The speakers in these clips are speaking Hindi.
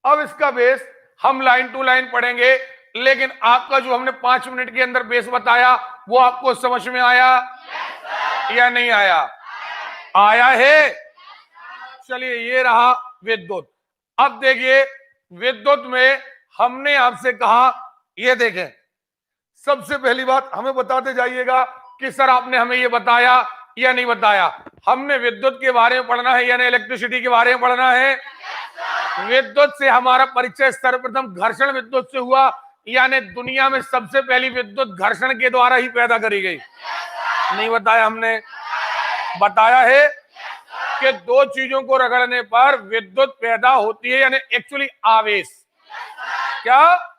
अब इसका बेस हम लाइन टू लाइन पढ़ेंगे, लेकिन आपका जो हमने 5 मिनट के अंदर बेस बताया वो आपको समझ में आया या नहीं आया? आया है। चलिए, ये रहा विद्युत। अब देखिए, विद्युत में हमने आपसे कहा, ये देखें, सबसे पहली बात हमें बताते जाइएगा कि सर आपने हमें ये बताया या नहीं बताया। हमने विद्युत के बारे में पढ़ना है यानी इलेक्ट्रिसिटी के बारे में पढ़ना है। विद्युत से हमारा परिचय सर्वप्रथम घर्षण विद्युत से हुआ, यानी दुनिया में सबसे पहली विद्युत घर्षण के द्वारा ही पैदा करी गई। नहीं बताया हमने? बताया है कि दो चीजों को रगड़ने पर विद्युत पैदा होती है, यानी एक्चुअली आवेश। क्या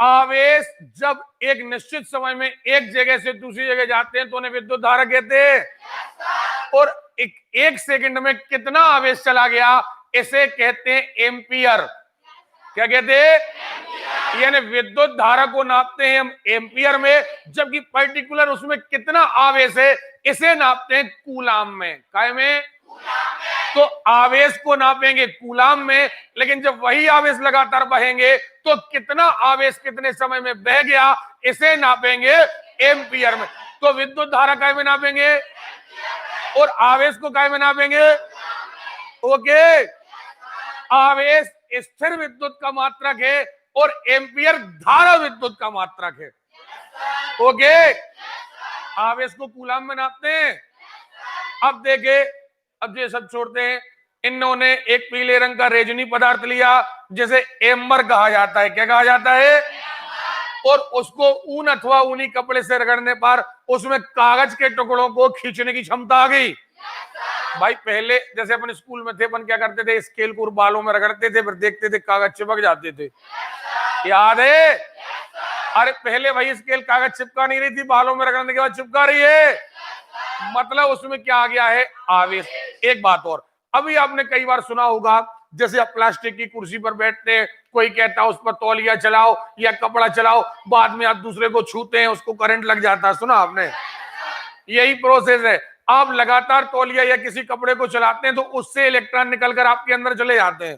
आवेश जब एक निश्चित समय में एक जगह से दूसरी जगह जाते हैं तो उन्हें विद्युत धारा कहते हैं। और एक सेकंड में कितना आवेश चला गया, इसे कहते हैं एम्पियर। क्या कहते हैं? यानी विद्युत धारा को नापते हैं हम एम्पियर में, जबकि पर्टिकुलर उसमें कितना आवेश है इसे नापते हैं कूलाम में। काय में? तो आवेश को नापेंगे कूलाम में, लेकिन जब वही आवेश लगातार बहेंगे तो कितना आवेश कितने समय में बह गया इसे नापेंगे एम्पियर में। तो विद्युत धारा काय में नापेंगे और आवेश को काय में नापेंगे? ओके, आवेश स्थिर विद्युत का मात्रक है और एम्पियर धारा विद्युत का मात्रक है। ओके, आवेश को कूलाम में नापते हैं। अब देखे, अब ये सब छोड़ते हैं, इन्होंने एक पीले रंग का रेजनी पदार्थ लिया जिसे एम्बर कहा जाता है। क्या कहा जाता है? और उसको ऊन अथवा ऊनी कपड़े से रगड़ने पर उसमें कागज के टुकड़ों को खींचने की क्षमता आ गई। भाई पहले जैसे अपन स्कूल में थे, अपन क्या करते थे, स्केल को बालों में रगड़ते थे, फिर देखते थे कागज चिपक जाते थे। याद है? अरे पहले भाई स्केल कागज चिपका नहीं रही थी, बालों में रगड़ने के बाद चिपका रही है। मतलब उसमें क्या आ गया है? आवेश। एक बात और, अभी आपने कई बार सुना होगा, जैसे आप प्लास्टिक की कुर्सी पर बैठते हैं, कोई कहता है उस पर तौलिया चलाओ या कपड़ा चलाओ, बाद में आप दूसरे को छूते हैं उसको करंट लग जाता है। सुना आपने? यही प्रोसेस है। आप लगातार तौलिया या किसी कपड़े को चलाते हैं तो उससे इलेक्ट्रॉन निकलकर आपके अंदर चले जाते हैं।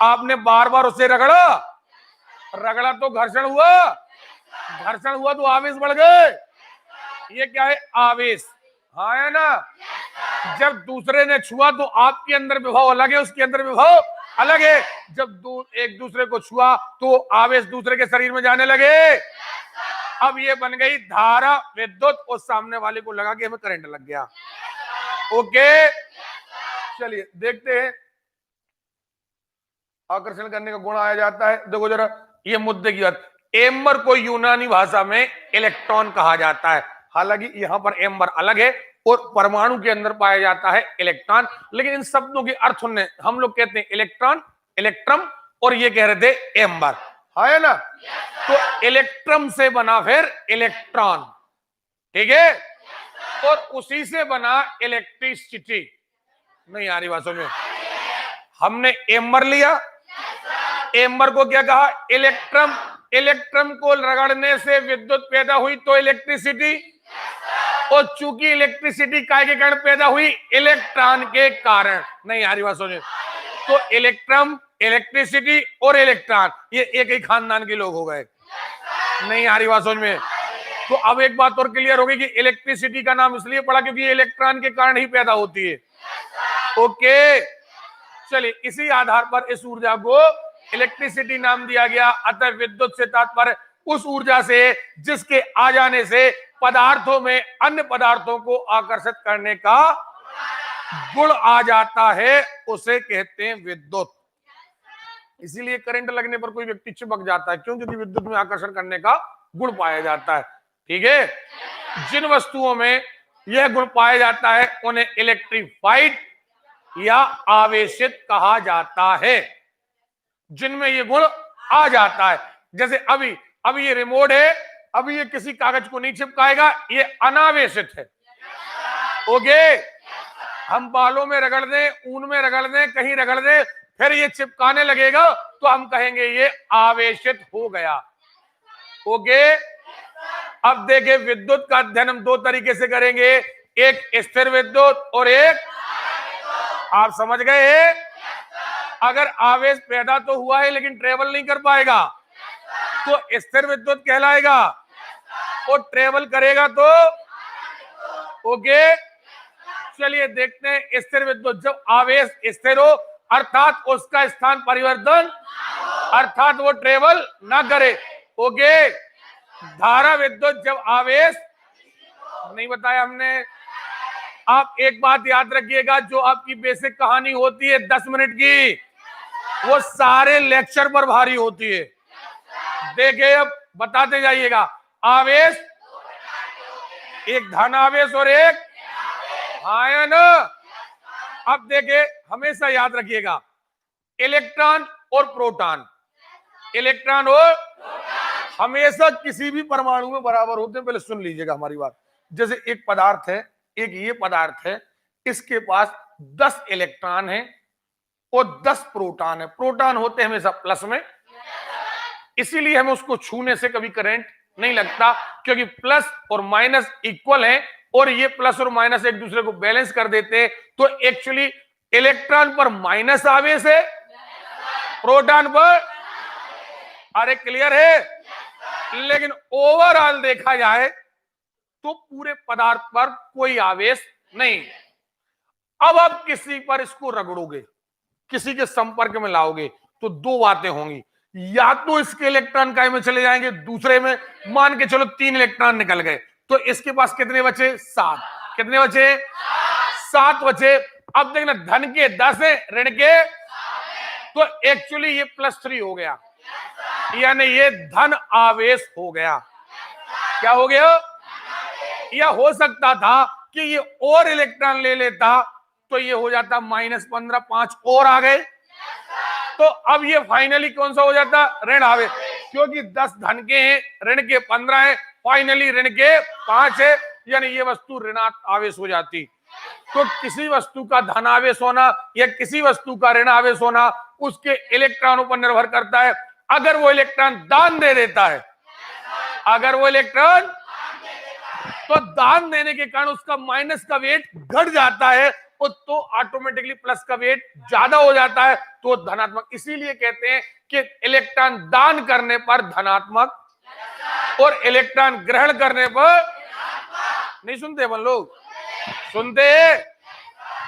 आपने बार बार उससे रगड़ा तो घर्षण हुआ तो आवेश बढ़ गए। ये क्या है? आवेश। हाँ है ना? जब दूसरे ने छुआ तो आपके अंदर विभव अलग है, उसके अंदर विभव अलग है। जब एक दूसरे को छुआ तो आवेश दूसरे के शरीर में जाने लगे। अब ये बन गई धारा विद्युत, और सामने वाले को लगा कि हमें करंट लग गया। ओके, चलिए देखते हैं। आकर्षण करने का गुण आया जाता है। देखो जरा ये मुद्दे की बात, एम्बर को यूनानी भाषा में इलेक्ट्रॉन कहा जाता है। हालांकि यहां पर एम्बर अलग है और परमाणु के अंदर पाया जाता है इलेक्ट्रॉन, लेकिन इन शब्दों के अर्थ हम लोग कहते हैं इलेक्ट्रॉन, इलेक्ट्रम, और ये कह रहे थे एम्बर। है ना? तो इलेक्ट्रम से बना फिर इलेक्ट्रॉन, ठीक है, और उसी से बना इलेक्ट्रिसिटी। नहीं आ रही बात समझ में? हमने एम्बर लिया, एम्बर को क्या कहा? इलेक्ट्रम। इलेक्ट्रम को रगड़ने से विद्युत पैदा हुई तो इलेक्ट्रिसिटी, और चूंकि इलेक्ट्रिसिटी काय के कारण पैदा हुई? इलेक्ट्रॉन के कारण। नहीं आ रही बात समझ? तो इलेक्ट्रम, इलेक्ट्रिसिटी और इलेक्ट्रॉन ये एक ही खानदान के लोग हो गए। नहीं आ रही बात समझ में? तो अब एक बात और क्लियर होगी कि इलेक्ट्रिसिटी का नाम इसलिए पड़ा क्योंकि इलेक्ट्रॉन के कारण ही पैदा होती है। ओके, चलिए इसी आधार पर इस ऊर्जा को इलेक्ट्रिसिटी नाम दिया गया। अतः विद्युत से तात्पर्य उस ऊर्जा से जिसके आ जाने से पदार्थों में अन्य पदार्थों को आकर्षित करने का गुण आ जाता है, उसे कहते हैं विद्युत। इसीलिए करंट लगने पर कोई व्यक्ति चिपक जाता है, क्यों? क्योंकि विद्युत में आकर्षण करने का गुण पाया जाता है। ठीक है, जिन वस्तुओं में यह गुण पाया जाता है उन्हें इलेक्ट्रिफाइड या आवेशित कहा जाता है। जिनमें ये गुण आ जाता है, जैसे अभी ये रिमोट है, अभी ये किसी कागज को नहीं चिपकाएगा, ये अनावेशित है। ओके, हम बालों में रगड़ दें, ऊन में रगड़ दें, कहीं रगड़ दें, फिर ये चिपकाने लगेगा तो हम कहेंगे ये आवेशित हो गया। ओके, अब देखें विद्युत का अध्ययन हम दो तरीके से करेंगे, एक स्थिर विद्युत और एक, आप समझ गए? अगर आवेश पैदा तो हुआ है लेकिन ट्रेवल नहीं कर पाएगा तो स्थिर विद्युत कहलाएगा, और ट्रेवल करेगा तो ओके। चलिए देखते हैं स्थिर विद्युत, जब आवेश स्थिर हो अर्थात उसका स्थान परिवर्तन, अर्थात वो ट्रेवल ना करे, ओके। धारा विद्युत जब आवेश नहीं बताया हमने। आप एक बात याद रखिएगा, जो आपकी बेसिक कहानी होती है 10 मिनट की, वो सारे लेक्चर पर भारी होती है। देखिए अब बताते जाइएगा, आवेश एक धन आवेश और एक आयन। अब देखिए हमेशा याद रखिएगा, इलेक्ट्रॉन और प्रोटॉन, इलेक्ट्रॉन और हमेशा किसी भी परमाणु में बराबर होते हैं। पहले सुन लीजिएगा हमारी बात। जैसे एक पदार्थ है, एक ये पदार्थ है, इसके पास 10 इलेक्ट्रॉन है और 10 प्रोटॉन है। प्रोटॉन होते हैं हमेशा प्लस में, इसीलिए हमें उसको छूने से कभी करंट नहीं लगता, क्योंकि प्लस और माइनस इक्वल है और ये प्लस और माइनस एक दूसरे को बैलेंस कर देते हैं। तो एक्चुअली इलेक्ट्रॉन पर माइनस आवेश है, प्रोटॉन पर, अरे क्लियर है। लेकिन ओवरऑल देखा जाए तो पूरे पदार्थ पर कोई आवेश नहीं। अब आप किसी पर इसको रगड़ोगे, किसी के संपर्क में लाओगे तो दो बातें होंगी, या तो इसके इलेक्ट्रॉन काय में चले जाएंगे, दूसरे में मान के चलो 3 इलेक्ट्रॉन निकल गए, तो इसके पास कितने बचे? 7। कितने बचे? 7 बचे। अब देखना, धन के 10 है, ऋण के, तो एक्चुअली ये +3 हो गया, यानी ये धन आवेश हो गया। क्या हो गया? या हो सकता था कि ये और इलेक्ट्रॉन ले लेता तो ये हो जाता -15, 5 और आ गए, तो अब ये फाइनली कौन सा हो जाता? ऋण आवेश, क्योंकि 10 धन के हैं, ऋण के 15 है, फाइनली ऋण के 5 है, यानी ये वस्तु ऋणात्मक आवेश हो जाती। तो किसी वस्तु का धन आवेश होना या किसी वस्तु का ऋण आवेश होना उसके इलेक्ट्रॉनों पर निर्भर करता है। अगर वो इलेक्ट्रॉन दान दे देता है, अगर वो इलेक्ट्रॉन तो दान देने के कारण उसका माइनस का वेट घट जाता है, तो ऑटोमेटिकली प्लस का वेट ज्यादा हो जाता है, तो धनात्मक। इसीलिए कहते हैं कि इलेक्ट्रॉन दान करने पर धनात्मक और इलेक्ट्रॉन ग्रहण करने पर नहीं। सुनते अपन लोग? सुनते?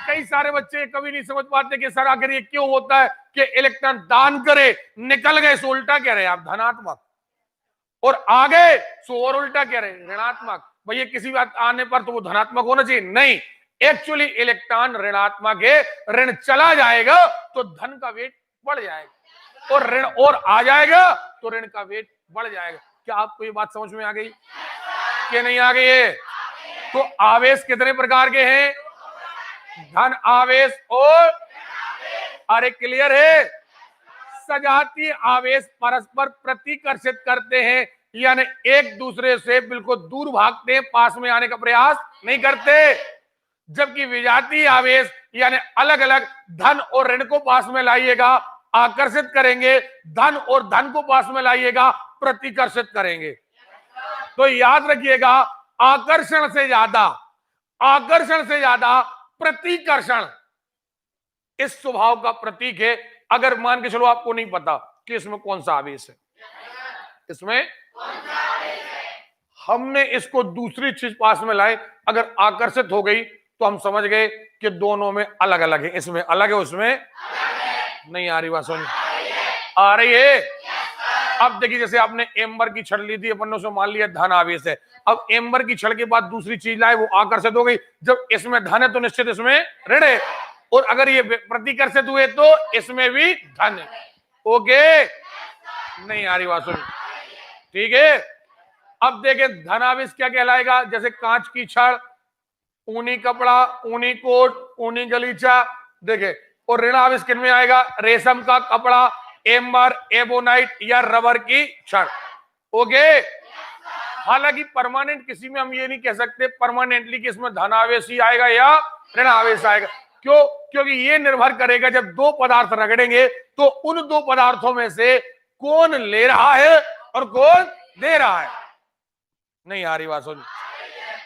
कई सारे बच्चे कभी नहीं समझ पाते कि सर आखिर ये क्यों होता है कि इलेक्ट्रॉन दान करे निकल गए सो उल्टा कह रहे हैं आप धनात्मक, और आ गए सो और उल्टा कह रहे हैं ऋणात्मक। भैया किसी बात आने पर तो वो धनात्मक होना चाहिए, नहीं, एक्चुअली इलेक्ट्रॉन ऋणात्मक है, ऋण चला जाएगा तो धन का वेट बढ़ जाएगा, और ऋण और आ जाएगा तो ऋण का वेट बढ़ जाएगा। क्या आपको ये बात समझ में आ गई कि नहीं आ गई है? तो आवेश कितने प्रकार के हैं? धन आवेश और, अरे क्लियर है? सजातीय आवेश परस्पर प्रतिकर्षित करते हैं, यानी एक दूसरे से बिल्कुल दूर भागते हैं, पास में आने का प्रयास नहीं करते। जबकि विजातीय आवेश यानी अलग अलग धन और ऋण को पास में लाइएगा, आकर्षित करेंगे, धन और धन को पास में लाइएगा, प्रतिकर्षित करेंगे। तो याद रखिएगा, आकर्षण से ज्यादा प्रतिकर्षण इस स्वभाव का प्रतीक है। अगर मान के चलो आपको नहीं पता कि इसमें कौन सा आवेश है, इसमें हमने इसको दूसरी चीज पास में लाए, अगर आकर्षित हो गई तो हम समझ गए कि दोनों में अलग अलग है, इसमें अलग है उसमें नहीं। आ रही बात? समझ आ रही है? अब देखिए, जैसे आपने एम्बर की छड़ ली थी, अपन ने उसमें मान लिया धन आवेश है, अब एम्बर की छड़ के बाद दूसरी चीज लाए, वो आकर्षित हो गई। जब इसमें धन है तो निश्चित इसमें ऋण है, और अगर ये प्रतिकर्षित हुए तो इसमें भी धन है। ओके? नहीं आ रही बात? सुन, ठीक है। अब देखें धन आवेश क्या कहलाएगा? जैसे कांच की छड़, ऊनी कपड़ा, ऊनी कोट, ऊनी गलीचा, देखे। और ऋण आवेश किनमें आएगा? रेशम का कपड़ा, एम्बर, एबोनाइट या रबर की छड़। ओके? हालांकि परमानेंट किसी में हम ये नहीं कह सकते परमानेंटली कि इसमें धन आवेश ही आएगा या ऋण आवेश आएगा। क्यों? क्योंकि ये निर्भर करेगा, जब दो पदार्थ रगड़ेंगे तो उन दो पदार्थों में से कौन ले रहा है और कौन दे रहा है। नहीं आ रही बात? सुन,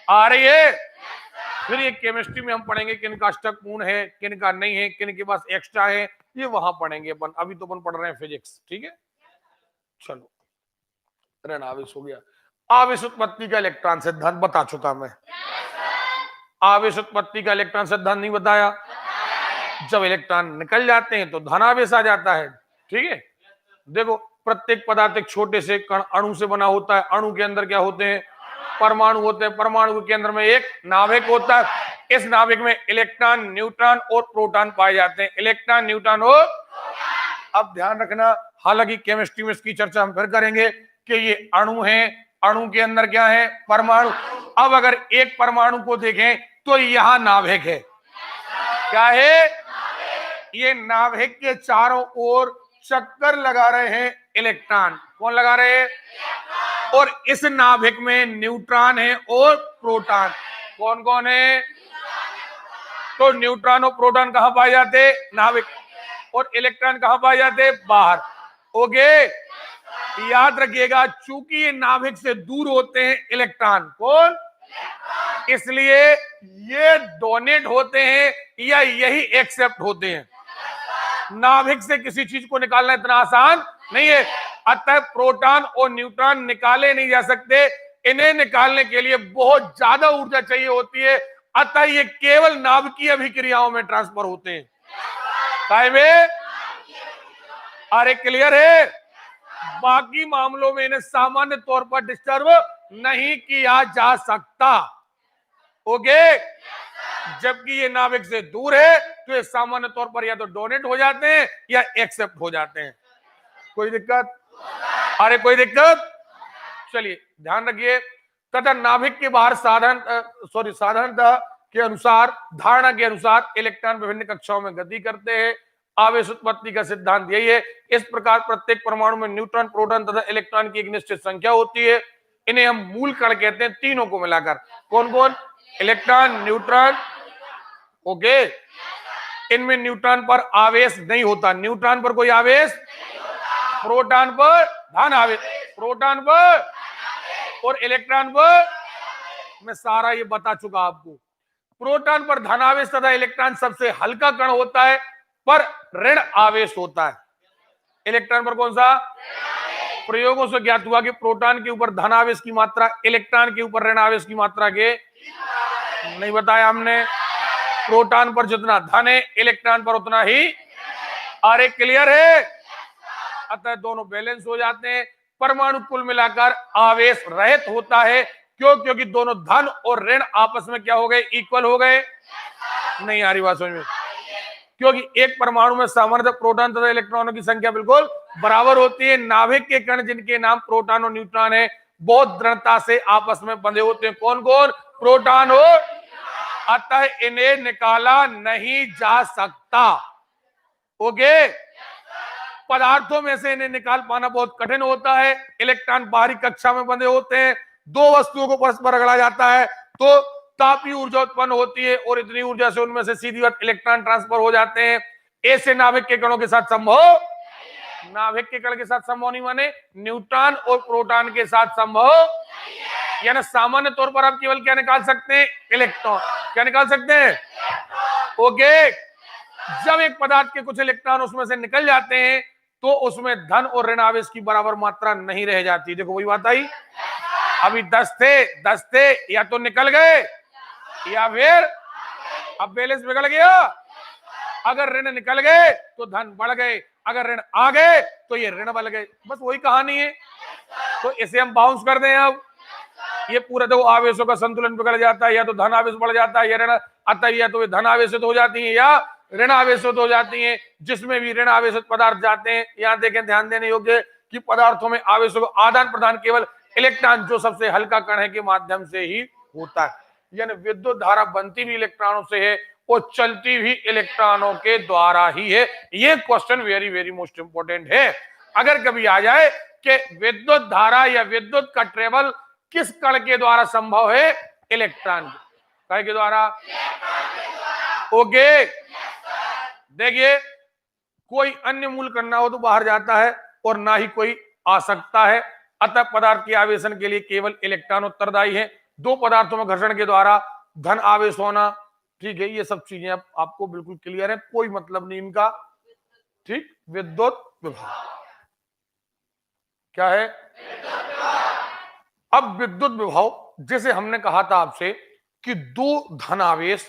आ रही है? फिर ये केमिस्ट्री में हम पढ़ेंगे किन का अष्टक पूर्ण है, किन का नहीं है, किन के पास एक्स्ट्रा है, ये वहां पढ़ेंगे अपन, अभी तो अपन पढ़ रहे हैं फिजिक्स, ठीक है। चलो, ऋण आवेश हो गया। आवेश उत्पत्ति का इलेक्ट्रॉन सिद्धांत बता चुका मैं। आवेश उत्पत्ति का इलेक्ट्रॉन सिद्धांत नहीं बताया। जब इलेक्ट्रॉन निकल जाते हैं तो धनावेश आ जाता है, ठीक है। देखो, प्रत्येक पदार्थ एक छोटे से कण अणु से बना होता है। अणु के अंदर क्या होते हैं? परमाणु होते हैं। परमाणु के अंदर में एक नाभिक होता है। इस नाभिक में इलेक्ट्रॉन, न्यूट्रॉन और प्रोटॉन पाए जाते हैं। इलेक्ट्रॉन, न्यूट्रॉन और, अब ध्यान रखना, हालांकि केमिस्ट्री में इसकी चर्चा हम फिर करेंगे कि ये अणु है, अणु के अंदर क्या है? परमाणु। अब अगर एक परमाणु को देखें तो यहां नाभिक है। क्या है? ये नाभिक के चारों ओर चक्कर लगा रहे हैं इलेक्ट्रॉन। कौन लगा रहे हैं? और इस नाभिक में न्यूट्रॉन है और प्रोटॉन। कौन कौन है? तो न्यूट्रॉन और प्रोटॉन कहां पाए जाते? नाभिक। और इलेक्ट्रॉन कहां पाए जाते? बाहर। ओके, याद रखिएगा, चूंकि ये नाभिक से दूर होते हैं इलेक्ट्रॉन, कौन? इसलिए ये डोनेट होते हैं या यही एक्सेप्ट होते हैं। नाभिक से किसी चीज को निकालना इतना आसान नहीं है। अतः प्रोटॉन और न्यूट्रॉन निकाले नहीं जा सकते। इन्हें निकालने के लिए बहुत ज्यादा ऊर्जा चाहिए होती है। अतः ये केवल नाभिकीय अभिक्रियाओं में ट्रांसफर होते हैं। काय में? अरे क्लियर है? बाकी मामलों में इन्हें सामान्य तौर पर डिस्टर्ब नहीं किया जा सकता। ओके, जबकि ये नाभिक से दूर है तो ये सामान्य तौर पर या तो डोनेट हो जाते हैं या एक्सेप्ट हो जाते हैं। कोई दिक्कत? अरे कोई दिक्कत? चलिए ध्यान रखिए। तथा नाभिक के बाहर साधारणतः के अनुसार, धारणा के अनुसार इलेक्ट्रॉन विभिन्न कक्षाओं में गति करते हैं। आवेश उत्पत्ति का सिद्धांत यही है। इस प्रकार प्रत्येक परमाणु में न्यूट्रॉन, प्रोटॉन तथा इलेक्ट्रॉन की एक निश्चित संख्या होती है। इन्हें हम मूल कण कहते हैं, तीनों को मिलाकर। कौन कौन? Electron, neutron. ओके, इनमें न्यूट्रॉन पर आवेश नहीं होता। न्यूट्रॉन पर कोई आवेश, प्रोटॉन पर धन आवेश, प्रोटॉन पर और इलेक्ट्रॉन पर, मैं सारा ये बता चुका आपको। प्रोटॉन पर धन आवेश तथा इलेक्ट्रॉन सबसे हल्का कण होता है पर ऋण आवेश होता है। इलेक्ट्रॉन पर कौन सा? प्रयोगों से ज्ञात हुआ कि प्रोटॉन के ऊपर धन आवेश की मात्रा इलेक्ट्रॉन के ऊपर ऋण आवेश की मात्रा के नहीं बताया हमने। प्रोटॉन पर जितना धन है इलेक्ट्रॉन पर उतना ही। अरे क्लियर है? अतः दोनों बैलेंस हो जाते हैं। परमाणु कुल मिलाकर आवेश रहित होता है। क्यों? क्योंकि दोनों धन और ऋण आपस में क्या हो गए? इक्वल हो गए। नहीं आ रही बात समझ में? क्योंकि एक परमाणु में सामान्यतः प्रोटॉन तथा इलेक्ट्रॉनों की संख्या बिल्कुल बराबर होती है। नाभिक के कण जिनके नाम प्रोटॉन और न्यूट्रॉन है बहुत दृढ़ता से आपस में बंधे होते हैं। कौन कौन? प्रोटॉन और, अतः इन्हें निकाला नहीं जा सकता। ओके, पदार्थों में से इन्हें निकाल पाना बहुत कठिन होता है। इलेक्ट्रॉन बाहरी कक्षा में बंधे होते हैं। दो वस्तुओं को परस्पर रगड़ा जाता है तो तापीय ऊर्जा उत्पन्न होती है और इतनी ऊर्जा से उनमें से सीधी बात इलेक्ट्रॉन ट्रांसफर हो जाते हैं। ऐसे नाभिक के कणों के साथ संभव, नाभिक के कण के साथ संभव नहीं, माने न्यूट्रॉन और प्रोटॉन के साथ संभव, यानी सामान्य तौर पर आप केवल क्या निकाल सकते हैं? इलेक्ट्रॉन। क्या निकाल सकते हैं? ओके, जब एक पदार्थ के कुछ इलेक्ट्रॉन उसमें से निकल जाते हैं तो उसमें धन और ऋण आवेश की बराबर मात्रा नहीं रह जाती। देखो वही बात आई, अभी 10 थे, या तो निकल गए या फिर अब बैलेंस बिगड़ गया। अगर ऋण निकल गए तो धन बढ़ गए, अगर ऋण आ गए तो ये ऋण बढ़ गए। बस वही कहानी है। तो इसे हम बाउंस कर दें। अब ये पूरा देखो, आवेशों का संतुलन बिगड़ जाता है, या तो धन आवेश बढ़ जाता है या ऋण, अतः या तो धन आवेशित हो जाती है या ऋण आवेशित हो जाती हैं। जिसमें भी ऋण आवेशित पदार्थ जाते हैं, यहाँ देखें, ध्यान देने योग्य कि पदार्थों में आवेशों का आदान प्रदान केवल इलेक्ट्रॉन, जो सबसे हल्का कण है, के माध्यम से ही होता है। यानी विद्युत धारा बनती भी इलेक्ट्रॉनों से है और चलती भी इलेक्ट्रॉनों के द्वारा ही है। ये question very very most important है। अगर कभी आ जाए कि विद्युत धारा या विद्युत का ट्रेवल किस कण के द्वारा संभव है? इलेक्ट्रॉन के द्वारा। ओके, देखिए, कोई अन्य मूल करना हो तो बाहर जाता है और ना ही कोई आ सकता है। अतः पदार्थ के आवेशन के लिए केवल इलेक्ट्रॉन उत्तरदायी है। दो पदार्थों में घर्षण के द्वारा धन आवेश होना, ठीक है, ये सब चीजें आपको बिल्कुल क्लियर है, कोई मतलब नहीं इनका। ठीक, विद्युत विभव क्या है? अब विद्युत विभव जैसे हमने कहा था आपसे कि दो धन आवेश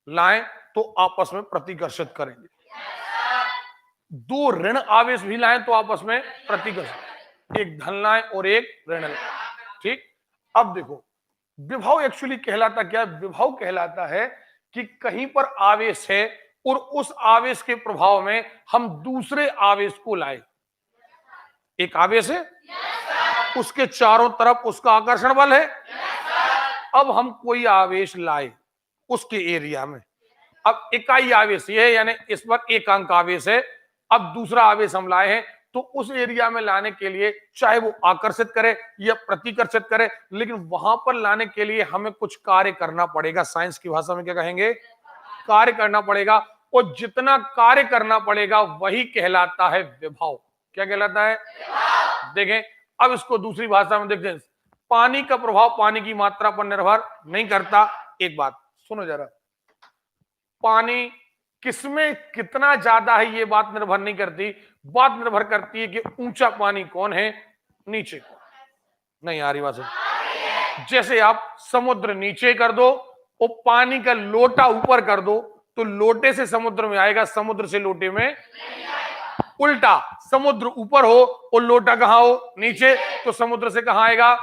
लाएं तो आपस में प्रतिकर्षित करेंगे, दो ऋण आवेश भी लाएं तो आपस में प्रतिकर्षित, एक धन लाएं और एक ऋण लाएं। ठीक, अब देखो विभव एक्चुअली कहलाता क्या? विभव कहलाता है कि कहीं पर आवेश है और उस आवेश के प्रभाव में हम दूसरे आवेश को लाए। एक आवेश है, उसके चारों तरफ उसका आकर्षण बल है। अब हम कोई आवेश लाए उसके एरिया में, अब इकाई आवेश ये है, यानी इस पर एक अंक आवेश है। अब दूसरा आवेश हम लाए हैं तो उस एरिया में लाने के लिए चाहे वो आकर्षित करे या प्रतिकर्षित करे, लेकिन वहां पर लाने के लिए हमें कुछ कार्य करना पड़ेगा। साइंस की भाषा में क्या कहेंगे? कार्य करना पड़ेगा, और जितना कार्य करना पड़ेगा वही कहलाता है विभव। क्या कहलाता है? देखें, अब इसको दूसरी भाषा में देखते हैं। पानी का प्रभाव पानी की मात्रा पर निर्भर नहीं करता। एक बात सुनो जरा, पानी किसमें कितना ज्यादा है ये बात निर्भर नहीं करती, बात निर्भर करती है कि ऊंचा पानी कौन है, नीचे कौन। नहीं आ रही बात? जैसे आप समुद्र नीचे कर दो और पानी का लोटा ऊपर कर दो तो लोटे से समुद्र में आएगा, समुद्र से लोटे में। उल्टा, समुद्र ऊपर हो और लोटा कहां हो? नीचे, तो समुद्र से कहां आएगा?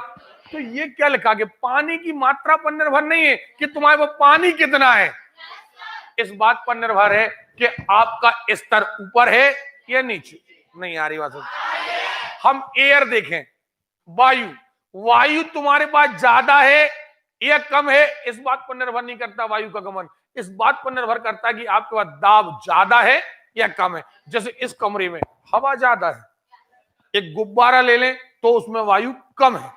तो ये क्या लिखा कि पानी की मात्रा पर निर्भर नहीं है कि तुम्हारे वो पानी कितना है, इस बात पर निर्भर है कि आपका स्तर ऊपर है या नीचे। नहीं आ रही बात? हम एयर देखें, वायु, वायु तुम्हारे पास ज्यादा है या कम है, इस बात पर निर्भर नहीं करता वायु का गमन, इस बात पर निर्भर करता है कि आपके पास दाब ज्यादा है या कम है। जैसे इस कमरे में हवा ज्यादा है, एक गुब्बारा ले लें तो उसमें वायु कम है।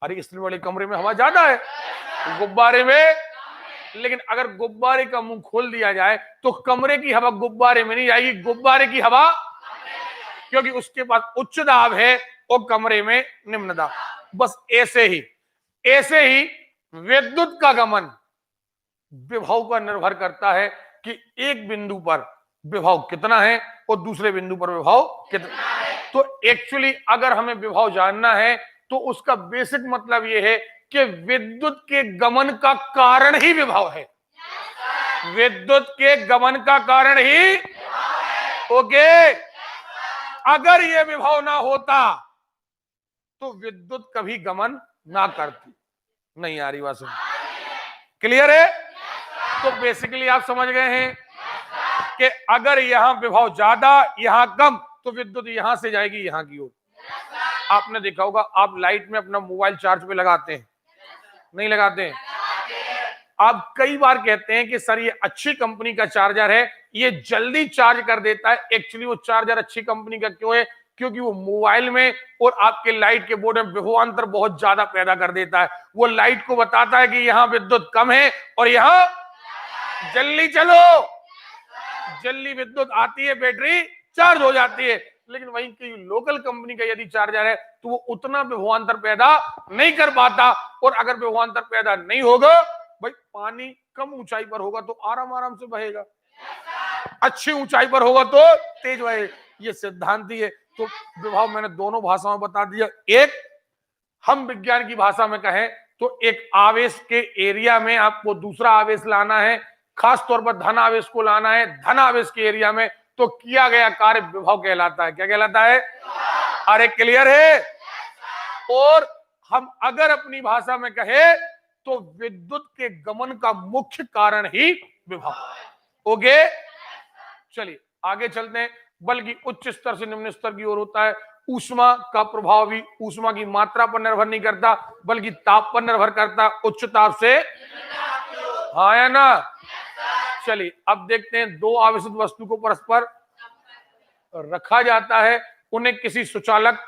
अरे इसलिए वाले कमरे में हवा ज्यादा है, गुब्बारे में। लेकिन अगर गुब्बारे का मुंह खोल दिया जाए तो कमरे की हवा गुब्बारे में नहीं जाएगी, गुब्बारे की हवा, क्योंकि उसके पास उच्च दाब है और कमरे में निम्न दाब। बस ऐसे ही विद्युत का गमन विभव पर निर्भर करता है कि एक बिंदु पर विभव कितना है और दूसरे बिंदु पर विभव कितना है। तो एक्चुअली अगर हमें विभव जानना है तो उसका बेसिक मतलब यह है कि विद्युत के गमन का कारण ही विभव है। विद्युत के गमन का कारण ही, ओके। अगर यह विभव ना होता तो विद्युत कभी गमन ना करती। नहीं आ रही बात? क्लियर है? तो बेसिकली आप समझ गए हैं कि अगर यहां विभव ज्यादा यहां कम तो विद्युत यहां से जाएगी यहां की ओर। आपने देखा होगा, आप लाइट में अपना मोबाइल चार्ज पे लगाते हैं, नहीं लगाते हैं? आप कई बार कहते हैं कि सर ये अच्छी कंपनी का चार्जर है, ये जल्दी चार्ज कर देता है। एक्चुअली वो चार्जर अच्छी कंपनी का क्यों है? क्योंकि वो मोबाइल में और आपके लाइट के बोर्ड में विभवांतर बहुत ज्यादा पैदा कर देता है। वो लाइट को बताता है कि यहाँ विद्युत कम है और यहाँ जल्दी चलो, जल्दी विद्युत आती है, बैटरी चार्ज हो जाती है। लेकिन वहीं की लोकल कंपनी का यदि चार्जर है तो वो उतना विभवांतर पैदा नहीं कर पाता, और अगर विभवांतर पैदा नहीं होगा, भाई पानी कम ऊंचाई पर होगा तो आराम आराम से बहेगा, अच्छी ऊंचाई पर होगा तो तेज बहेगा। ये सिद्धांत ही है। तो विभव मैंने दोनों भाषाओं में बता दिया। एक, हम विज्ञान की भाषा में कहें तो एक आवेश के एरिया में आपको दूसरा आवेश लाना है, खास तौर पर धन आवेश को लाना है धन आवेश के एरिया में, तो किया गया कार्य विभव कहलाता है। क्या कहलाता है? अरे क्लियर है? और हम अगर अपनी भाषा में कहें तो विद्युत के गमन का मुख्य कारण ही विभव। ओके, चलिए आगे चलते हैं। बल्कि उच्च स्तर से निम्न स्तर की ओर होता है। ऊष्मा का प्रभाव भी ऊष्मा की मात्रा पर निर्भर नहीं करता बल्कि ताप पर निर्भर करता, उच्च ताप से, हाँ या ना? चलिए अब देखते हैं, दो आवेशित वस्तु को परस्पर रखा जाता है, उन्हें किसी सुचालक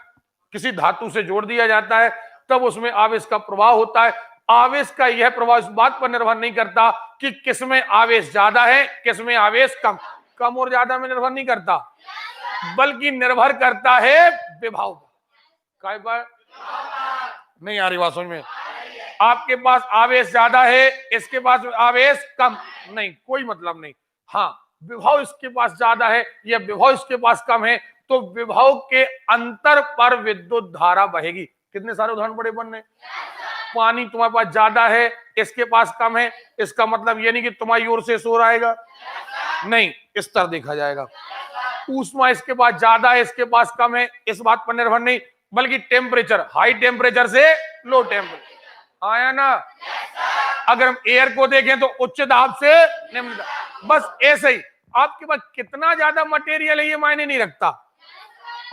किसी धातु से जोड़ दिया जाता है, तब उसमें आवेश का प्रवाह होता है। आवेश का यह प्रवाह इस बात पर निर्भर नहीं करता कि किसमें आवेश ज्यादा है किसमें आवेश कम, कम और ज्यादा में निर्भर नहीं करता, बल्कि निर्भर करता है विभव काय पर। नहीं आ रही बात समझ में? आपके पास आवेश ज्यादा है, इसके पास आवेश कम, नहीं कोई मतलब नहीं। हाँ, विभव इसके पास ज्यादा है या विभव इसके पास कम है, तो विभव के अंतर पर विद्युत धारा बहेगी। कितने सारे उदाहरण पड़े बनने। पानी तुम्हारे पास ज्यादा है, इसके पास कम है, इसका मतलब ये नहीं कि तुम्हारी ओर से शोर आएगा, नहीं, इस तरह देखा जाएगा। ऊष्मा इसके पास ज्यादा है, इसके पास कम है, इस बात पर निर्भर नहीं, बल्कि टेम्परेचर, हाई टेम्परेचर से लो टेम्परेचर, आया ना। अगर हम एयर को देखें तो उच्च दाब से निम्न दाब, बस ऐसे ही। आपके पास कितना ज्यादा मटेरियल है ये मायने नहीं रखता,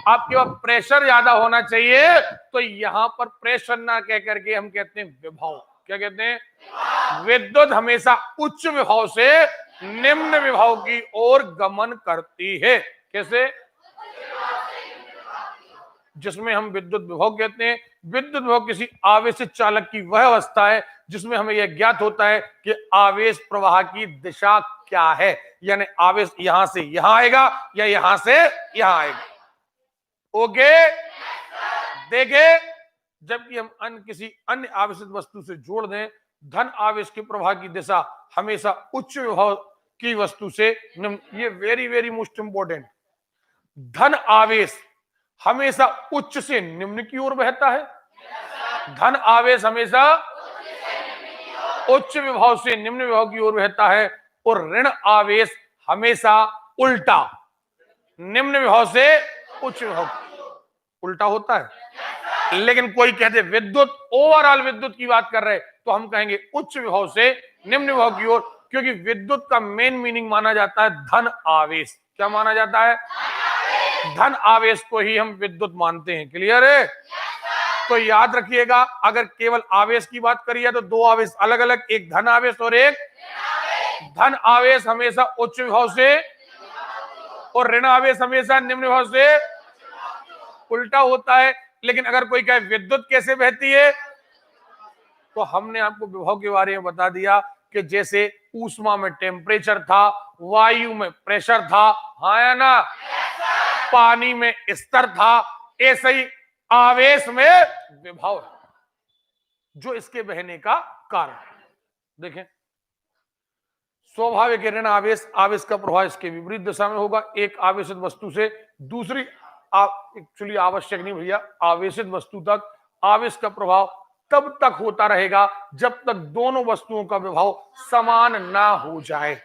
आपके पास प्रेशर ज्यादा होना चाहिए। तो यहां पर प्रेशर ना कह करके हम कहते हैं विभव। क्या कहते हैं? विद्युत हमेशा उच्च विभव से निम्न विभव की ओर गमन करती है। कैसे? जिसमें हम विद्युत विभव कहते हैं। विद्युत विभव किसी आवेशित चालक की वह अवस्था है जिसमें हमें यह ज्ञात होता है कि आवेश प्रवाह की दिशा क्या है, यानी आवेश यहां से यहां आएगा या यहां से यहां आएगा। ओके, देखे, जबकि हम किसी अन्य आवेशित वस्तु से जोड़ दें, धन आवेश के प्रवाह की दिशा हमेशा उच्च विभव की वस्तु से निम्न। ये वेरी वेरी मोस्ट इंपॉर्टेंट। धन आवेश हमेशा उच्च से निम्न की ओर बहता है। धन आवेश हमेशा उच्च विभव से निम्न विभव की ओर बहता है, और ऋण आवेश हमेशा उल्टा, निम्न विभव से उच्च विभव, उल्टा होता है। लेकिन कोई कहते विद्युत, ओवरऑल विद्युत की बात कर रहे, तो हम कहेंगे उच्च विभव से निम्न विभव की ओर, क्योंकि विद्युत का मेन मीनिंग माना जाता है धन आवेश। क्या माना जाता है? धन आवेश को ही हम विद्युत मानते हैं। क्लियर है? तो याद रखिएगा, अगर केवल आवेश की बात करिए तो दो आवेश अलग अलग, एक धन आवेश और एक धन आवेश हमेशा उच्च विभव से, और ऋण आवेश हमेशा निम्न विभव से उल्टा होता है। लेकिन अगर कोई कहे विद्युत कैसे बहती है, तो हमने आपको विभव के बारे में बता दिया कि जैसे ऊष्मा में टेम्परेचर था, वायु में प्रेशर था, हाँ या ना, पानी में स्तर था, ऐसे ही आवेश में विभव है, जो इसके बहने का कारण। देखें, स्वाभाविक ऋण आवेश, आवेश का प्रभाव इसके विपरीत दिशा में होगा। एक आवेशित वस्तु से दूसरी, एक्चुअली आवश्यक नहीं भैया, आवेशित वस्तु तक आवेश का प्रभाव तब तक होता रहेगा जब तक दोनों वस्तुओं का विभव समान ना हो जाए,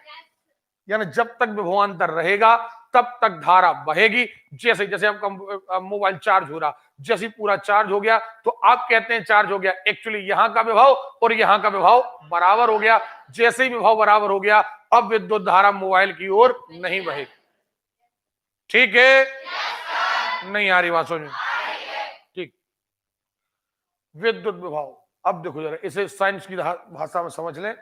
यानी जब तक विभवांतर रहेगा तब तक धारा बहेगी। जैसे जैसे आपका मोबाइल चार्ज हो रहा, जैसे पूरा चार्ज हो गया तो आप कहते हैं चार्ज हो गया, एक्चुअली यहां का विभव और यहां का विभव बराबर हो गया। जैसे ही विभव बराबर हो गया, अब विद्युत धारा मोबाइल की ओर नहीं बहेगी। ठीक है? नहीं आ रही बात समझ? ठीक, विद्युत विभव। अब देखो जरा, इसे साइंस की भाषा में समझ लें।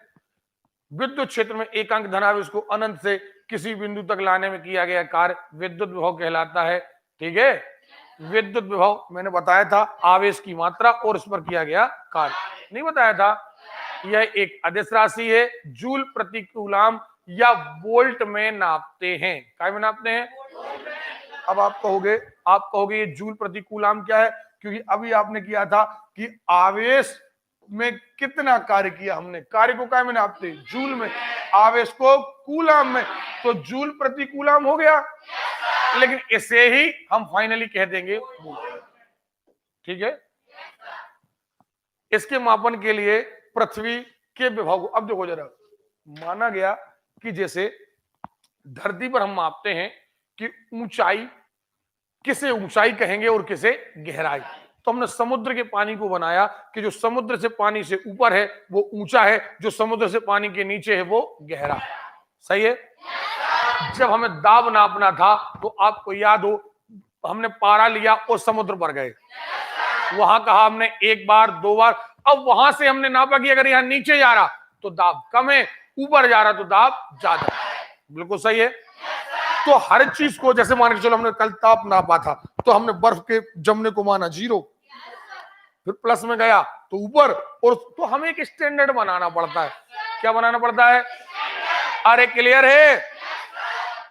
विद्युत क्षेत्र में एकांक धनावेश को अनंत से किसी बिंदु तक लाने में किया गया कार्य विद्युत विभव कहलाता है। ठीक है? विद्युत विभव मैंने बताया था आवेश की मात्रा और इस पर किया गया कार्य, नहीं बताया था? यह एक अदिश राशि है, जूल प्रति कूलाम या वोल्ट में नापते हैं। क्या में नापते हैं? अब आप कहोगे ये जूल प्रति कूलाम क्या है? क्योंकि अभी आपने किया था कि आवेश में कितना कार्य किया हमने, कार्य को क्या में नापते? जूल में, आवेश को कूलाम में, तो जूल प्रति कूलाम हो गया। लेकिन इसे ही हम फाइनली कह देंगे वोल्ट। ठीक है? इसके मापन के लिए पृथ्वी के विभव को, अब देखो जरा, माना गया कि जैसे धरती पर हम मापते हैं कि ऊंचाई, किसे ऊंचाई कहेंगे और किसे गहराई, तो हमने समुद्र के पानी को बनाया कि जो समुद्र से पानी से ऊपर है वो ऊंचा है, जो समुद्र से पानी के नीचे है वो गहरा है। सही है? जब हमें दाब नापना था तो आपको याद हो, हमने पारा लिया और समुद्र पर गए, वहां कहा हमने एक बार दो बार, अब वहां से हमने नापा कि अगर यहां नीचे जा रहा तो दाब कम है, ऊपर जा रहा तो दाब ज्यादा। बिल्कुल सही है। तो हर चीज को, जैसे मान के चलो हमने कल ताप नापा था तो हमने बर्फ के जमने को माना 0, फिर प्लस में गया तो ऊपर, और तो हमें एक स्टैंडर्ड बनाना पड़ता है। क्या बनाना पड़ता है? अरे क्लियर है?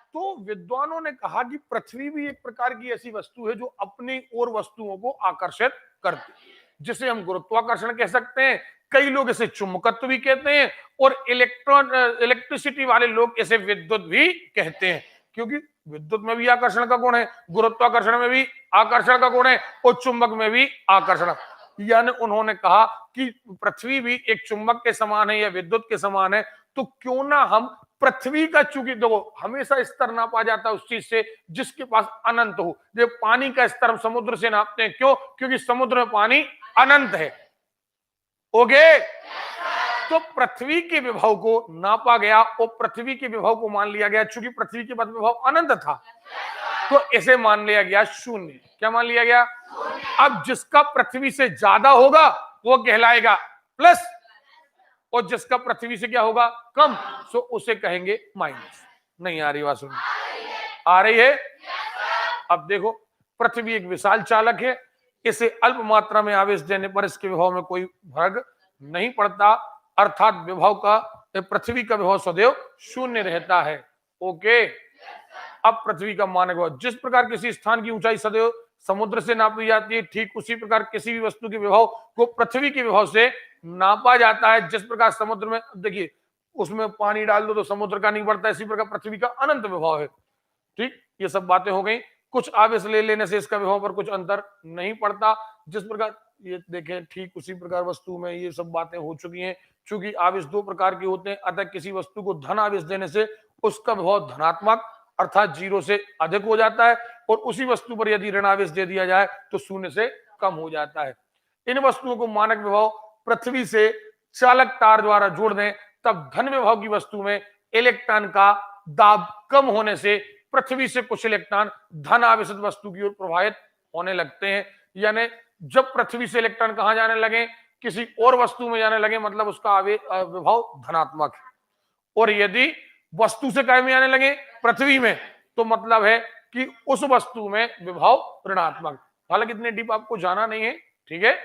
तो विद्वानों ने कहा कि पृथ्वी भी एक प्रकार की ऐसी वस्तु है जो अपनी ओर वस्तुओं को आकर्षित करती है, जिसे हम गुरुत्वाकर्षण कह सकते हैं कई लोग इसे चुंबकत्व भी कहते हैं और इलेक्ट्रिसिटी वाले लोग इसे विद्युत भी कहते हैं, क्योंकि विद्युत में भी आकर्षण का गुण है, गुरुत्वाकर्षण में भी आकर्षण का गुण है और चुंबक में भी आकर्षण। यानी उन्होंने कहा कि पृथ्वी भी एक चुंबक के समान है या विद्युत के समान है, तो क्यों ना हम पृथ्वी का, चूंकि देखो हमेशा स्तर नापा जाता है उस चीज से जिसके पास अनंत हो। जब पानी का स्तर हम समुद्र से नापते हैं, क्यों? क्योंकि समुद्र में पानी अनंत है। ओके, तो पृथ्वी के विभव को नापा गया और पृथ्वी के विभव को मान लिया गया, चूंकि पृथ्वी के पास विभव अनंत था तो इसे मान लिया गया शून्य। क्या मान लिया गया? अब जिसका पृथ्वी से ज्यादा होगा वो कहलाएगा प्लस, और जिसका पृथ्वी से क्या होगा? कम, सो उसे कहेंगे माइनस। नहीं आ रही बात? सुन आ रही है? अब देखो, पृथ्वी एक विशाल चालक है, इसे अल्प मात्रा में आवेश देने पर इसके विभव में कोई फर्क नहीं पड़ता, अर्थात विभव का, पृथ्वी का विभव सदैव शून्य रहता है। ओके, अब पृथ्वी का मानक विभव, जिस प्रकार किसी स्थान की ऊंचाई सदैव समुद्र से नापी जाती है, ठीक उसी प्रकार किसी भी वस्तु के विभव को पृथ्वी के विभव से नापा जाता है। जिस प्रकार समुद्र में, देखिए उसमें पानी डाल दो तो समुद्र का नहीं बढ़ता, इसी प्रकार पृथ्वी का अनंत विभव है। ठीक, ये सब बातें हो गई। कुछ आवेश ले लेने से इसका विभव पर कुछ अंतर नहीं पड़ता। जिस प्रकार ये देखें, ठीक उसी प्रकार वस्तु में ये सब बातें हो चुकी हैं। चूंकि आवेश दो प्रकार के होते हैं, अतः किसी वस्तु को धन आवेश देने से उसका विभव धनात्मक अर्थात 0 से अधिक हो जाता है, और उसी वस्तु पर यदि ऋण आवेश दे दिया जाए तो 0 से कम हो जाता है। इन वस्तुओं को मानक विभव पृथ्वी से चालक तार द्वारा जोड़ दें, तब धन विभव की वस्तु में इलेक्ट्रॉन का दाब कम होने से पृथ्वी से कुछ इलेक्ट्रॉन धन आवेशित वस्तु की ओर प्रवाहित होने लगते हैं। यानी जब पृथ्वी से इलेक्ट्रॉन कहां जाने लगे? किसी और वस्तु में जाने लगे, मतलब उसका विभव धनात्मक है। और यदि वस्तु से काय में आने लगे? पृथ्वी में, तो मतलब है कि उस वस्तु में विभव ऋणात्मक। हालांकि इतने डीप आपको जाना नहीं है, ठीक है।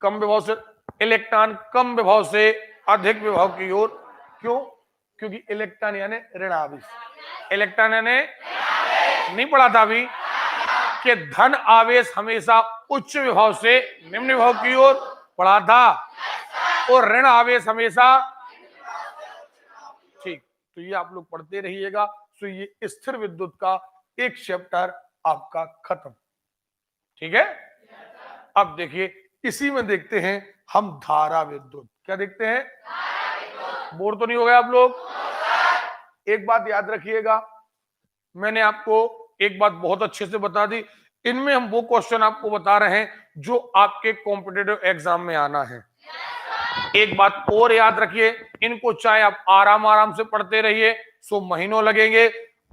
कम विभव से इलेक्ट्रॉन कम विभव से अधिक विभव की ओर, क्यों? क्योंकि इलेक्ट्रॉन यानी ऋण आवेश, इलेक्ट्रॉन यानी, नहीं पढ़ा था अभी कि धन आवेश हमेशा उच्च विभव से निम्न विभव की ओर, पढ़ा था, और ऋण आवेश हमेशा, ठीक। तो ये आप लोग पढ़ते रहिएगा। तो ये स्थिर विद्युत का एक चैप्टर आपका खत्म, ठीक है। अब देखिए, इसी में देखते हैं हम धारा विद्युत। क्या देखते हैं? बोर तो नहीं हो गए आप लोग? एक बात याद रखिएगा, मैंने आपको एक बात बहुत अच्छे से बता दी, इनमें हम वो क्वेश्चन आपको बता रहे हैं जो आपके कॉम्पिटिटिव एग्जाम में आना है। एक बात और याद रखिए, इनको चाहे आप आराम से पढ़ते रहिए, सो महीनों लगेंगे,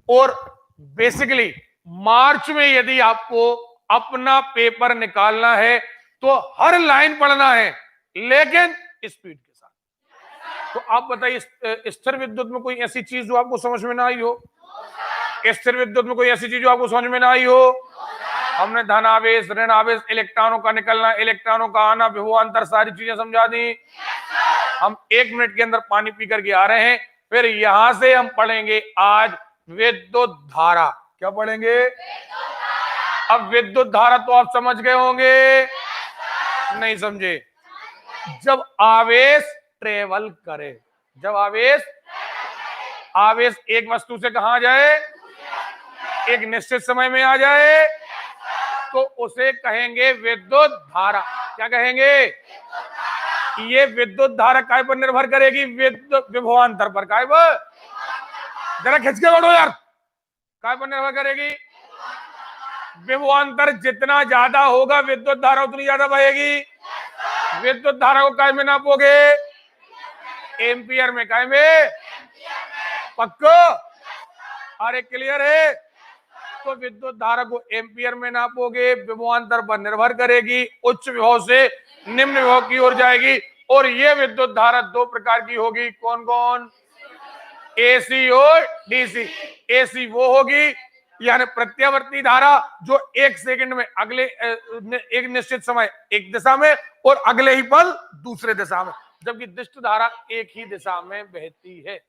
और बेसिकली मार्च में यदि आपको अपना पेपर निकालना है तो हर लाइन पढ़ना है, लेकिन स्पीड के साथ। तो आप बताइए, स्थिर विद्युत में कोई ऐसी चीज जो आपको समझ में ना आई हो? स्थिर विद्युत में कोई ऐसी चीज जो आपको समझ में ना आई हो? हमने धन आवेश, ऋण आवेश, इलेक्ट्रॉनों का निकलना, इलेक्ट्रॉनों का आना, विभवांतर, सारी चीजें समझा दी। हम 1 मिनट के अंदर पानी पी करके आ रहे हैं। फिर यहां से हम पढ़ेंगे आज विद्युत धारा। क्या पढ़ेंगे? अब विद्युत धारा तो आप समझ गए होंगे, नहीं समझे? जब आवेश ट्रेवल करे, जब आवेश एक वस्तु से कहां जाए? एक निश्चित समय में आ जाए, तो उसे कहेंगे विद्युत धारा। क्या कहेंगे? ये विद्युत धारा काय पर निर्भर करेगी? विद्युत विभवांतर पर। काय पर? जरा खिंच के बैठो यार। काय पर निर्भर करेगी? विभवांतर जितना ज्यादा होगा विद्युत धारा उतनी ज्यादा बहेगी। विद्युत धारा को काय में नापोगे? एम्पियर में। काय में? पक्का? अरे क्लियर है? तो विद्युत धारा को एम्पियर में नापोगे, विभवांतर पर निर्भर करेगी, उच्च विभव से निम्न विभव की ओर जाएगी। और ये विद्युत धारा 2 प्रकार की होगी। कौन कौन? एसी और डीसी। एसी वो होगी यानी प्रत्यावर्ती धारा, जो 1 सेकंड में अगले एक निश्चित समय एक दिशा में और अगले ही पल दूसरे दिशा में, जबकि दिष्ट धारा एक ही दिशा में बहती है।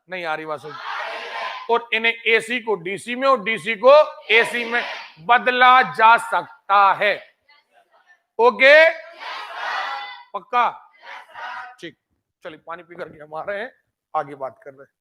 नहीं आ रही बात समझ? और इन्हें एसी को डीसी में और डीसी को एसी में बदला जा सकता है। ओके, पक्का? ठीक, चलिए पानी पी करके हम आ रहे हैं, आगे बात कर रहे हैं।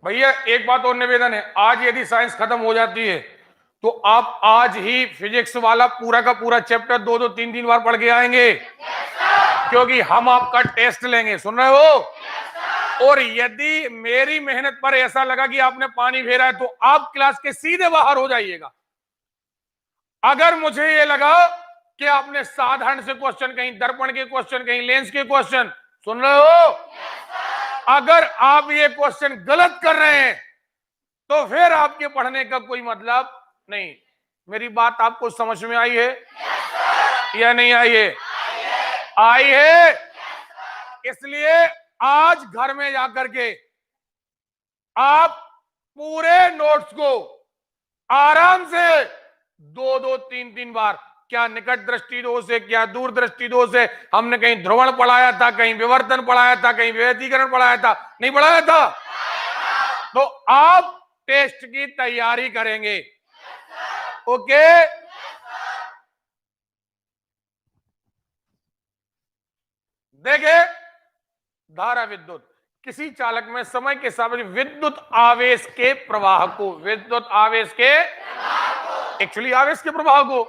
भैया एक बात और निवेदन है, आज यदि साइंस खत्म हो जाती है तो आप आज ही फिजिक्स वाला पूरा का पूरा चैप्टर 2-3 बार पढ़ के आएंगे, क्योंकि हम आपका टेस्ट लेंगे। सुन रहे हो? और यदि मेरी मेहनत पर ऐसा लगा कि आपने पानी फेरा है तो आप क्लास के सीधे बाहर हो जाइएगा। अगर मुझे ये लगा कि आपने साधारण से क्वेश्चन, कहीं दर्पण के क्वेश्चन, कहीं लेंस के क्वेश्चन, सुन रहे हो, अगर आप ये क्वेश्चन गलत कर रहे हैं तो फिर आपके पढ़ने का कोई मतलब नहीं। मेरी बात आपको समझ में आई है या नहीं आई है? आई है। इसलिए आज घर में जाकर के आप पूरे नोट्स को आराम से 2-3 बार, क्या निकट दृष्टि दोष है, क्या दूर दृष्टि दोष है, हमने कहीं ध्रुवण पढ़ाया था, कहीं विवर्तन पढ़ाया था, कहीं विभेदीकरण पढ़ाया था, नहीं पढ़ाया था? तो आप टेस्ट की तैयारी करेंगे। ओके? देखिए, धारा विद्युत, किसी चालक में समय के साथ विद्युत आवेश के प्रवाह को, विद्युत आवेश के, एक्चुअली आवेश के प्रवाह को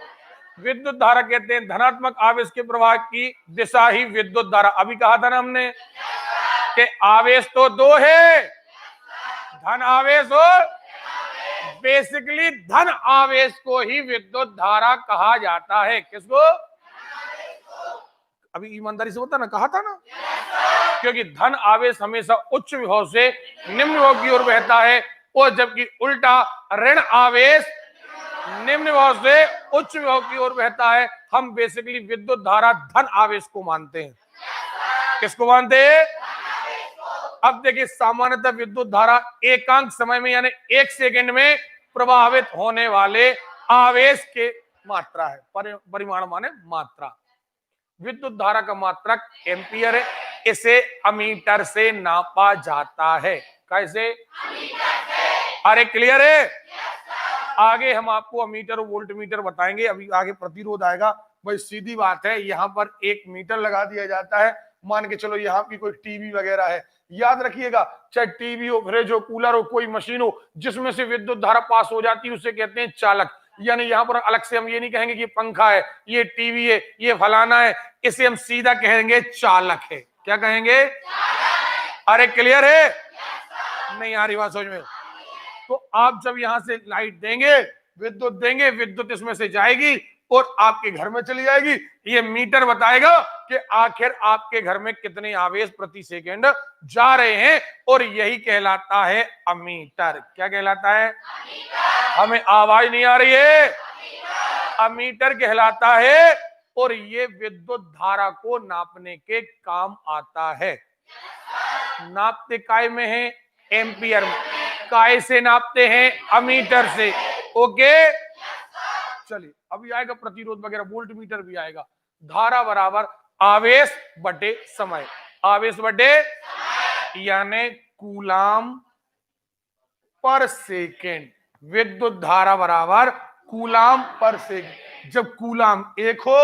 विद्युत धारा कहते हैं। धनात्मक आवेश के प्रवाह की दिशा ही विद्युत धारा। अभी कहा था ना हमने कि आवेश तो दो है, धन आवेश और बेसिकली धन आवेश को ही विद्युत धारा कहा जाता है। किसको? अभी ईमानदारी से होता ना, कहा था ना, क्योंकि धन आवेश हमेशा उच्च विभव से निम्न विभव की ओर बहता है, और जबकि उल्टा ऋण आवेश निम्न विभव से उच्च विभव की ओर बहता है। हम बेसिकली विद्युत धारा धन आवेश को मानते हैं। किसको मानते हैं? अब देखिए, सामान्यतः विद्युत धारा एकांक समय में यानी 1 सेकंड में प्रभावित होने वाले आवेश के मात्रा है। परिमाण माने मात्रा। विद्युत धारा का मात्रक एम्पियर है। इसे अमीटर से नापा जाता है। कैसे? अरे क्लियर है? आगे हम आपको अमीटर और वोल्ट मीटर बताएंगे। अभी आगे प्रतिरोध आएगा। भाई सीधी बात है, यहाँ पर 1 मीटर लगा दिया जाता है। मान के चलो यहाँ की कोई टीवी वगैरह है, याद रखिएगा, चाहे टीवी हो, फ्रिज हो, कूलर हो, कोई मशीन हो जिसमें से विद्युत धारा पास हो जाती है, उसे कहते हैं चालक। यानी यहाँ पर अलग से हम ये नहीं कहेंगे कि पंखा है, ये टीवी है, ये फलाना है, इसे हम सीधा कहेंगे चालक है। क्या कहेंगे? अरे क्लियर है? नहीं आ रही बात समझ में? तो आप जब यहां से लाइट देंगे, विद्युत देंगे, विद्युत इसमें से जाएगी और आपके घर में चली जाएगी। ये मीटर बताएगा कि आखिर आपके घर में कितने आवेश प्रति सेकंड जा रहे हैं, और यही कहलाता है अमीटर। क्या कहलाता है? हमें आवाज नहीं आ रही है? अमीटर कहलाता है, और ये विद्युत धारा को नापने के काम आता है। नापते काय में है? एम्पियर में। काय से नापते हैं? अमीटर से। ओके, चलिए अभी आएगा प्रतिरोध वगैरह, वोल्ट मीटर भी आएगा। धारा बराबर आवेश बटे समय। आवेश बटे यानी कूलाम पर सेकेंड। विद्युत धारा बराबर कूलाम पर सेकेंड। जब कूलाम 1 हो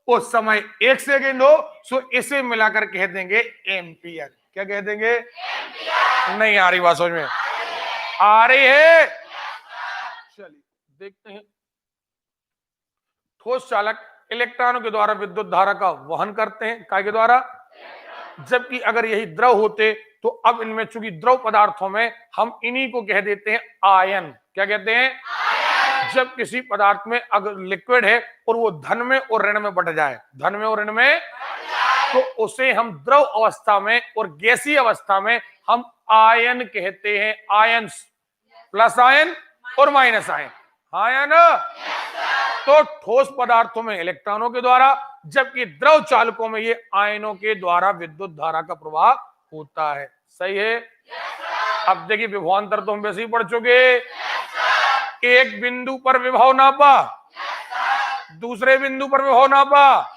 उस समय 1 सेकेंड हो, सो इसे मिलाकर कह देंगे एम्पियर। क्या कह देंगे? एम्पियर। नहीं आ रही बात समझ में? आ रही है? चलिए देखते हैं। ठोस चालक इलेक्ट्रॉनों के द्वारा विद्युत धारा का वहन करते हैं, काय के द्वारा? जबकि अगर यही द्रव होते तो अब इनमें चूंकि द्रव पदार्थों में हम इन्हीं को कह देते हैं आयन। क्या कहते हैं? आयन। जब किसी पदार्थ में अगर लिक्विड है और वो धन में और ऋण में बट जाए, धन में और ऋण में, तो उसे हम द्रव अवस्था में और गैसीय अवस्था में हम आयन कहते हैं। आयन्स, प्लस आयन और माइनस आयन। आयन। तो ठोस पदार्थों में इलेक्ट्रॉनों के द्वारा, जबकि द्रव चालकों में ये आयनों के द्वारा विद्युत धारा का प्रवाह होता है। सही है? अब देखिए विभवांतर तो हम वैसे ही पढ़ चुके। एक बिंदु पर विभव नापा, दूसरे बिंदु पर विभव नापा,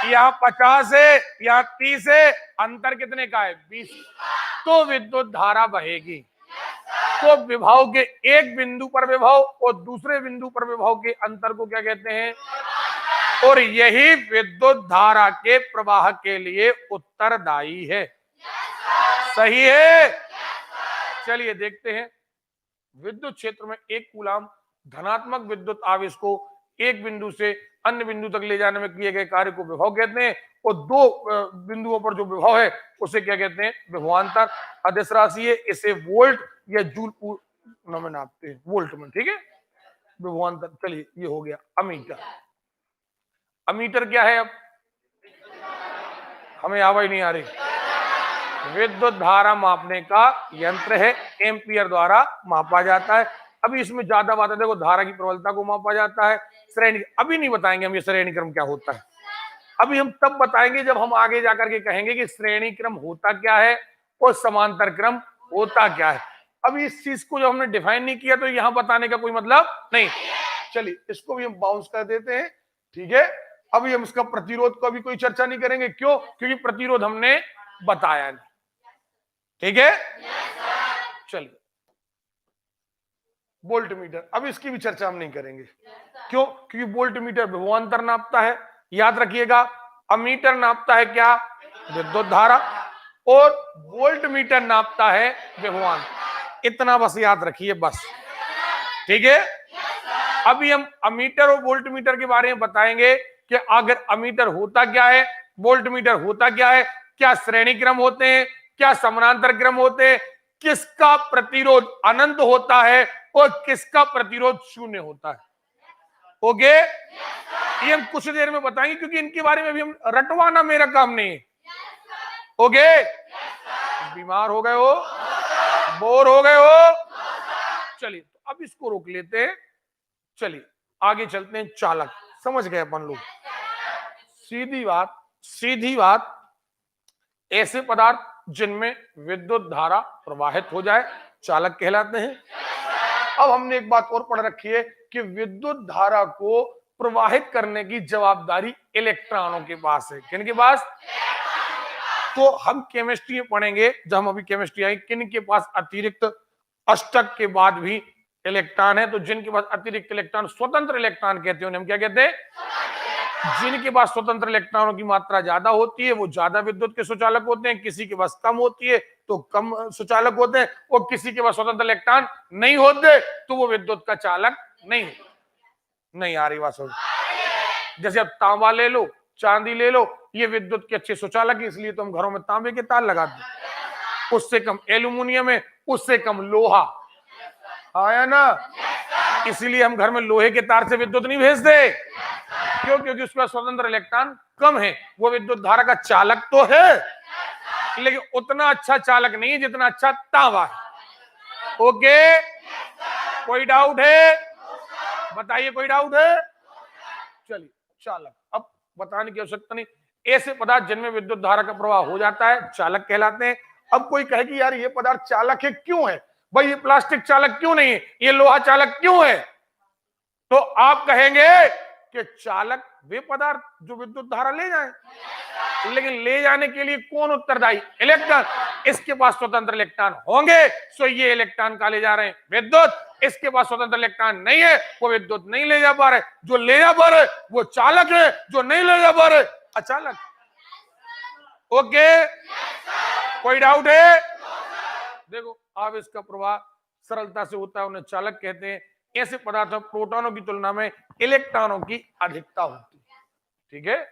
यहाँ 50 है, यहाँ 30 है, अंतर कितने का है? 20। तो विद्युत धारा बहेगी। तो विभव के एक बिंदु पर विभव और दूसरे बिंदु पर विभव के अंतर को क्या कहते हैं? और यही विद्युत धारा के प्रवाह के लिए उत्तरदायी है। सही है? चलिए देखते हैं। विद्युत क्षेत्र में एक कूलाम धनात्मक विद्युत आवेश को एक बिंदु से अन्य बिंदु तक ले जाने में किए गए कार्य को विभव कहते हैं, और दो बिंदुओं पर जो विभव है उसे क्या कहते हैं? विभवांतर। अदिश राशि है, इसे वोल्ट या जूल में नापते हैं, वोल्ट में। ठीक है, विभवांतर। चलिए ये हो गया अमीटर। अमीटर क्या है? अब हमें आवाज नहीं आ रही। विद्युत धारा मापने का यंत्र है, एम्पियर द्वारा मापा जाता है। अभी इसमें ज्यादा बात है, देखो धारा की प्रबलता को मापा जाता है, श्रेणी। अभी नहीं बताएंगे हम ये श्रेणी क्रम क्या होता है, अभी हम तब बताएंगे जब हम आगे जाकर के कहेंगे कि श्रेणी क्रम होता क्या है और समांतर क्रम होता क्या है। अभी इस चीज को जब हमने डिफाइन नहीं किया तो यहां बताने का कोई मतलब नहीं। चलिए इसको भी हम बाउंस कर देते हैं। ठीक है, अभी हम इसका प्रतिरोध को भी कोई चर्चा नहीं करेंगे। क्यों? क्योंकि प्रतिरोध हमने बताया नहीं। ठीक है, चलिए वोल्ट मीटर, अब इसकी भी चर्चा हम नहीं करेंगे। क्यों? क्योंकि वोल्ट मीटर विभवांतर नापता है। याद रखिएगा, अमीटर नापता है क्या? विद्युत धारा, और वोल्ट मीटर नापता है विभवांतर। इतना बस याद रखिए, बस। ठीक है, अभी हम अमीटर और वोल्ट मीटर के बारे में बताएंगे कि अगर अमीटर होता क्या है, वोल्ट मीटर होता क्या है, क्या श्रेणी क्रम होते हैं, क्या समानांतर क्रम होते हैं, किसका प्रतिरोध अनंत होता है और किसका प्रतिरोध शून्य होता है। ओके, ये हम कुछ देर में बताएंगे, क्योंकि इनके बारे में भी हम रटवाना मेरा काम नहीं है। ओके, बीमार हो गए हो, बोर हो गए हो? चलिए तो अब इसको रोक लेते हैं। चलिए आगे चलते हैं। चालक समझ गए अपन लोग। सीधी बात, ऐसे पदार्थ जिनमें विद्युत धारा प्रवाहित हो जाए चालक कहलाते हैं। अब हमने एक बात और पढ़ रखी है कि विद्युत धारा को प्रवाहित करने की जवाबदारी इलेक्ट्रॉनों के पास है। किन के पास? तो हम केमिस्ट्री में पढ़ेंगे, जब हम अभी केमिस्ट्री आई, किन के पास अतिरिक्त अष्टक के बाद भी इलेक्ट्रॉन है। तो जिनके पास अतिरिक्त इलेक्ट्रॉन, स्वतंत्र इलेक्ट्रॉन कहते हैं, हम क्या कहते हैं? जिनके पास स्वतंत्र इलेक्ट्रॉनों की मात्रा ज्यादा होती है वो ज्यादा विद्युत के सुचालक होते हैं, किसी के पास कम होती है तो कम सुचालक होते हैं, और किसी के पास स्वतंत्र इलेक्ट्रॉन नहीं होते तो वो विद्युत का चालक नहीं आ रही बात समझ? जैसे अब तांबा ले लो, चांदी ले लो, ये विद्युत के अच्छे सुचालक है, इसलिए तो हम घरों में तांबे के तार लगाते हैं। उससे कम एल्यूमिनियम है, उससे कम लोहा आया ना, इसलिए हम घर में लोहे के तार से विद्युत नहीं भेजते। क्यों? क्योंकि उसका स्वतंत्र इलेक्ट्रॉन कम है। वो विद्युत धारा का चालक तो है, लेकिन उतना अच्छा चालक नहीं है जितना अच्छा तांबा है। ओके, कोई डाउट है? बताइए, कोई डाउट है? चलिए चालक अब बताने की आवश्यकता नहीं। ऐसे पदार्थ जिनमें विद्युत धारा का प्रवाह हो जाता है चालक कहलाते हैं। अब कोई कहे कि यार ये पदार्थ चालक है, क्यों है भाई? ये प्लास्टिक चालक क्यों नहीं है, ये लोहा चालक क्यों है? तो आप कहेंगे कि चालक वे पदार्थ जो विद्युत धारा ले जाएं, लेकिन ले जाने के लिए कौन उत्तरदायी? इलेक्ट्रॉन। इसके पास स्वतंत्र इलेक्ट्रॉन होंगे, सो ये इलेक्ट्रॉन का ले जा रहे हैं विद्युत। इसके पास स्वतंत्र इलेक्ट्रॉन नहीं है, वो विद्युत नहीं ले जा पा रहे। जो ले जा पा रहे वो चालक है, जो नहीं ले जा पा रहे अचालक। ओके, कोई डाउट है? देखो अब इसका प्रवाह सरलता से होता है, उन्हें चालक कहते हैं। ऐसे पदार्थों प्रोटॉनों की तुलना में इलेक्ट्रॉनों की अधिकता होती है। ठीक है,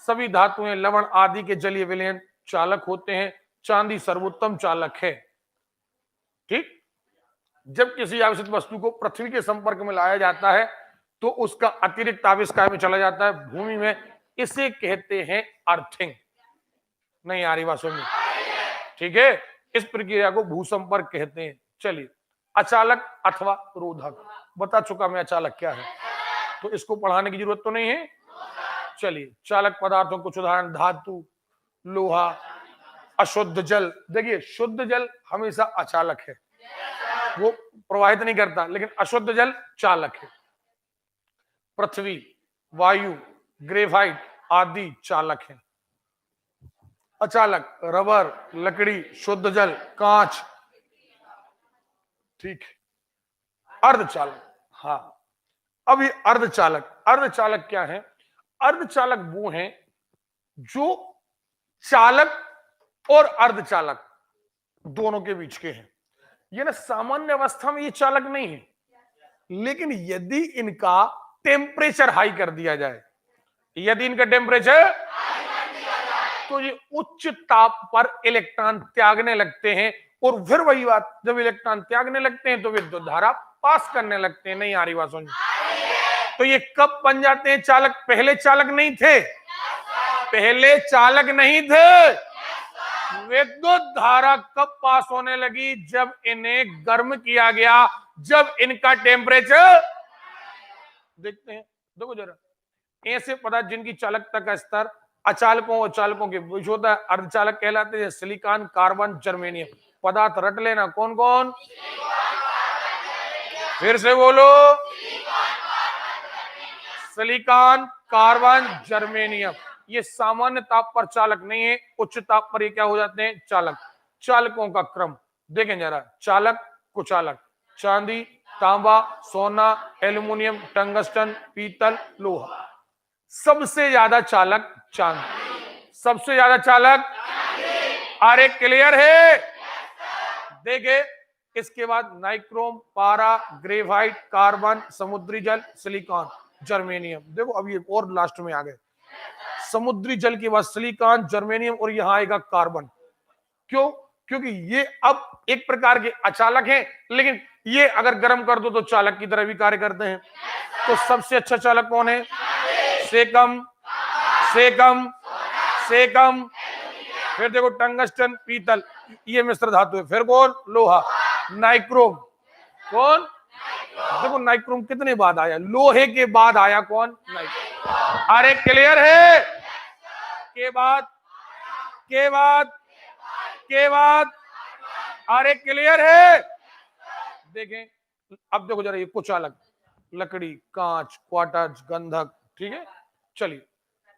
सभी धातुएं, लवण आदि के जलीय विलयन चालक होते हैं। चांदी सर्वोत्तम चालक है। ठीक, जब किसी आवेशित वस्तु को पृथ्वी के संपर्क में लाया जाता है तो उसका अतिरिक्त आवेश काय में चला जाता है, भूमि में। इसे कहते हैं अर्थिंग। नहीं आ रही बात समझ? ठीक है, इस प्रक्रिया को भूसंपर्क कहते हैं। चलिए, अचालक अथवा रोधक बता चुका मैं अचालक क्या है, तो इसको पढ़ाने की जरूरत तो नहीं है। चलिए, चालक पदार्थों कुछ उदाहरण: धातु, लोहा, अशुद्ध जल। देखिए, शुद्ध जल हमेशा अचालक है, वो प्रवाहित नहीं करता, लेकिन अशुद्ध जल चालक है। पृथ्वी, वायु, ग्रेफाइट आदि चालक है। अचालक रबर, लकड़ी, शुद्ध जल, कांच। ठीक है, अर्धचालक। हाँ, अब ये अर्धचालक, अर्धचालक क्या है? अर्धचालक वो हैं जो चालक और अर्धचालक दोनों के बीच के हैं। ये ना सामान्य अवस्था में ये चालक नहीं है, लेकिन यदि इनका टेम्परेचर हाई कर दिया जाए, यदि इनका टेम्परेचर, तो ये उच्च ताप पर इलेक्ट्रॉन त्यागने लगते हैं। और फिर वही बात, जब इलेक्ट्रॉन त्यागने लगते हैं तो विद्युत धारा पास करने लगते हैं। नहीं आ रही बात समझ? तो ये कब बन जाते हैं चालक? पहले चालक नहीं थे, पहले चालक नहीं थे। विद्युत धारा कब पास होने लगी? जब इन्हें गर्म किया गया, जब इनका टेम्परेचर, देखते हैं, देखो जरा, ऐसे पदार्थ जिनकी चालकता का स्तर अचालकों और चालकों के बीच होता है, अर्धचालक कहलाते हैं। Silicon, carbon, germanium. पदार्थ रट लेना, कौन कौन? फिर से बोलो, सिलिकॉन, कार्बन, जर्मेनियम। ये सामान्य ताप पर चालक नहीं है, उच्च ताप पर ये क्या हो जाते हैं? चालक। चालकों का क्रम देखें जरा: चालक, कुचालक। चांदी, तांबा, सोना, एल्युमिनियम, टंगस्टन, पीतल, लोहा। सबसे ज्यादा चालक चांदी, सबसे ज्यादा चालक। अरे क्लियर है? देखे, इसके बाद नाइक्रोम, पारा, ग्रेफाइट, कार्बन, समुद्री जल, सिलिकॉन, जर्मेनियम। देखो अब ये और लास्ट में आ गए, समुद्री जल के बाद सिलिकॉन, जर्मेनियम, और यहां आएगा कार्बन। क्यों? क्योंकि ये अब एक प्रकार के अचालक हैं, लेकिन ये अगर गर्म कर दो तो चालक की तरह भी कार्य करते हैं। तो सबसे अच्छा चालक कौन है? Caecum, caecum, caecum. फिर देखो टंगस्टन, पीतल, ये मिश्र धातु है। फिर कौन? लोहा, नाइक्रोम। कौन? देखो नाइक्रोम कितने बाद आया? लोहे के बाद आया कौन? नाइक्रोम। अरे क्लियर है? के बाद, के बाद, के बाद। अरे क्लियर है? देखें, अब देखो जरा, ये कुचालक, लकड़ी, कांच, क्वार्टज, गंधक। ठीक है, चलिए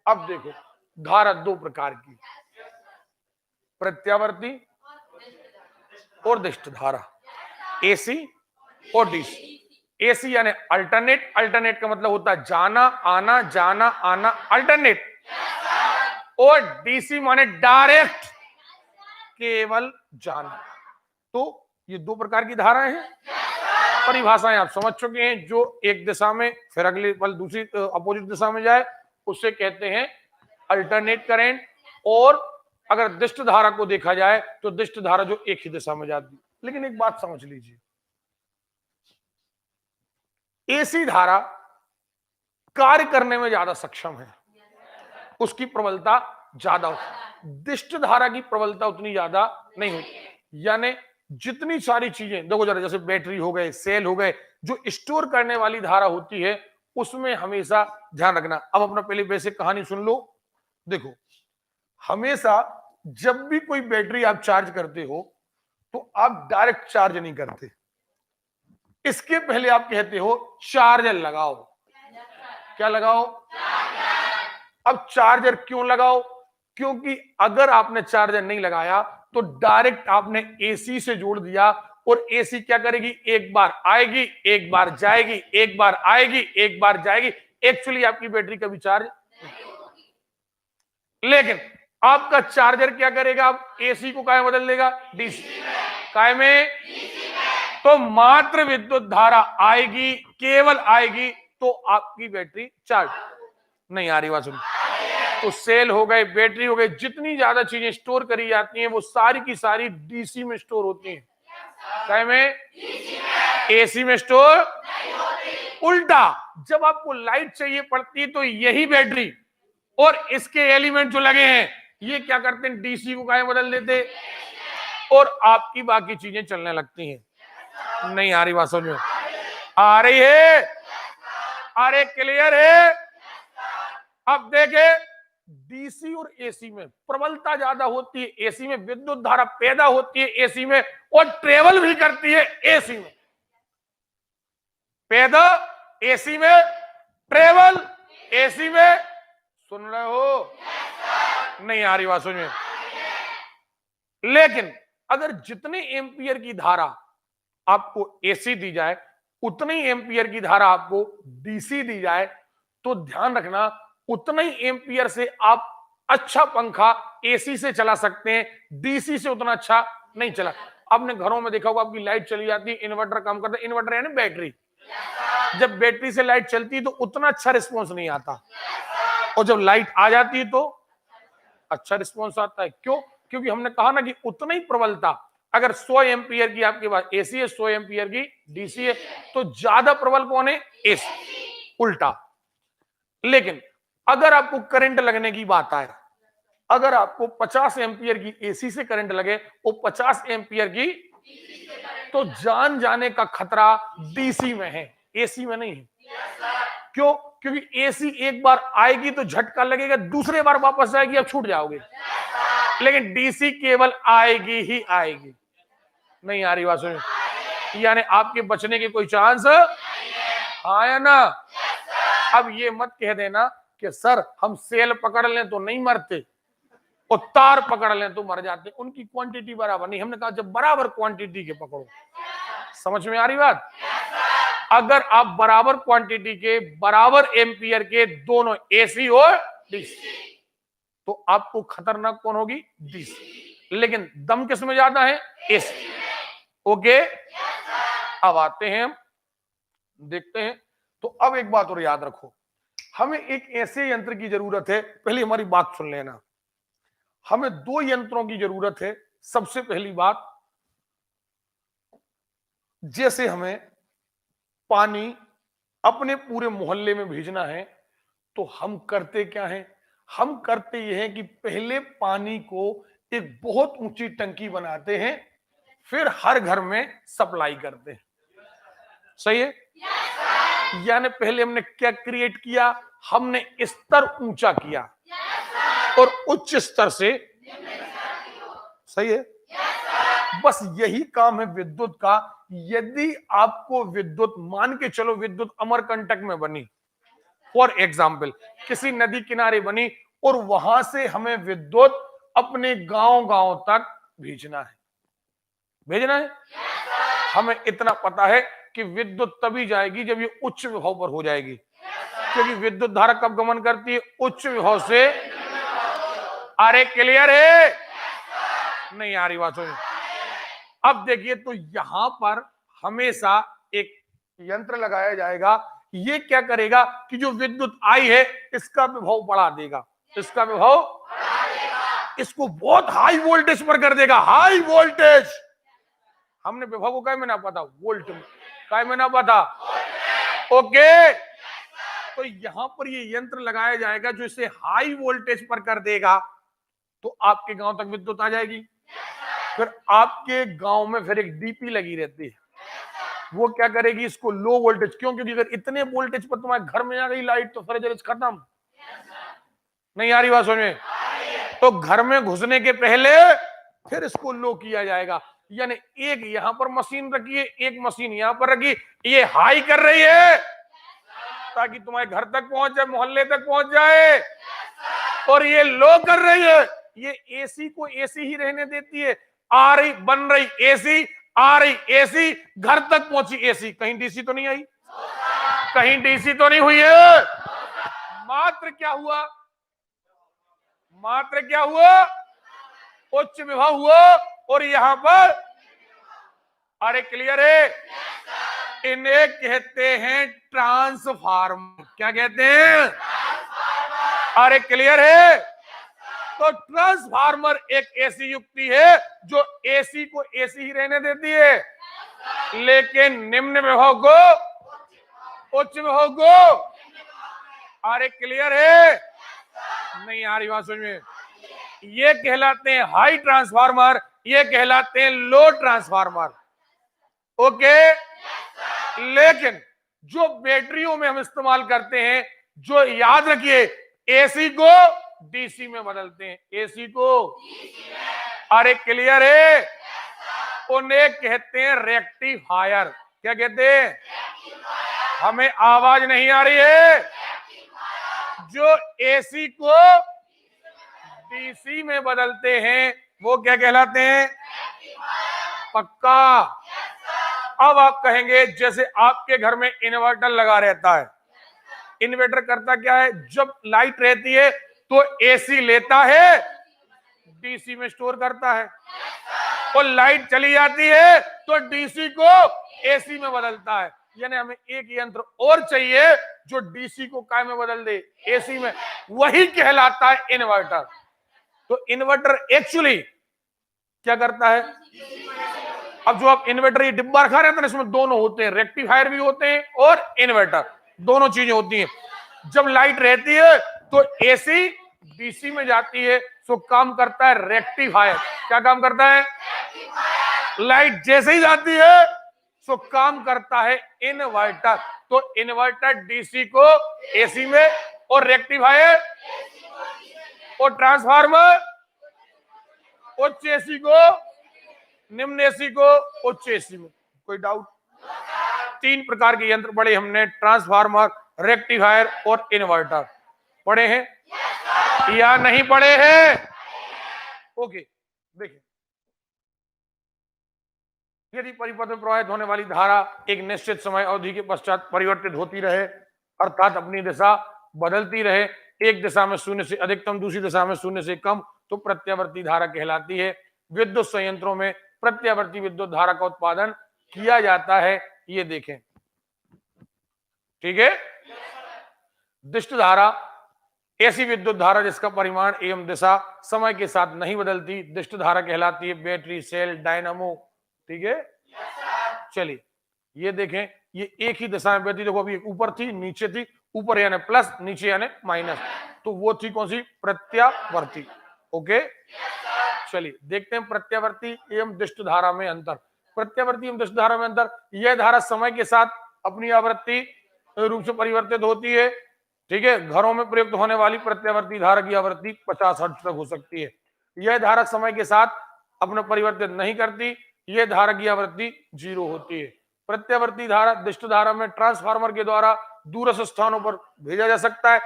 अब देखो, धारा दो प्रकार की, प्रत्यावर्ती और दिष्ट धारा, एसी और डीसी। एसी यानी अल्टरनेट, अल्टरनेट का मतलब होता है जाना आना, जाना आना, अल्टरनेट। और डीसी माने डायरेक्ट, केवल जाना। तो ये दो प्रकार की धाराएं हैं। परिभाषाएं आप समझ चुके हैं। जो एक दिशा में फिर अगली पल दूसरी अपोजिट दिशा में जाए, उसे कहते हैं अल्टरनेट करंट। और अगर दिष्ट धारा को देखा जाए तो दिष्ट धारा जो एक ही दिशा में जाती है। लेकिन एक बात समझ लीजिए, एसी धारा कार्य करने में ज्यादा सक्षम है, उसकी प्रबलता ज्यादा होती। दिष्ट धारा की प्रबलता उतनी ज्यादा नहीं होती। यानी जितनी सारी चीजें देखो जरा, जैसे बैटरी हो गए, सेल हो गए, जो स्टोर करने वाली धारा होती है, उसमें हमेशा ध्यान रखना। अब अपना पहले बेसिक कहानी सुन लो। देखो, हमेशा जब भी कोई बैटरी आप चार्ज करते हो तो आप डायरेक्ट चार्ज नहीं करते, इसके पहले आप कहते हो चार्जर लगाओ। क्या लगाओ? अब चार्जर क्यों लगाओ? क्योंकि अगर आपने चार्जर नहीं लगाया तो डायरेक्ट आपने एसी से जोड़ दिया, और एसी क्या करेगी, एक बार आएगी, एक बार जाएगी, एक बार आएगी, एक बार जाएगी। एक्चुअली आपकी बैटरी कभी चार्ज नहीं होगी, लेकिन आपका चार्जर क्या करेगा, आप एसी को काय बदल देगा, डीसी काय में। तो मात्र विद्युत धारा आएगी, केवल आएगी, तो आपकी बैटरी चार्ज नहीं आ रही। बात सुन, तो सेल हो गए, बैटरी हो गई, जितनी ज्यादा चीजें स्टोर करी जाती हैं वो सारी की सारी डीसी में स्टोर होती हैं, काय में, एसी में स्टोर नहीं होती। उल्टा जब आपको लाइट चाहिए पड़ती है तो यही बैटरी और इसके एलिमेंट जो लगे हैं ये क्या करते हैं, डीसी को काय बदल देते, और आपकी बाकी चीजें चलने लगती हैं। नहीं आ रही बात समझ में, आ रही है, अरे क्लियर है। अब देखे, डीसी और एसी में प्रबलता ज्यादा होती है, एसी में विद्युत धारा पैदा होती है एसी में, और ट्रेवल भी करती है एसी में। पैदा एसी में, ट्रेवल एसी में। सुन रहे हो? नहीं आ रही बात समझ में। लेकिन अगर जितने एम्पियर की धारा आपको एसी दी जाए, उतनी एम्पियर की धारा आपको डीसी दी जाए, तो ध्यान रखना उतना ही एम्पियर से आप अच्छा पंखा एसी से चला सकते हैं, डीसी से उतना अच्छा नहीं चला। आपने घरों में देखा होगा, आपकी लाइट चली जाती है, इन्वर्टर काम करता है, इन्वर्टर यानी बैटरी, जब बैटरी से लाइट चलती है तो उतना अच्छा रिस्पॉन्स नहीं आता, और जब लाइट आ जाती है तो अच्छा रिस्पॉन्स आता है। क्यों? क्योंकि हमने कहा ना कि उतना ही प्रबलता, अगर 100 एम्पियर की आपके पास एसी है, 100 एम्पियर की डीसी है, तो ज्यादा प्रबल कौन है, एसी। उल्टा लेकिन अगर आपको करंट लगने की बात आए, अगर आपको 50 एम्पियर की एसी से करंट लगे और 50 एम्पियर की, तो जान जाने का खतरा डीसी में है, एसी में नहीं है। क्यों? क्योंकि एसी एक बार आएगी तो झटका लगेगा, दूसरे बार वापस जाएगी, अब छूट जाओगे। लेकिन डीसी केवल आएगी ही आएगी। नहीं आ रही बात सुनिए, यानी आपके बचने के कोई चांस हाँ या ना। अब ये मत कह देना कि सर हम सेल पकड़ लें तो नहीं मरते और तार पकड़ लें तो मर जाते, उनकी क्वांटिटी बराबर नहीं। हमने कहा जब बराबर क्वांटिटी के पकड़ो। समझ में आ रही बात? अगर आप बराबर क्वांटिटी के, बराबर एम्पियर के दोनों एसी और डीसी, तो आपको खतरनाक कौन होगी, डीसी। लेकिन दम किस में ज्यादा है, एसी। ओके, अब आते हैं हम देखते हैं। तो अब एक बात और याद रखो, हमें एक ऐसे यंत्र की जरूरत है। पहले हमारी बात सुन लेना, हमें 2 यंत्रों की जरूरत है। सबसे पहली बात, जैसे हमें पानी अपने पूरे मोहल्ले में भेजना है, तो हम करते क्या हैं, हम करते ये हैं कि पहले पानी को एक बहुत ऊंची टंकी बनाते हैं, फिर हर घर में सप्लाई करते हैं। सही है? यानी पहले हमने क्या क्रिएट किया, हमने स्तर ऊंचा किया और उच्च स्तर से, सही है? बस यही काम है विद्युत का। यदि आपको विद्युत, मान के चलो विद्युत अमरकंटक में बनी, फॉर एग्जाम्पल किसी नदी किनारे बनी, और वहां से हमें विद्युत अपने गांव तक भेजना है। हमें इतना पता है कि विद्युत तभी जाएगी जब ये उच्च विभव पर हो जाएगी, क्योंकि विद्युत धारा कब गमन करती है, उच्च विभव से। अरे क्लियर है? नहीं आ रही बात सुनिए। अब देखिए, तो यहां पर हमेशा एक यंत्र लगाया जाएगा, ये क्या करेगा कि जो विद्युत आई है इसका विभव बढ़ा देगा, इसका विभव, इसको बहुत हाई वोल्टेज पर कर देगा। हाई वोल्टेज, हमने विभव को क्या में ना पता, वोल्ट में, क्या में ना पता। ओके, तो यहां पर ये यंत्र लगाया जाएगा जो इसे हाई वोल्टेज पर कर देगा, तो आपके गांव तक विद्युत आ जाएगी। फिर आपके गांव में फिर एक डीपी लगी रहती है, वो क्या करेगी, इसको लो वोल्टेज, क्यों? क्योंकि अगर इतने वोल्टेज पर तुम्हारे घर में आ गई लाइट तो फ्रिज खत्म। नहीं आ रही बात समझ में? तो घर में घुसने के पहले फिर इसको लो किया जाएगा। यानी एक यहां पर मशीन रखी है, एक मशीन यहां पर रखी, ये हाई कर रही है ताकि तुम्हारे घर तक पहुंच जाए, मोहल्ले तक पहुंच जाए, और ये लो कर रही है ये एसी को एसी ही रहने देती है। आ रही बन रही एसी, आ रही एसी, घर तक पहुंची एसी, कहीं डीसी तो नहीं आई, कहीं डीसी तो नहीं हुई है। मात्र क्या हुआ, मात्र क्या हुआ, उच्च विभव हुआ। और यहां पर अरे क्लियर है, इन्हें कहते हैं ट्रांसफार्मर। क्या कहते हैं, अरे क्लियर है। तो ट्रांसफार्मर एक ऐसी युक्ति है जो एसी को एसी ही रहने देती है, लेकिन निम्न विभव को उच्च विभव को, अरे क्लियर है, नहीं आ रही बात समझ में। ये कहलाते हैं हाई ट्रांसफार्मर, ये कहलाते हैं लो ट्रांसफार्मर। ओके, लेकिन जो बैटरियों में हम इस्तेमाल करते हैं, जो याद रखिए एसी को डीसी में बदलते हैं, एसी को, अरे क्लियर है, उन्हें कहते हैं रेक्टिफायर। क्या कहते हैं, हमें आवाज नहीं आ रही है। जो एसी को डीसी में बदलते हैं वो क्या कहलाते हैं, पक्का। अब आप कहेंगे जैसे आपके घर में इन्वर्टर लगा रहता है, इन्वर्टर करता क्या है, जब लाइट रहती है तो एसी लेता है, डीसी में स्टोर करता है, और लाइट चली जाती है तो डीसी को एसी में बदलता है। यानी हमें एक यंत्र और चाहिए जो डीसी को काय में बदल दे, एसी में, वही कहलाता है इन्वर्टर। तो इन्वर्टर एक्चुअली क्या करता है, अब जो आप इन्वर्टर ये डिब्बा रखा रहता है इसमें दोनों होते हैं, रेक्टिफायर भी होते हैं और इन्वर्टर, दोनों चीजें होती हैं। जब लाइट रहती है तो एसी डीसी में जाती है, तो काम करता है रेक्टिफायर। क्या काम करता है, लाइट जैसे ही जाती है तो काम करता है इन्वर्टर। तो इन्वर्टर डीसी को एसी में, और रेक्टिफायर और ट्रांसफार्मर उच्च एसी को, निम्न एसी को उच्च एसी में। कोई डाउट, तीन प्रकार के यंत्र पढ़े हमने, ट्रांसफार्मर, रेक्टिफायर और इन्वर्टर। पढ़े हैं या नहीं पढ़े हैं, ओके। देखिए, यदि परिपथ में प्रवाहित होने वाली धारा एक निश्चित समय अवधि के पश्चात परिवर्तित होती रहे, अर्थात अपनी दिशा बदलती रहे, एक दिशा में शून्य से अधिकतम, दूसरी दिशा में शून्य से कम, तो प्रत्यावर्ती धारा कहलाती है। विद्युत संयंत्रों में प्रत्यावर्ती विद्युत धारा का उत्पादन किया जाता है। ये देखें, ठीक है। दिष्ट धारा ऐसी विद्युत धारा जिसका परिमाण एवं दिशा समय के साथ नहीं बदलती, दिष्ट धारा कहलाती है। बैटरी, सेल, डायनामो, ठीक है। चलिए ये देखें, ये एक ही दिशा में बहती, देखो अभी ऊपर थी नीचे थी, ऊपर यानी प्लस, नीचे यानी माइनस, तो वो थी कौन सी, प्रत्यावर्ती। ओके, चलिए देखते हैं प्रत्यावर्ती एवं दिष्ट धारा में अंतर। प्रत्यावर्ती एवं दिष्ट धारा में अंतर, यह धारा समय के साथ अपनी आवृत्ति रूप से परिवर्तित होती है, ठीक है। घरों में प्रयुक्त होने वाली प्रत्यावर्ती धारा की आवृत्ति 50 हर्ट्ज तक हो सकती है। यह धारा समय के साथ अपना परिवर्तित नहीं करती, यह धारा की आवृत्ति 0 होती है। प्रत्यावर्ती धारा दिष्ट धारा में ट्रांसफार्मर के द्वारा दूरस्थ स्थानों पर भेजा जा सकता है,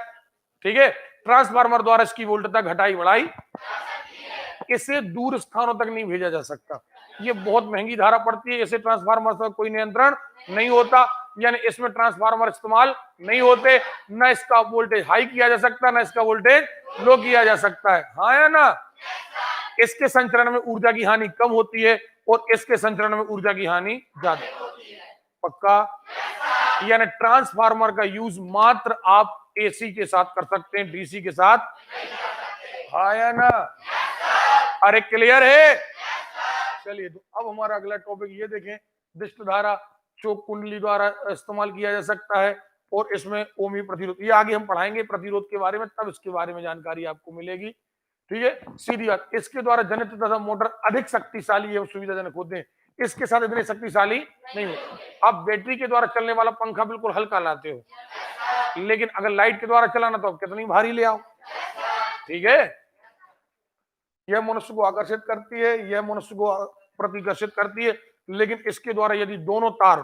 ठीक है। ट्रांसफार्मर द्वारा इसकी वोल्टता घटाई बढ़ाई, इसे दूर स्थानों तक नहीं भेजा जा सकता। ये बहुत महंगी धारा पड़ती है, इसे ट्रांसफार्मर पर कोई नियंत्रण नहीं होता, यानी इसमें ट्रांसफार्मर इस्तेमाल नहीं होते, न इसका वोल्टेज हाई किया जा सकता, न इसका वोल्टेज लो किया जा सकता है, हाँ या ना। इसके संचरण में ऊर्जा की हानि कम होती है और इसके संचरण में ऊर्जा की हानि ज्यादा। पक्का, यानी ट्रांसफार्मर का यूज मात्र आप एसी के साथ कर सकते हैं, डीसी के साथ, हाँ या ना। अरे क्लियर है। चलिए तो अब हमारा अगला टॉपिक ये देखें, दिष्ट धारा चोक कुंडली द्वारा इस्तेमाल किया जा सकता है, और इसमें ओमी प्रतिरोध, ये आगे हम पढ़ाएंगे प्रतिरोध के बारे में, तब इसके बारे में जानकारी आपको मिलेगी, ठीक है। सीधी बात, इसके द्वारा जनित तथा मोटर अधिक शक्तिशाली एवं सुविधाजनक होते हैं, इसके साथ इतने शक्तिशाली नहीं होते। आप बैटरी के द्वारा चलने वाला पंखा बिल्कुल हल्का लाते हो, लेकिन अगर लाइट के द्वारा चलाना तो कितनी भारी ले आओ, ठीक है। यह मनुष्य को आकर्षित करती है, यह मनुष्य को प्रतिकर्षित करती है, लेकिन इसके द्वारा यदि दोनों तार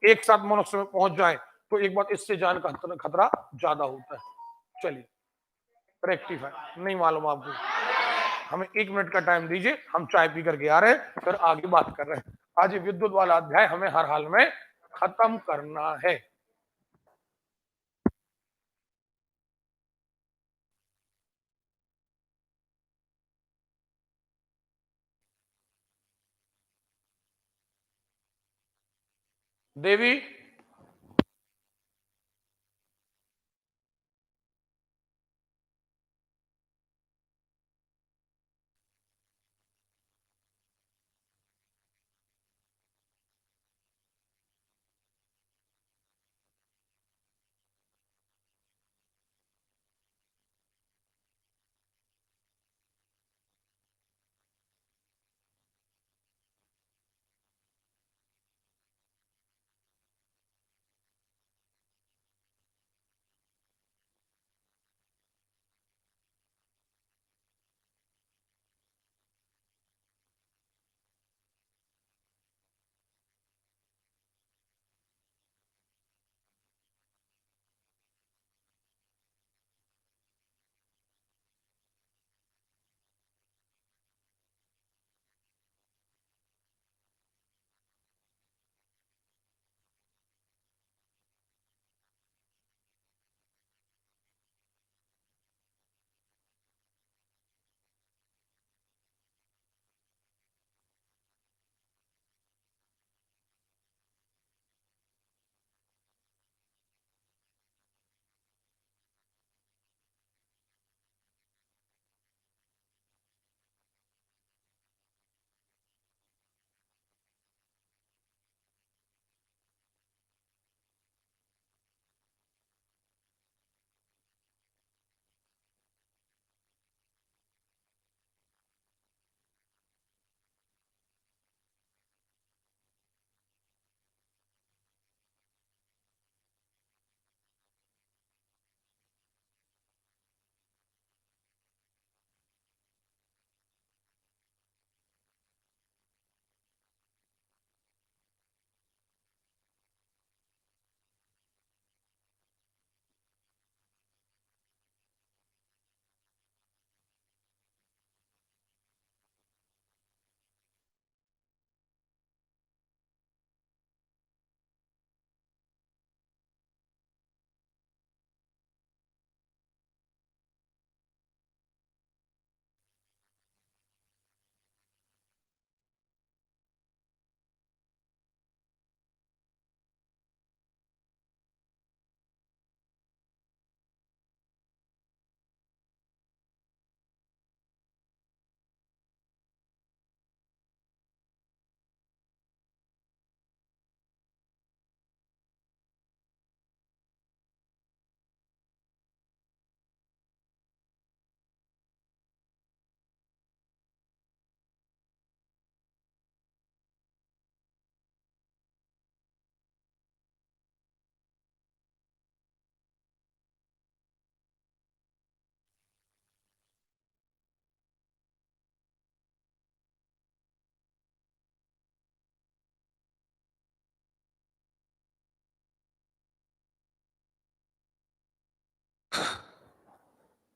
एक साथ मनुष्य में पहुंच जाए तो एक बात, इससे जान का खतरा ज्यादा होता है। चलिए रेक्टिफायर नहीं मालूम आपको, हमें 1 मिनट का टाइम दीजिए, हम चाय पी करके आ रहे हैं, फिर आगे बात कर रहे हैं। आज ये विद्युत वाला अध्याय हमें हर हाल में खत्म करना है। देवी,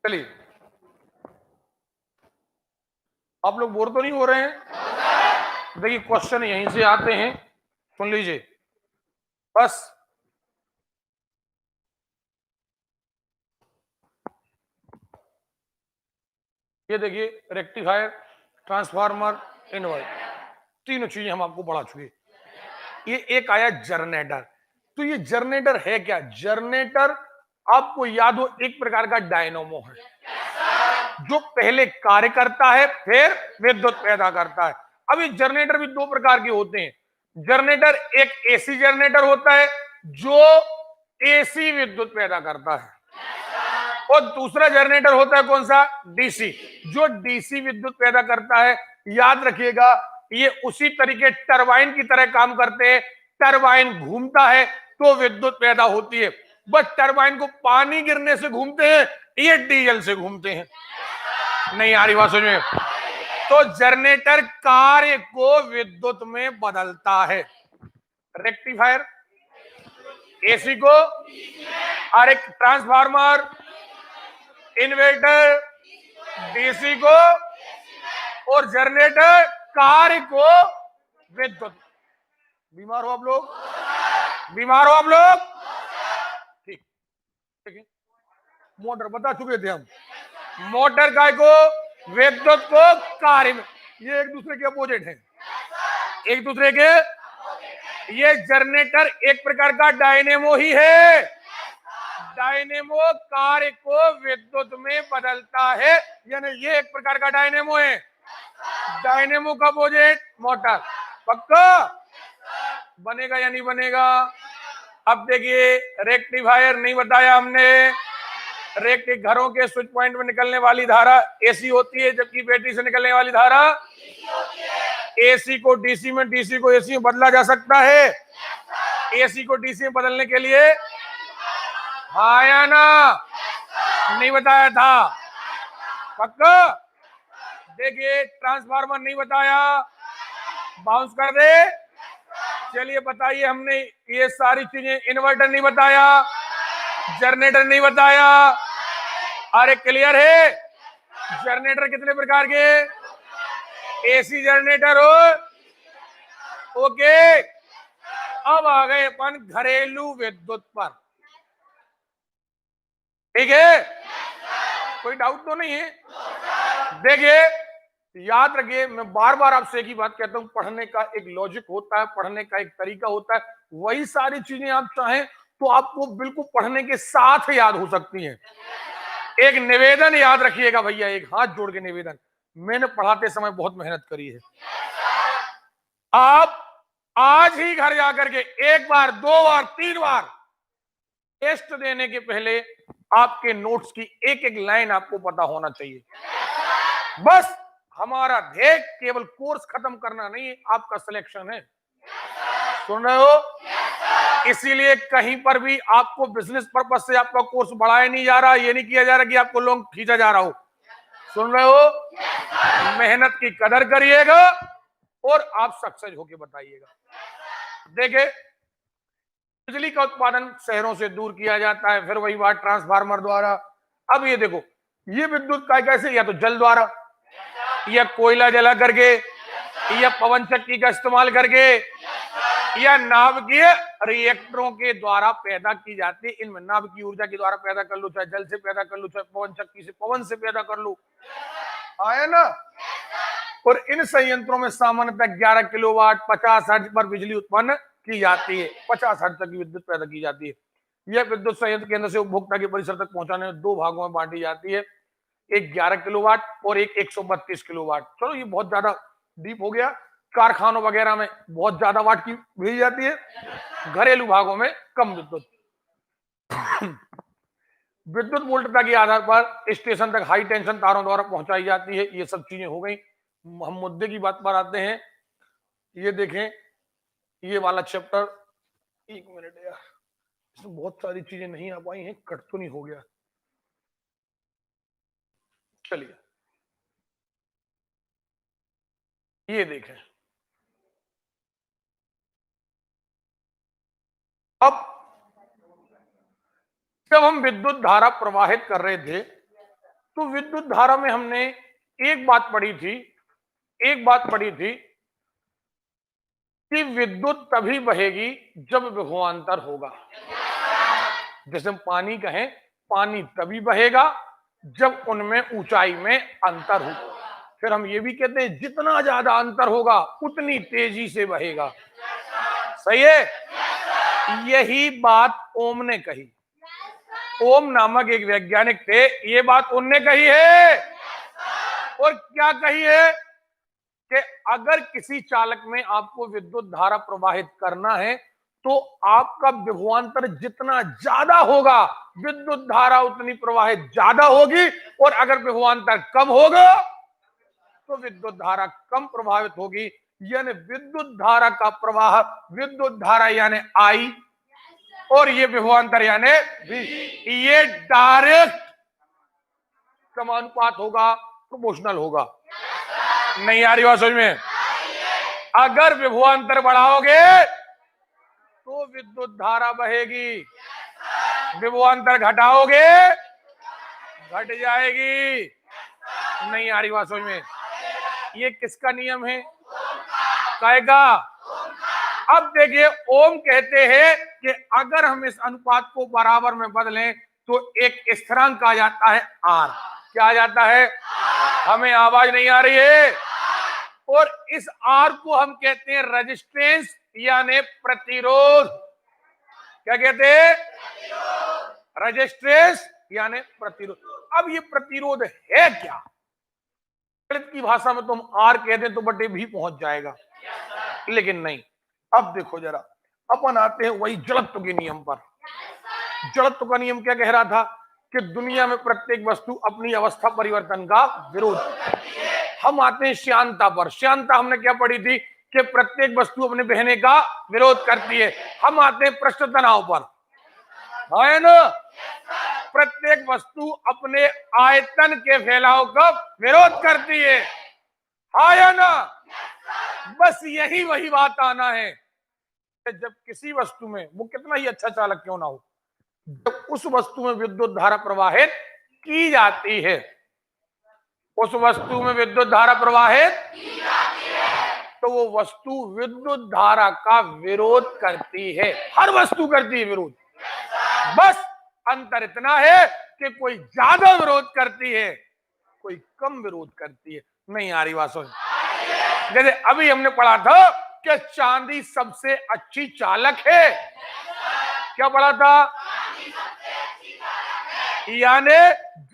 चलिए, आप लोग बोर तो नहीं हो रहे हैं? देखिए, क्वेश्चन यहीं से आते हैं, सुन लीजिए बस। ये देखिए, रेक्टिफायर, ट्रांसफार्मर, इन्वर्टर, तीनों चीजें हम आपको पढ़ा चुके। ये एक आया जनरेटर। तो ये जनरेटर है क्या? जनरेटर आपको याद हो, एक प्रकार का डायनोमो है जो पहले कार्य करता है फिर विद्युत पैदा करता है। अब ये जनरेटर भी दो प्रकार के होते हैं। जनरेटर, एक एसी जनरेटर होता है जो एसी विद्युत पैदा करता है, और दूसरा जनरेटर होता है कौन सा? डीसी, जो डीसी विद्युत पैदा करता है। याद रखिएगा, ये उसी तरीके टरबाइन की तरह काम करते हैं। टरबाइन घूमता है तो विद्युत पैदा होती है, बस टरबाइन को पानी गिरने से घूमते हैं, ये डीजल से घूमते हैं। नहीं आ रही बात समझ में? तो जनरेटर कार्य को विद्युत में बदलता है, रेक्टिफायर एसी को, और एक ट्रांसफार्मर, इन्वर्टर डीसी को और जनरेटर कार्य को विद्युत। बीमार हो आप लोग? बीमार हो आप लोग? ठीक ठीक। मोटर बता चुके थे हम। मोटर काय को विद्युत को कार्य में, ये एक दूसरे के अपोजिट है, एक दूसरे के। ये जनरेटर एक प्रकार का डायनेमो ही है। डायनेमो कार्य को विद्युत में बदलता है, यानी ये एक प्रकार का डायनेमो है। डायनेमो का अपोजिट मोटर। पक्का बनेगा या नहीं बनेगा? अब देखिए, रेक्टिफायर नहीं बताया हमने। घरों के स्विच पॉइंट में निकलने वाली धारा एसी होती है, जबकि बैटरी से निकलने वाली धारा एसी को डीसी में, डीसी को एसी में बदला जा सकता है। एसी को डीसी में बदलने के लिए हाँ या ना? नहीं बताया था। पक्का? देखिए, ट्रांसफार्मर नहीं बताया, बाउंस कर दे। चलिए बताइए, हमने ये सारी चीजें। इन्वर्टर नहीं बताया, जनरेटर नहीं बताया। अरे क्लियर है? जनरेटर कितने प्रकार के? एसी जनरेटर हो। ओके, अब आ गए अपन घरेलू विद्युत पर। ठीक है? कोई डाउट तो नहीं है? देखिए, याद रखिए, मैं बार बार आपसे एक ही बात कहता हूं, पढ़ने का एक लॉजिक होता है, पढ़ने का एक तरीका होता है। वही सारी चीजें आप चाहें तो आपको बिल्कुल पढ़ने के साथ याद हो सकती हैं। एक निवेदन याद रखिएगा भैया, एक हाथ जोड़ के निवेदन, मैंने पढ़ाते समय बहुत मेहनत करी है। आप आज ही घर जाकर के एक बार, दो बार, तीन बार टेस्ट देने के पहले आपके नोट्स की एक एक लाइन आपको पता होना चाहिए। बस हमारा ध्येय केवल कोर्स खत्म करना नहीं है, आपका सिलेक्शन है। सुन रहे हो? इसीलिए कहीं पर भी आपको बिजनेस पर्पस से आपका कोर्स बढ़ाया नहीं जा रहा, ये नहीं किया जा रहा कि आपको लोग खींचा जा रहा हो। सुन रहे हो? मेहनत की कदर करिएगा और आप सक्सेस होके बताइएगा। देखे, बिजली का उत्पादन शहरों से दूर किया जाता है, फिर वही बात ट्रांसफार्मर द्वारा। अब ये देखो, ये विद्युत का कैसे, या तो जल द्वारा, या कोयला जला करके, या पवन चक्की का इस्तेमाल करके, या नाभिकीय रिएक्टरों के द्वारा पैदा की जाती है। इनमें नाभिकीय ऊर्जा के द्वारा पैदा कर लो, चाहे जल से पैदा कर लो, चाहे पवन चक्की से, पवन से पैदा कर लो। आया ना? और इन संयंत्रों में सामान्यतः 11 किलोवाट 50 हर्ट्ज पर बिजली उत्पन्न की जाती है। 50 हर्ट्ज तक की विद्युत पैदा की जाती है। यह विद्युत संयंत्र केंद्र से उपभोक्ता के परिसर तक पहुंचाने में दो भागों में बांटी जाती है, एक 11 किलोवाट और एक 132 किलोवाट। चलो, ये बहुत ज्यादा डीप हो गया। कारखानों वगैरह में बहुत ज्यादा वाट की भेजी जाती है, घरेलू भागों में कम विद्युत। विद्युत वोल्टता के आधार पर स्टेशन तक हाई टेंशन तारों द्वारा पहुंचाई जाती है। ये सब चीजें हो गई। हम मुद्दे की बात पर आते हैं। ये देखें, ये वाला चैप्टर, एक मिनट यार, इसमें बहुत सारी चीजें नहीं आ पाई हैं, कट तो नहीं हो गया? चलिए, ये देखें। अब जब हम विद्युत धारा प्रवाहित कर रहे थे, तो विद्युत धारा में हमने एक बात पढ़ी थी कि विद्युत तभी बहेगी जब विभवांतर होगा। जैसे हम पानी कहें, पानी तभी बहेगा जब उनमें ऊंचाई में अंतर हो। फिर हम ये भी कहते हैं जितना ज्यादा अंतर होगा उतनी तेजी से बहेगा। सही है? यही बात ओम ने कही। ओम नामक एक वैज्ञानिक थे, ये बात उनने कही है। और क्या कही है कि अगर किसी चालक में आपको विद्युत धारा प्रवाहित करना है तो आपका विभवांतर जितना ज्यादा होगा, विद्युत धारा उतनी प्रवाहित ज्यादा होगी। और अगर विभवांतर कम होगा तो विद्युत धारा कम प्रभावित होगी। यानी विद्युत धारा का प्रवाह, विद्युत धारा यानी आई, और ये विभवांतर यानी V, ये डायरेक्ट समानुपात होगा, प्रोपोर्शनल होगा। नहीं आ रही बात समझ में? अगर विभवांतर बढ़ाओगे तो विद्युत धारा बहेगी, विभवांतर घटाओगे घट जाएगी। नहीं आ रही बात समझ में? ये किसका नियम है? कहेगा। अब देखिए, ओम कहते हैं कि अगर हम इस अनुपात को बराबर में बदलें तो एक स्थिरांक आ जाता है आर। क्या आ जाता है? हमें आवाज नहीं आ रही है। और इस आर को हम कहते हैं रेजिस्टेंस यानी प्रतिरोध। क्या कहते हैं? रेजिस्टेंस यानी प्रतिरोध। अब ये प्रतिरोध है क्या? गणित की भाषा में तो हम आर कहते हैं तो बटे भी पहुंच जाएगा, लेकिन नहीं। अब देखो जरा, अपन आते हैं वही जड़त्व के नियम पर। जड़त्व का नियम क्या कह रहा था? कि दुनिया में प्रत्येक वस्तु अपनी अवस्था परिवर्तन का विरोध। हम आते हैं श्यानता पर। श्यानता हमने क्या पढ़ी थी? कि प्रत्येक वस्तु अपने बहने का विरोध करती है। हम आते हैं पृष्ठ तनाव पर, है ना? प्रत्येक वस्तु अपने आयतन के फैलाव का विरोध करती है या ना? बस यही वही बात आना है। जब किसी वस्तु में, वो कितना ही अच्छा चालक क्यों ना हो, जब उस वस्तु में विद्युत धारा प्रवाहित की जाती है, उस वस्तु में विद्युत धारा प्रवाहित की जाती है, तो वो वस्तु विद्युत धारा का विरोध करती है। हर वस्तु करती है विरोध। बस अंतर इतना है कि कोई ज्यादा विरोध करती है, कोई कम विरोध करती है। नहीं आ रही बात समझ? जैसे अभी हमने पढ़ा था कि चांदी सबसे अच्छी चालक है। क्या पढ़ा था? यानी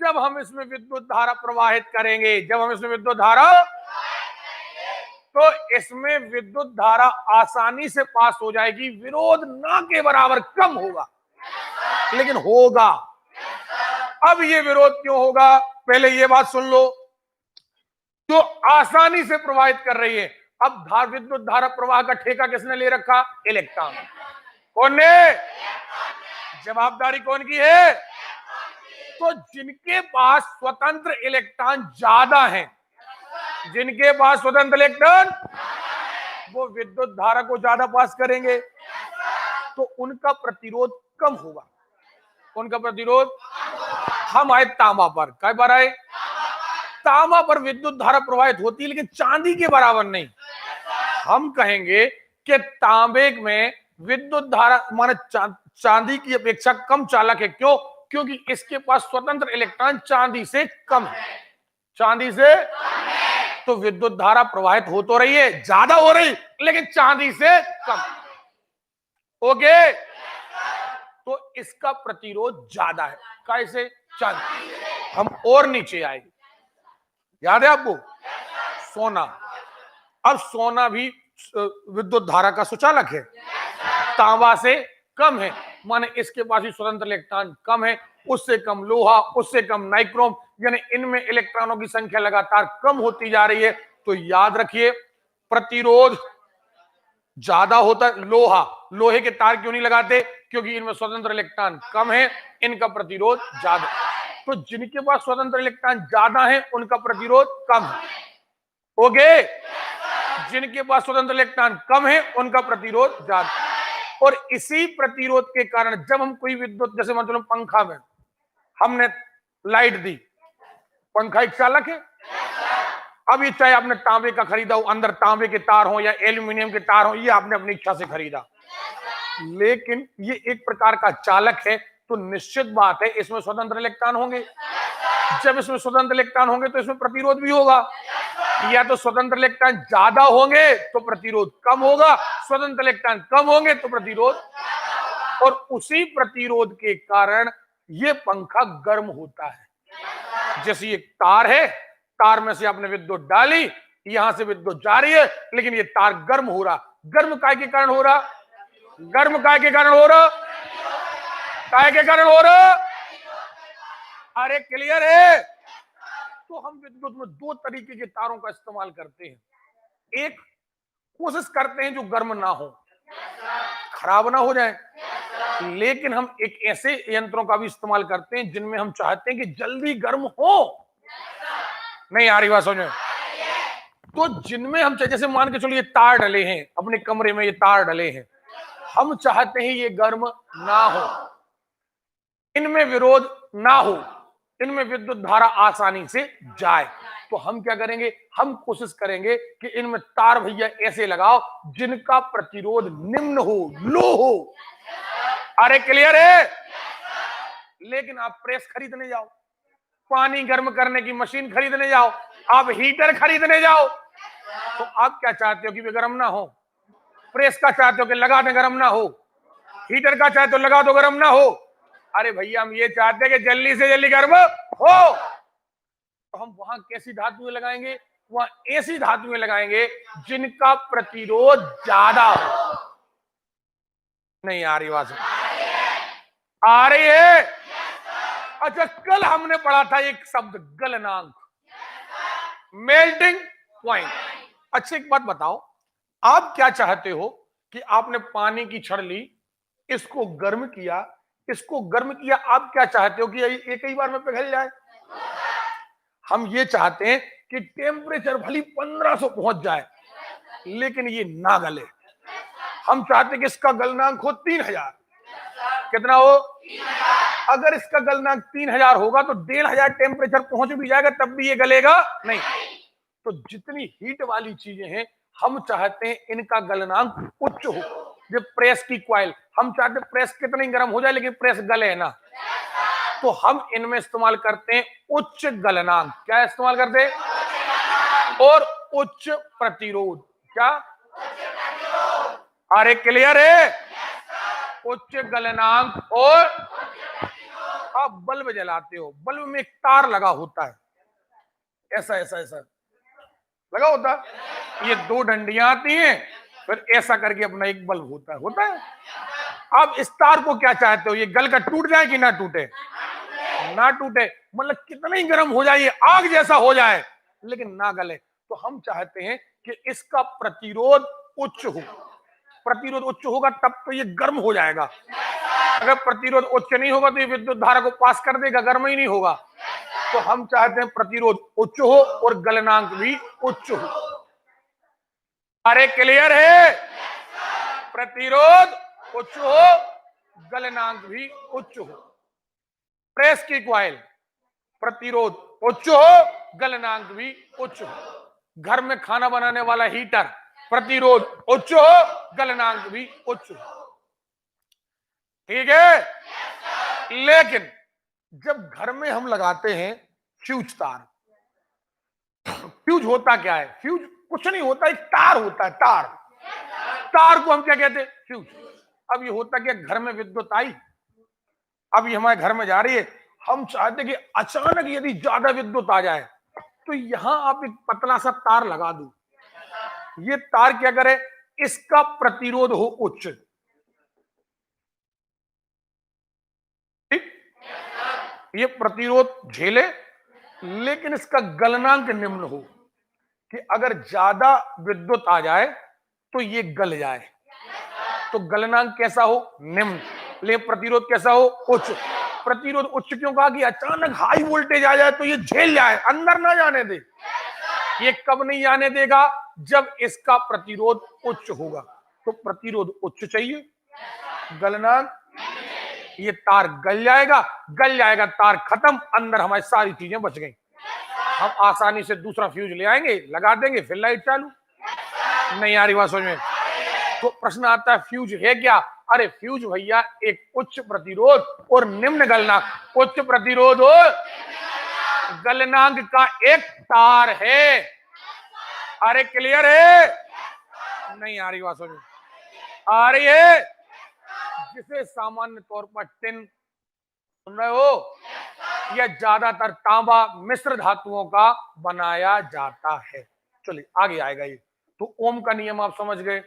जब हम इसमें विद्युत धारा प्रवाहित करेंगे, जब हम इसमें विद्युत धारा, तो इसमें विद्युत धारा आसानी से पास हो जाएगी, विरोध ना के बराबर कम होगा, लेकिन होगा। अब ये विरोध क्यों होगा? पहले ये बात सुन लो। जो आसानी से प्रवाहित कर रही है, अब विद्युत धारा प्रवाह का ठेका किसने ले रखा? इलेक्ट्रॉन। कौन ने? जवाबदारी कौन की है? तो जिनके पास स्वतंत्र इलेक्ट्रॉन ज्यादा हैं, जिनके पास स्वतंत्र इलेक्ट्रॉन, वो विद्युत धारा को ज्यादा पास करेंगे, तो उनका प्रतिरोध कम होगा। उनका प्रतिरोध। हम आए तांबा पर। क्या पर आए? तांबा पर विद्युत धारा प्रवाहित होती है, लेकिन चांदी के बराबर नहीं। हम कहेंगे कि तांबे में विद्युत धारा माने चांदी की अपेक्षा कम चालक है। क्यों? क्योंकि इसके पास स्वतंत्र इलेक्ट्रॉन चांदी से कम है। चांदी से तो विद्युत धारा प्रवाहित हो तो रही है, ज्यादा हो रही, लेकिन चांदी से कम। ओके, तो इसका प्रतिरोध ज्यादा है। कैसे? चांदी। हम और नीचे आए, याद है आपको? सोना। अब सोना भी विद्युत धारा का सुचालक है, तांबा से कम है, माने इसके पास भी स्वतंत्र इलेक्ट्रॉन कम है। उससे कम लोहा, उससे कम नाइक्रोम, यानी इनमें इलेक्ट्रॉनों की संख्या लगातार कम होती जा रही है। तो याद रखिए, प्रतिरोध ज्यादा होता है। लोहे के तार क्यों नहीं लगाते? क्योंकि इनमें स्वतंत्र इलेक्ट्रॉन कम है, इनका प्रतिरोध ज्यादा। तो जिनके पास स्वतंत्र इलेक्ट्रॉन ज्यादा है, उनका प्रतिरोध कम है। ओके, जिनके पास स्वतंत्र इलेक्ट्रॉन कम है, उनका प्रतिरोध ज्यादा। और इसी प्रतिरोध के कारण जब हम कोई विद्युत, जैसे मतलब पंखा में हमने लाइट दी, पंखा एक चालक है। अब ये चाहे आपने तांबे का खरीदा हो, अंदर तांबे के तार हो या एल्यूमिनियम के तार हो, ये आपने अपनी इच्छा से खरीदा, लेकिन ये एक प्रकार का चालक है। तो निश्चित बात है इसमें स्वतंत्र इलेक्ट्रॉन होंगे। जब इसमें स्वतंत्र इलेक्ट्रॉन होंगे तो इसमें प्रतिरोध भी होगा। या तो स्वतंत्र इलेक्ट्रॉन ज्यादा होंगे तो प्रतिरोध कम होगा, स्वतंत्र इलेक्ट्रॉन कम होंगे तो प्रतिरोध। और उसी प्रतिरोध के कारण ये पंखा गर्म होता है। जैसे एक तार है, तार में से आपने विद्युत डाली, यहां से विद्युत जा रही है, लेकिन ये तार गर्म हो रहा। गर्म काय के कारण हो रहा? गर्म काय के कारण हो रहा? काय के कारण हो रहा? अरे क्लियर है? तो हम विद्युत में दो तरीके के तारों का इस्तेमाल करते हैं। एक, कोशिश करते हैं जो गर्म ना हो, खराब ना हो जाए, लेकिन हम एक ऐसे यंत्रों का भी इस्तेमाल करते हैं जिनमें हम चाहते हैं कि जल्दी गर्म हो। नहीं आ रही बात समझ में? तो जिनमें हम, जैसे मान के चलो ये तार डले हैं अपने कमरे में, ये तार डले हैं, हम चाहते हैं ये गर्म ना हो, इनमें विरोध ना हो, इनमें विद्युत धारा आसानी से जाए। तो तो हम क्या करेंगे, हम कोशिश करेंगे कि इनमें तार भैया ऐसे लगाओ जिनका प्रतिरोध निम्न हो, लो हो। अरे क्लियर है? लेकिन आप प्रेस खरीदने जाओ, पानी गर्म करने की मशीन खरीदने जाओ, आप हीटर खरीदने जाओ, तो आप क्या चाहते हो कि वे गर्म ना हो? प्रेस का चाहते हो कि लगा दें गर्म ना हो, हीटर का चाहते हो लगा दो गर्म ना हो। अरे भैया हम ये चाहते हैं कि जल्दी से जल्दी गर्म हो। तो हम वहां कैसी धातुएं लगाएंगे? वहां ऐसी धातुएं लगाएंगे जिनका प्रतिरोध ज्यादा हो। नहीं आ रही बात? आ रही है? अच्छा, कल हमने पढ़ा था एक शब्द गलनांक, मेल्टिंग पॉइंट। अच्छा एक बात बताओ, आप क्या चाहते हो कि आपने पानी की छड़ ली, इसको गर्म किया, इसको गर्म किया, आप क्या चाहते हो कि ये एक ही बार में पिघल जाए? हम ये चाहते हैं कि टेम्परेचर भली 1500 पहुंच जाए लेकिन ये ना गले। हम चाहते हैं कि इसका गलनांक हो 3000। कितना हो? अगर इसका गलनांक 3000 होगा तो 1500 टेम्परेचर पहुंच भी जाएगा तब भी ये गलेगा नहीं। तो जितनी हीट वाली चीजें हैं हम चाहते हैं इनका गलनांक उच्च हो। जब प्रेस की कॉइल, हम चाहते हैं प्रेस कितनी गर्म हो जाए लेकिन प्रेस गले ना, तो हम इनमें इस्तेमाल करते हैं उच्च गलनांक। क्या इस्तेमाल करते हैं? और उच्च प्रतिरोध। क्या? अरे क्लियर है? उच्च गलनांक और आप बल्ब जलाते हो, बल्ब में एक तार लगा होता है, ऐसा ऐसा ऐसा लगा होता है, ये दो डंडियां आती हैं, फिर ऐसा करके अपना एक बल्ब होता है। अब इस तार को क्या चाहते हो, ये गल कर टूट जाए कि ना टूटे? ना टूटे, मतलब कितना ही गर्म हो जाए, ये आग जैसा हो जाए लेकिन ना गले। तो हम चाहते हैं कि इसका प्रतिरोध उच्च हो। प्रतिरोध उच्च होगा तब तो ये गर्म हो जाएगा। अगर प्रतिरोध उच्च नहीं होगा तो ये विद्युत धारा को पास कर देगा, गर्म ही नहीं होगा। तो हम चाहते हैं प्रतिरोध उच्च हो और गलनांक भी उच्च हो। अरे क्लियर है? प्रतिरोध उच्च हो, गलनांक भी उच्च हो। प्रेस की कॉइल, प्रतिरोध उच्च हो, गलनांक भी उच्च हो। घर में खाना बनाने वाला हीटर, प्रतिरोध उच्च हो, गलनांक भी उच्च हो। ठीक है? लेकिन जब घर में हम लगाते हैं फ्यूज तार, फ्यूज होता क्या है? फ्यूज कुछ नहीं होता, एक तार होता है, तार। तार को हम क्या कहते हैं? फ्यूज। अब ये होता क्या, घर में विद्युत आई, अब ये हमारे घर में जा रही है, हम चाहते हैं कि अचानक यदि ज्यादा विद्युत आ जाए तो यहां आप एक पतला सा तार लगा दो। ये तार क्या करे? इसका प्रतिरोध हो उच्च। ठीक? ये प्रतिरोध झेले लेकिन इसका गलनांक निम्न हो, कि अगर ज्यादा विद्युत आ जाए तो ये गल जाए। तो गलनांक कैसा हो? निम्न। लेकिन प्रतिरोध कैसा हो? उच्च। प्रतिरोध उच्च क्यों कहा? कि अचानक हाई वोल्टेज आ जाए तो ये झेल जाए, अंदर ना जाने दे। ये कब नहीं जाने देगा? जब इसका प्रतिरोध उच्च होगा। तो प्रतिरोध उच्च चाहिए, गलनांक, ये तार गल जाएगा तार खत्म, अंदर हमारी सारी चीजें बच गई। हम आसानी से दूसरा फ्यूज ले आएंगे, लगा देंगे, फिर लाइट चालू। नहीं आ रही बात समझ में? तो प्रश्न आता है फ्यूज है क्या? अरे फ्यूज भैया एक उच्च प्रतिरोध और निम्न गलनांक, उच्च प्रतिरोध और गलनांक का एक तार है। अरे क्लियर है? नहीं आ रही बात समझ में? आ रही है? जिसे सामान्य तौर पर टिन, सुन रहे हो, यह ज्यादातर तांबा मिश्र धातुओं का बनाया जाता है। चलिए आगे आएगा ये। तो ओम का नियम आप समझ गए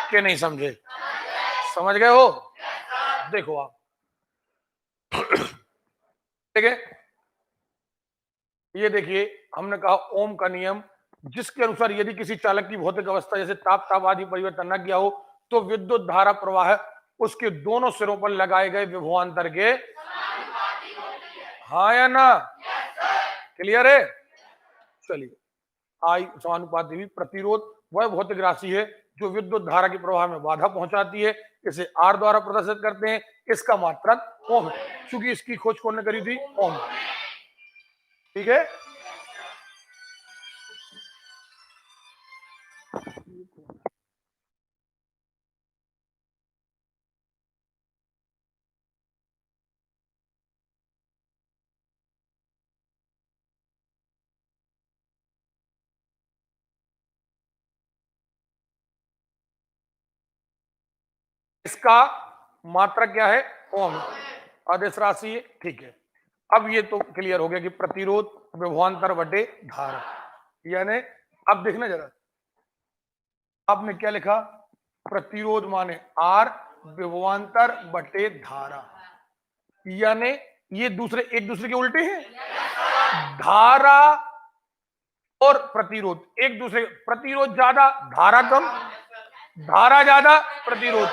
कि नहीं समझे? समझ गए हो? देखो आप, ठीक है, ये देखिए हमने कहा ओम का नियम, जिसके अनुसार यदि किसी चालक की भौतिक अवस्था जैसे ताप ताप आदि परिवर्तन न किया हो तो विद्युत धारा प्रवाह उसके दोनों सिरों पर लगाए गए विभवांतर के, हाँ या ना? क्लियर है? चलिए, आई समानुपाती भी प्रतिरोध वह भौतिक राशि है जो विद्युत धारा के प्रवाह में बाधा पहुंचाती है, इसे आर द्वारा प्रदर्शित करते हैं, इसका मात्रक ओम है, क्योंकि इसकी खोज कौन ने करी थी? ओम। ठीक है? इसका मात्रा क्या है? ओम। आदेश राशि है, ठीक है। अब ये तो क्लियर हो गया कि प्रतिरोध विभवांतर बटे धारा, यानी अब देखना जरा, आपने क्या लिखा? प्रतिरोध माने आर विभवांतर बटे धारा, यानी ये दूसरे एक दूसरे के उल्टे हैं। धारा और प्रतिरोध एक दूसरे, प्रतिरोध ज्यादा धारा कम, धारा ज्यादा प्रतिरोध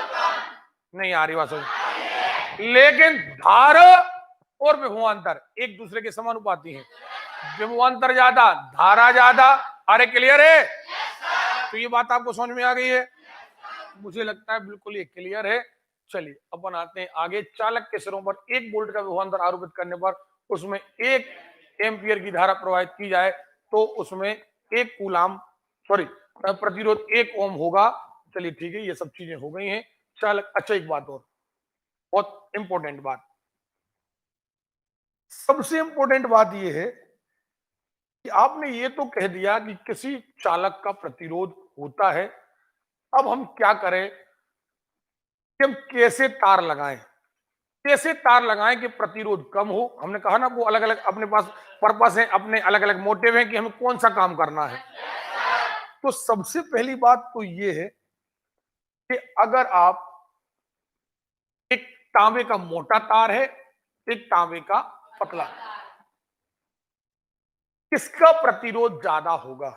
नहीं आ रही बात समझ। लेकिन धारा और विभवांतर एक दूसरे के समानुपाती हैं। विभवांतर ज्यादा धारा ज्यादा। अरे क्लियर है? तो ये बात आपको समझ में आ गई है? मुझे लगता है बिल्कुल ये क्लियर है। चलिए अपन आते हैं आगे। चालक के सिरों पर 1 वोल्ट का विभवांतर आरोपित करने पर उसमें 1 एम्पियर की धारा प्रवाहित की जाए तो उसमें 1 कूलाम प्रतिरोध 1 ओम होगा। चलिए ठीक है, ये सब चीजें हो गई हैं। चालक, अच्छा एक बात और, बहुत इंपॉर्टेंट बात, सबसे इंपॉर्टेंट बात यह है कि आपने ये तो कह दिया कि किसी चालक का प्रतिरोध होता है। अब हम क्या करें कि हम कैसे तार लगाएं, कैसे तार लगाएं कि प्रतिरोध कम हो। हमने कहा ना वो अलग अलग अपने पास पर्पस है, अपने अलग अलग मोटिव है कि हमें कौन सा काम करना है। तो सबसे पहली बात तो ये है कि अगर आप, एक तांबे का मोटा तार है, एक तांबे का पतला, किसका प्रतिरोध ज्यादा होगा?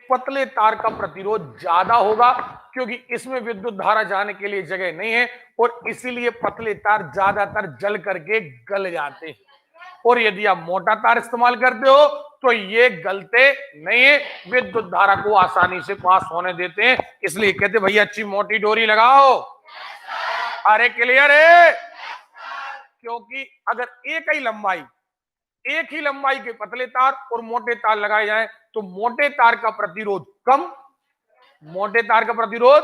पतले तार का प्रतिरोध ज्यादा होगा, क्योंकि इसमें विद्युत धारा जाने के लिए जगह नहीं है और इसीलिए पतले तार ज्यादातर जल करके गल जाते हैं। और यदि आप मोटा तार इस्तेमाल करते हो तो ये गलते नहीं है, विद्युत धारा को आसानी से पास होने देते हैं। इसलिए कहते भैया अच्छी मोटी डोरी लगाओ। अरे क्लियर है? क्योंकि अगर एक ही लंबाई के पतले तार और मोटे तार लगाए जाएं तो मोटे तार का प्रतिरोध कम, मोटे तार का प्रतिरोध,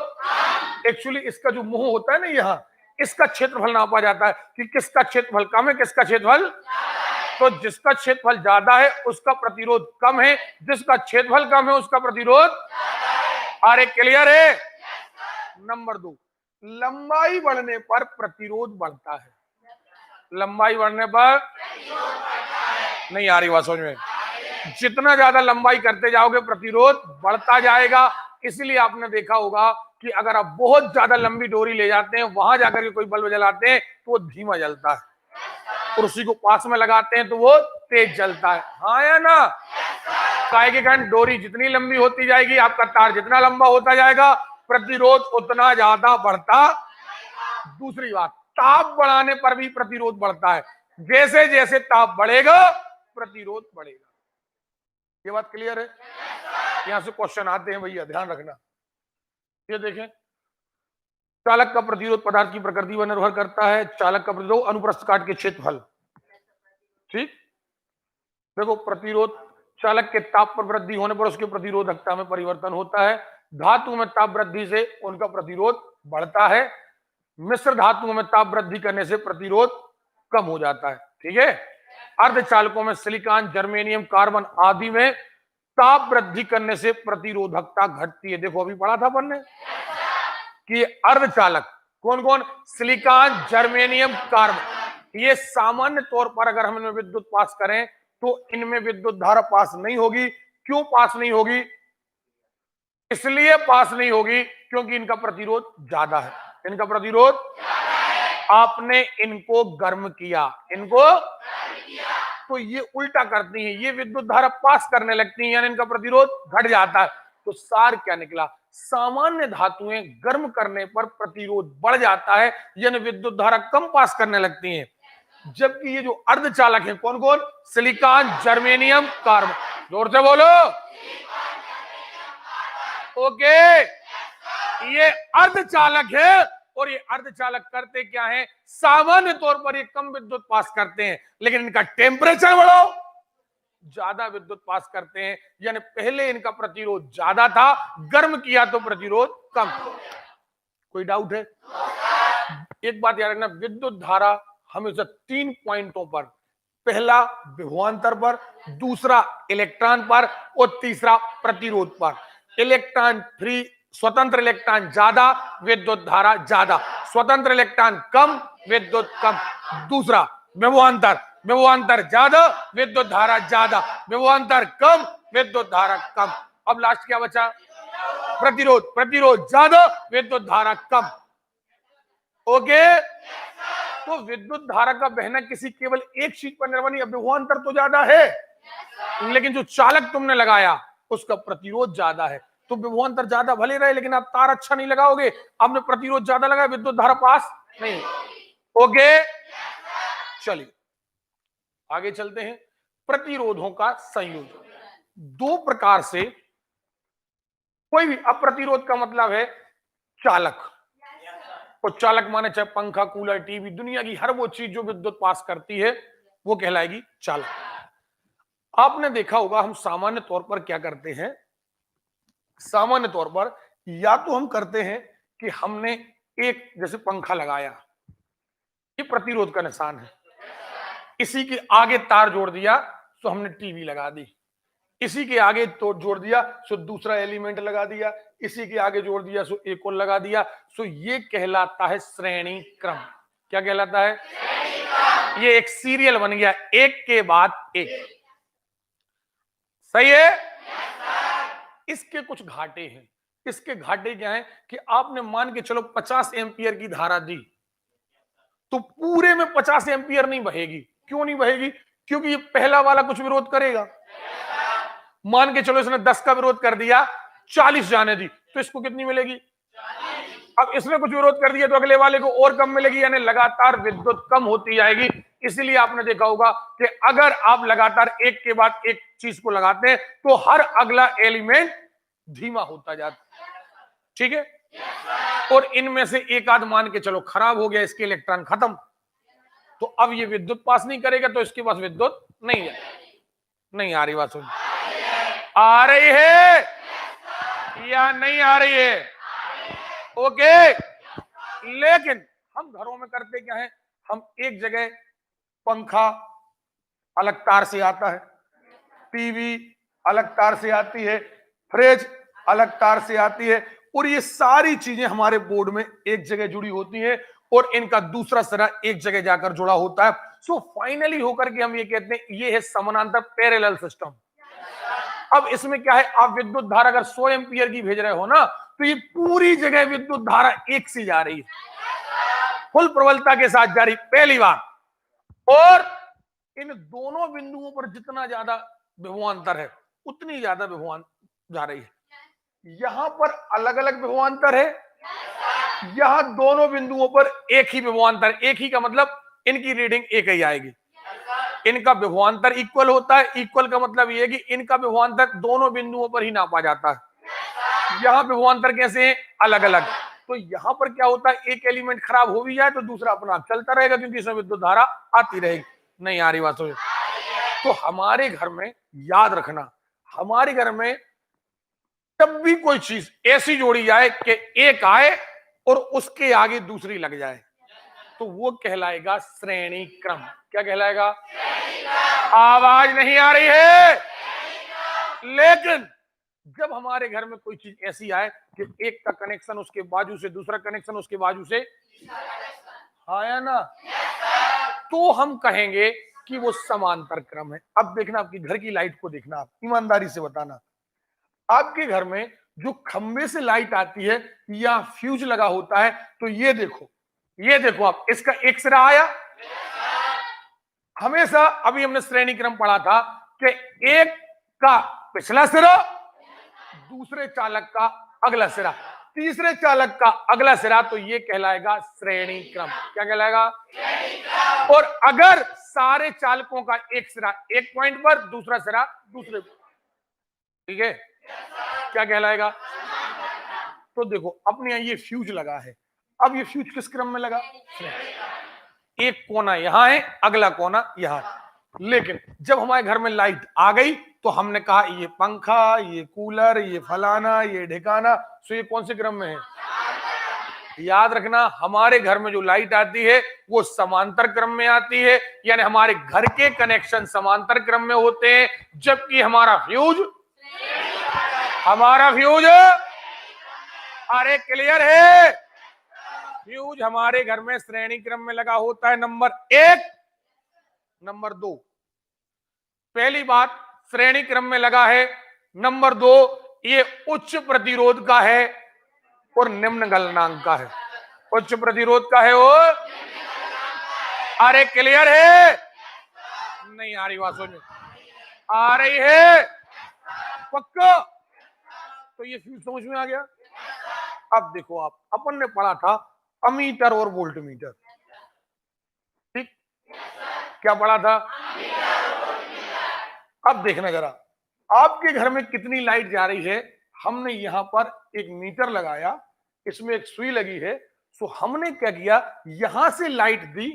एक्चुअली इसका जो मुंह होता है ना, यहां इसका क्षेत्रफल नापा जाता है कि किसका क्षेत्रफल कम है, किसका क्षेत्रफल। तो जिसका क्षेत्रफल ज्यादा है उसका प्रतिरोध कम है, जिसका क्षेत्रफल कम है उसका प्रतिरोध। अरे क्लियर है? नंबर 2, लंबाई बढ़ने पर प्रतिरोध बढ़ता है। लंबाई बढ़ने पर नहीं आ रही बात समझ में? जितना ज्यादा लंबाई करते जाओगे प्रतिरोध बढ़ता जाएगा। इसलिए आपने देखा होगा कि अगर आप बहुत ज्यादा लंबी डोरी ले जाते हैं, वहां जाकर के कोई बल्ब जलाते हैं तो वो धीमा जलता है, और उसी को पास में लगाते हैं तो वो तेज जलता है। हाँ या ना? काहे के कारण डोरी जितनी लंबी होती जाएगी, आपका तार जितना लंबा होता जाएगा, प्रतिरोध उतना ज्यादा बढ़ता। दूसरी बात, ताप बढ़ाने पर भी प्रतिरोध बढ़ता है। जैसे जैसे ताप बढ़ेगा प्रतिरोध बढ़ेगा। ये बात क्लियर है? यहां से क्वेश्चन आते हैं भैया, ध्यान रखना। ये देखें, चालक का प्रतिरोध पदार्थ की प्रकृति पर निर्भर करता है। चालक का प्रतिरोध अनुप्रस्थ काट के क्षेत्रफल, ठीक। देखो, प्रतिरोध चालक के ताप पर वृद्धि होने पर उसकी प्रतिरोधकता में परिवर्तन होता है। धातु में ताप वृद्धि से उनका प्रतिरोध बढ़ता है। मिश्र धातुओं में ताप वृद्धि करने से प्रतिरोध कम हो जाता है, ठीक है। अर्धचालकों में सिलिकॉन, जर्मेनियम, कार्बन आदि में ताप वृद्धि करने से प्रतिरोधकता घटती है। देखो अभी पढ़ा था अपन ने कि अर्धचालक कौन कौन? Silicon, germanium, carbon. ये सामान्य तौर पर अगर हम इनमें विद्युत पास करें तो इनमें विद्युत धारा पास नहीं होगी। क्यों पास नहीं होगी? इसलिए पास नहीं होगी क्योंकि इनका प्रतिरोध ज्यादा है। इनका प्रतिरोध, आपने इनको गर्म किया, इनको, तो ये उल्टा करती हैं, ये विद्युत धारा पास करने लगती हैं, यानी इनका प्रतिरोध घट जाता है। तो सार क्या निकला? सामान्य धातुएं गर्म करने पर प्रतिरोध बढ़ जाता है, यानी विद्युत धारा कम पास करने लगती हैं। जबकि ये जो अर्धचालक हैं, कौन कौन? Silicon, germanium, carbon. जोर से बोलो। ओके, ये अर्धचालक है और ये अर्धचालक करते क्या है? सामान्य तौर पर ये कम विद्युत पास करते हैं, लेकिन इनका टेम्परेचर बढ़ाओ ज्यादा विद्युत पास करते हैं। यानी पहले इनका प्रतिरोध ज्यादा था, गर्म किया तो प्रतिरोध कम। कोई डाउट है? एक बात याद रखना, विद्युत धारा हमेशा 3 पॉइंटों पर, पहला विभवांतर पर, दूसरा इलेक्ट्रॉन पर और तीसरा प्रतिरोध पर। इलेक्ट्रॉन फ्री स्वतंत्र इलेक्ट्रॉन ज्यादा, विद्युत धारा ज्यादा। स्वतंत्र इलेक्ट्रॉन कम, विद्युत कम। दूसरा विभवांतर, विभवांतर ज्यादा, विद्युत धारा ज्यादा। विभवांतर कम, विद्युत धारा कम। अब लास्ट क्या बचा? प्रतिरोध, प्रतिरोध ज्यादा, विद्युत धारा कम। ओके, तो विद्युत धारा का बहना किसी केवल एक चीज पर निर्भर नहीं। अब विभवांतर तो ज्यादा है, लेकिन जो चालक तुमने लगाया उसका प्रतिरोध ज्यादा है। तो विभवांतर ज्यादा भले रहे, लेकिन आप तार अच्छा नहीं लगाओगे। आपने प्रतिरोध ज्यादा लगाया, विद्युत धारा पास नहीं। ओके, चलिए आगे चलते हैं। प्रतिरोधों का संयोजन दो प्रकार से, कोई भी अप्रतिरोध का मतलब है चालक। और चालक माने चाहे पंखा, कूलर, टीवी, दुनिया की हर वो चीज जो विद्युत पास करती है वो कहलाएगी चालक। आपने देखा होगा हम सामान्य तौर पर क्या करते हैं, सामान्य तौर पर या तो हम करते हैं कि हमने एक जैसे पंखा लगाया, ये प्रतिरोध का निशान है, इसी के आगे तार जोड़ दिया तो हमने टीवी लगा दी, इसी के आगे तो जोड़ दिया सो दूसरा एलिमेंट लगा दिया, इसी के आगे जोड़ दिया सो एक और लगा दिया। सो ये कहलाता है श्रेणी क्रम। क्या कहलाता है? ये एक सीरियल बन गया, एक के बाद एक। सही है? इसके कुछ घाटे हैं। इसके घाटे क्या है कि आपने मान के चलो 50 एम्पियर की धारा दी, तो पूरे में 50 एम्पियर नहीं बहेगी। क्यों नहीं बहेगी? क्योंकि ये पहला वाला कुछ विरोध करेगा। मान के चलो इसने 10 का विरोध कर दिया, 40 जाने दी, तो इसको कितनी मिलेगी? 40। अब इसने कुछ विरोध कर दिया तो अगले वाले को और कम मिलेगी, यानी लगातार विद्युत कम होती जाएगी। इसीलिए आपने देखा होगा कि अगर आप लगातार एक के बाद एक चीज को लगाते हैं तो हर अगला एलिमेंट धीमा होता जाता है। ठीक है? और इनमें से एक आध मान के चलो खराब हो गया, इसके इलेक्ट्रॉन खत्म, तो अब ये विद्युत पास नहीं करेगा, तो इसके पास विद्युत नहीं है। नहीं आ रही बात? सुन, आ रही है या नहीं आ रही है? ओके, लेकिन हम घरों में करते क्या है, हम एक जगह पंखा अलग तार से आता है, टीवी अलग तार से आती है, फ्रिज अलग तार से आती है, और ये सारी चीजें हमारे बोर्ड में एक जगह जुड़ी होती है और इनका दूसरा सिरा एक जगह जाकर जुड़ा होता है। सो फाइनली होकर के हम ये कहते हैं ये है समानांतर पैरेलल सिस्टम। अब इसमें क्या है, आप विद्युत धारा अगर 100 एम्पियर की भेज रहे हो ना, तो ये पूरी जगह विद्युत धारा एक सी जा रही है, फुल प्रबलता के साथ जा रही, पहली बार। और इन दोनों बिंदुओं पर जितना ज्यादा विभवांतर है उतनी ज्यादा विभवान जा रही है। यहां पर अलग अलग विभवांतर है, यहां दोनों बिंदुओं पर एक ही विभवांतर। एक ही का मतलब इनकी रीडिंग एक ही आएगी, इनका विभवांतर इक्वल होता है। इक्वल का मतलब ये है कि इनका विभवांतर दोनों बिंदुओं पर ही नापा जाता है। यहाँ विभवांतर कैसे हैं? अलग अलग। तो यहाँ पर क्या होता है, एक एलिमेंट खराब हो भी जाए तो दूसरा अपना आप चलता रहेगा, क्योंकि इसमें विद्युत धारा आती रहेगी। नहीं आ रही बात? तो हमारे घर में याद रखना, हमारे घर में जब भी कोई चीज ऐसी जोड़ी जाए कि एक आए और उसके आगे दूसरी लग जाए, तो वो कहलाएगा श्रेणी क्रम। क्या कहलाएगा? आवाज नहीं आ रही है? लेकिन जब हमारे घर में कोई चीज ऐसी आए कि एक का कनेक्शन उसके बाजू से, दूसरा कनेक्शन उसके बाजू से, आया ना, तो हम कहेंगे कि वो समांतर क्रम है। अब देखना, आपकी घर की लाइट को देखना, आप ईमानदारी से बताना, आपके घर में जो खंबे से लाइट आती है या फ्यूज लगा होता है, तो ये देखो, ये देखो आप, इसका एक सिरा आया। हमेशा अभी हमने श्रेणी क्रम पढ़ा था कि एक का पिछला सिरा, दूसरे चालक का अगला सिरा, तीसरे चालक का अगला सिरा, तो ये कहलाएगा श्रेणी क्रम। क्या कहलाएगा? और अगर सारे चालकों का एक सिरा एक पॉइंट पर, दूसरा सिरा दूसरे, ठीक है, क्या कहलाएगा? तो देखो अपने यहां ये फ्यूज लगा है, अब ये फ्यूज किस क्रम में लगा? एक कोना यहां है, अगला कोना यहां। लेकिन जब हमारे घर में लाइट आ गई तो हमने कहा ये पंखा, ये कूलर, ये फलाना, ये ढिकाना, सो ये कौन से क्रम में है? याद रखना, हमारे घर में जो लाइट आती है वो समांतर क्रम में आती है, यानी हमारे घर के कनेक्शन समांतर क्रम में होते हैं, जबकि हमारा फ्यूज अरे क्लियर है? फ्यूज हमारे घर में श्रेणी क्रम में लगा होता है, नंबर 1, नंबर 2। पहली बात, श्रेणी क्रम में लगा है। नंबर 2, ये उच्च प्रतिरोध का है और निम्न गलनांक का है। उच्च प्रतिरोध का है और अरे क्लियर है? नहीं आ रही बात, समझ आ रही है? पक्का? तो ये फ्यूज समझ में आ गया। अब देखो, आप अपन ने पढ़ा था अमीटर और वोल्टमीटर, ठीक? क्या पढ़ा था? अब देखना जरा, आपके घर में कितनी लाइट जा रही है। हमने यहां पर एक मीटर लगाया, इसमें एक सुई लगी है। तो हमने क्या किया, यहां से लाइट दी,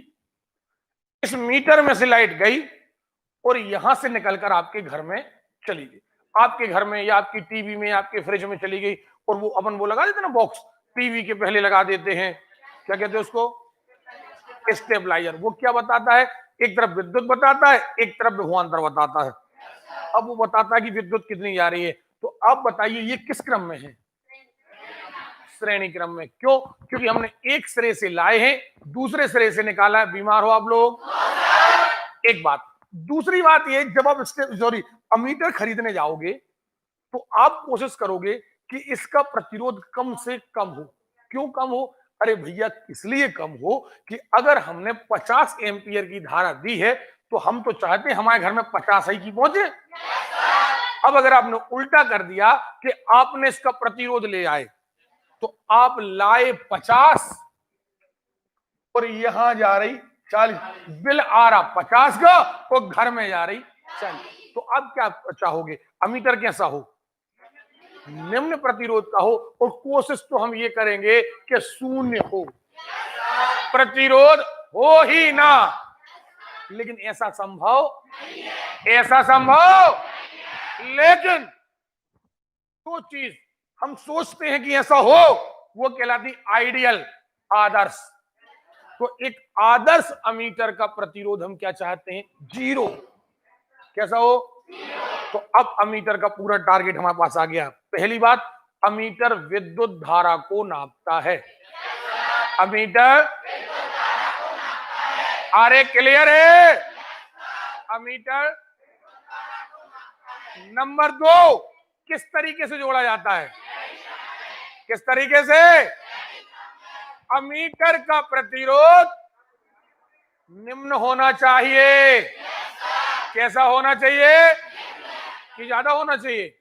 इस मीटर में से लाइट गई और यहां से निकलकर आपके घर में चली गई। आपके घर में या आपकी टीवी में या आपके फ्रिज में चली गई, और वो अपन वो लगा देते ना बॉक्स, टीवी के पहले लगा देते हैं, क्या कहते हैं उसको? स्टेबलाइजर। वो क्या बताता है? एक तरफ विद्युत बताता है, एक तरफ विभवांतर बताता है। अब वो बताता है कि विद्युत कितनी जा रही है। तो अब बताइए ये किस क्रम में है? श्रेणी क्रम में। क्यों? क्योंकि हमने एक सिरे से लाए हैं, दूसरे सिरे से निकाला है। बीमार हो आप लोग? एक बात। दूसरी बात ये, जब आप अमीटर खरीदने जाओगे तो आप कोशिश करोगे कि इसका प्रतिरोध कम से कम हो। क्यों कम हो? अरे भैया, इसलिए कम हो कि अगर हमने 50 एम्पियर की धारा दी है तो हम तो चाहते हैं हमारे घर में 50 ही की पहुंचे। अब अगर आपने उल्टा कर दिया कि आपने इसका प्रतिरोध ले आए, तो आप लाए 50 और यहां जा रही 40, बिल आ रहा 50 का और घर में जा रही 40। तो अब क्या चाहोगे? अमीटर कैसा हो? निम्न प्रतिरोध का हो, और कोशिश तो हम ये करेंगे कि शून्य हो, प्रतिरोध हो ही ना। लेकिन ऐसा संभव, ऐसा संभव, लेकिन तो चीज हम सोचते हैं कि ऐसा हो, वो कहलाती आइडियल, आदर्श। तो एक आदर्श अमीटर का प्रतिरोध हम क्या चाहते हैं? 0। कैसा हो? तो अब अमीटर का पूरा टारगेट हमारे पास आ गया। पहली बात, अमीटर विद्युत धारा को नापता है। अमीटर, अरे क्लियर है? अमीटर। नंबर 2, किस तरीके से जोड़ा जाता है? किस तरीके से? अमीटर का प्रतिरोध निम्न होना चाहिए। कैसा होना चाहिए? कि ज्यादा होना चाहिए।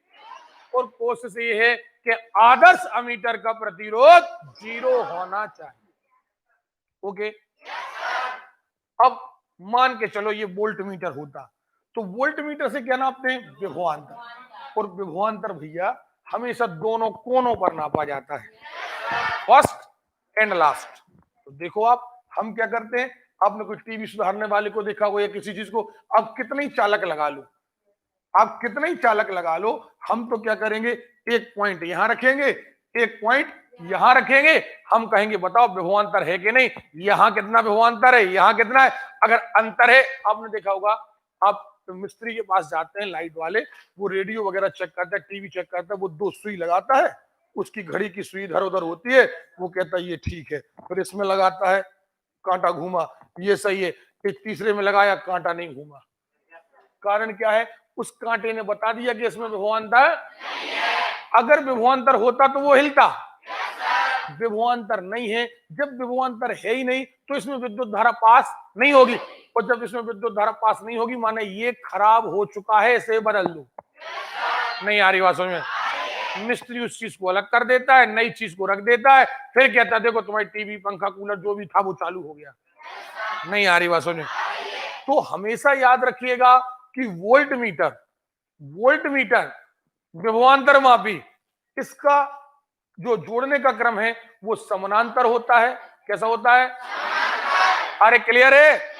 और कोशिश ये है कि आदर्श अमीटर का प्रतिरोध 0 होना चाहिए। ओके? अब मान के चलो ये वोल्ट मीटर होता, तो वोल्ट मीटर से क्या नापते हैं? विभवांतर। और विभवांतर भैया हमेशा दोनों कोनों पर नापा जाता है, फर्स्ट एंड लास्ट। तो देखो आप, हम क्या करते हैं, आपने कुछ टीवी सुधारने वाले को देखा हो या किसी चीज को, आप कितने ही चालक लगा लो, आप कितने ही चालक लगा लो, हम तो क्या करेंगे, एक पॉइंट यहां रखेंगे, एक पॉइंट यहां रखेंगे। हम कहेंगे बताओ विभवांतर है कि नहीं, यहां कितना विभवांतर है, यहां कितना है। अगर अंतर है, आपने देखा होगा, आप मिस्त्री के पास जाते हैं लाइट वाले, वो रेडियो वगैरह चेक करता है, टीवी चेक करता है, वो 2 सुई लगाता है, उसकी घड़ी की सुई इधर उधर होती है, वो कहता है ये ठीक है, फिर इसमें लगाता है, कांटा घूमा, ये सही है, एक तीसरे में लगाया, कांटा नहीं घूमा। कारण क्या है? उस कांटे ने बता दिया कि इसमें विभवांतर। अगर विभवांतर होता तो वो हिलता। विभवांतर नहीं है, जब विभवांतर है ही नहीं तो इसमें विद्युत धारा पास नहीं होगी, और जब इसमें विद्युत धारा पास नहीं होगी माने ये खराब हो चुका है, इसे बदल दो। नहीं आ रही बात समझ में? मिस्त्री उस चीज को अलग कर देता है, नई चीज को रख देता है, फिर कहता है देखो तुम्हारी टीवी, पंखा, कूलर जो भी था वो चालू हो गया। नहीं आ रही बात समझ में? तो हमेशा याद रखिएगा कि वोल्ट मीटर विभवांतर मापी, इसका जो जोड़ने का क्रम है वो समानांतर होता है। कैसा होता है? अरे क्लियर है?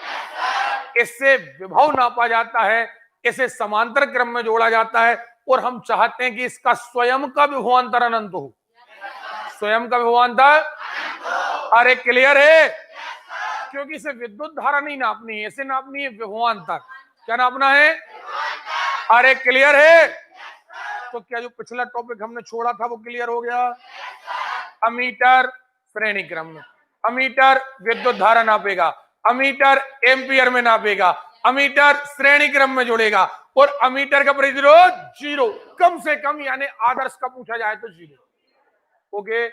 इससे विभव नापा जाता है, इसे समांतर क्रम में जोड़ा जाता है, और हम चाहते हैं कि इसका स्वयं का विभवांतर अनंत हो। स्वयं का विभवांतर, अरे क्लियर है? क्योंकि इसे विद्युत धारा नहीं नापनी है, इसे नापनी है विभवांतर। क्या नापना है? अरे क्लियर है? तो क्या जो पिछला टॉपिक हमने छोड़ा था वो क्लियर हो गया? अमीटर श्रेणी क्रम में, अमीटर विद्युत धारा नापेगा, अमीटर एम्पियर में नापेगा, अमीटर श्रेणी क्रम में जोड़ेगा, और अमीटर का प्रतिरोध 0 कम से कम, यानी आदर्श का पूछा जाए तो 0। ओके।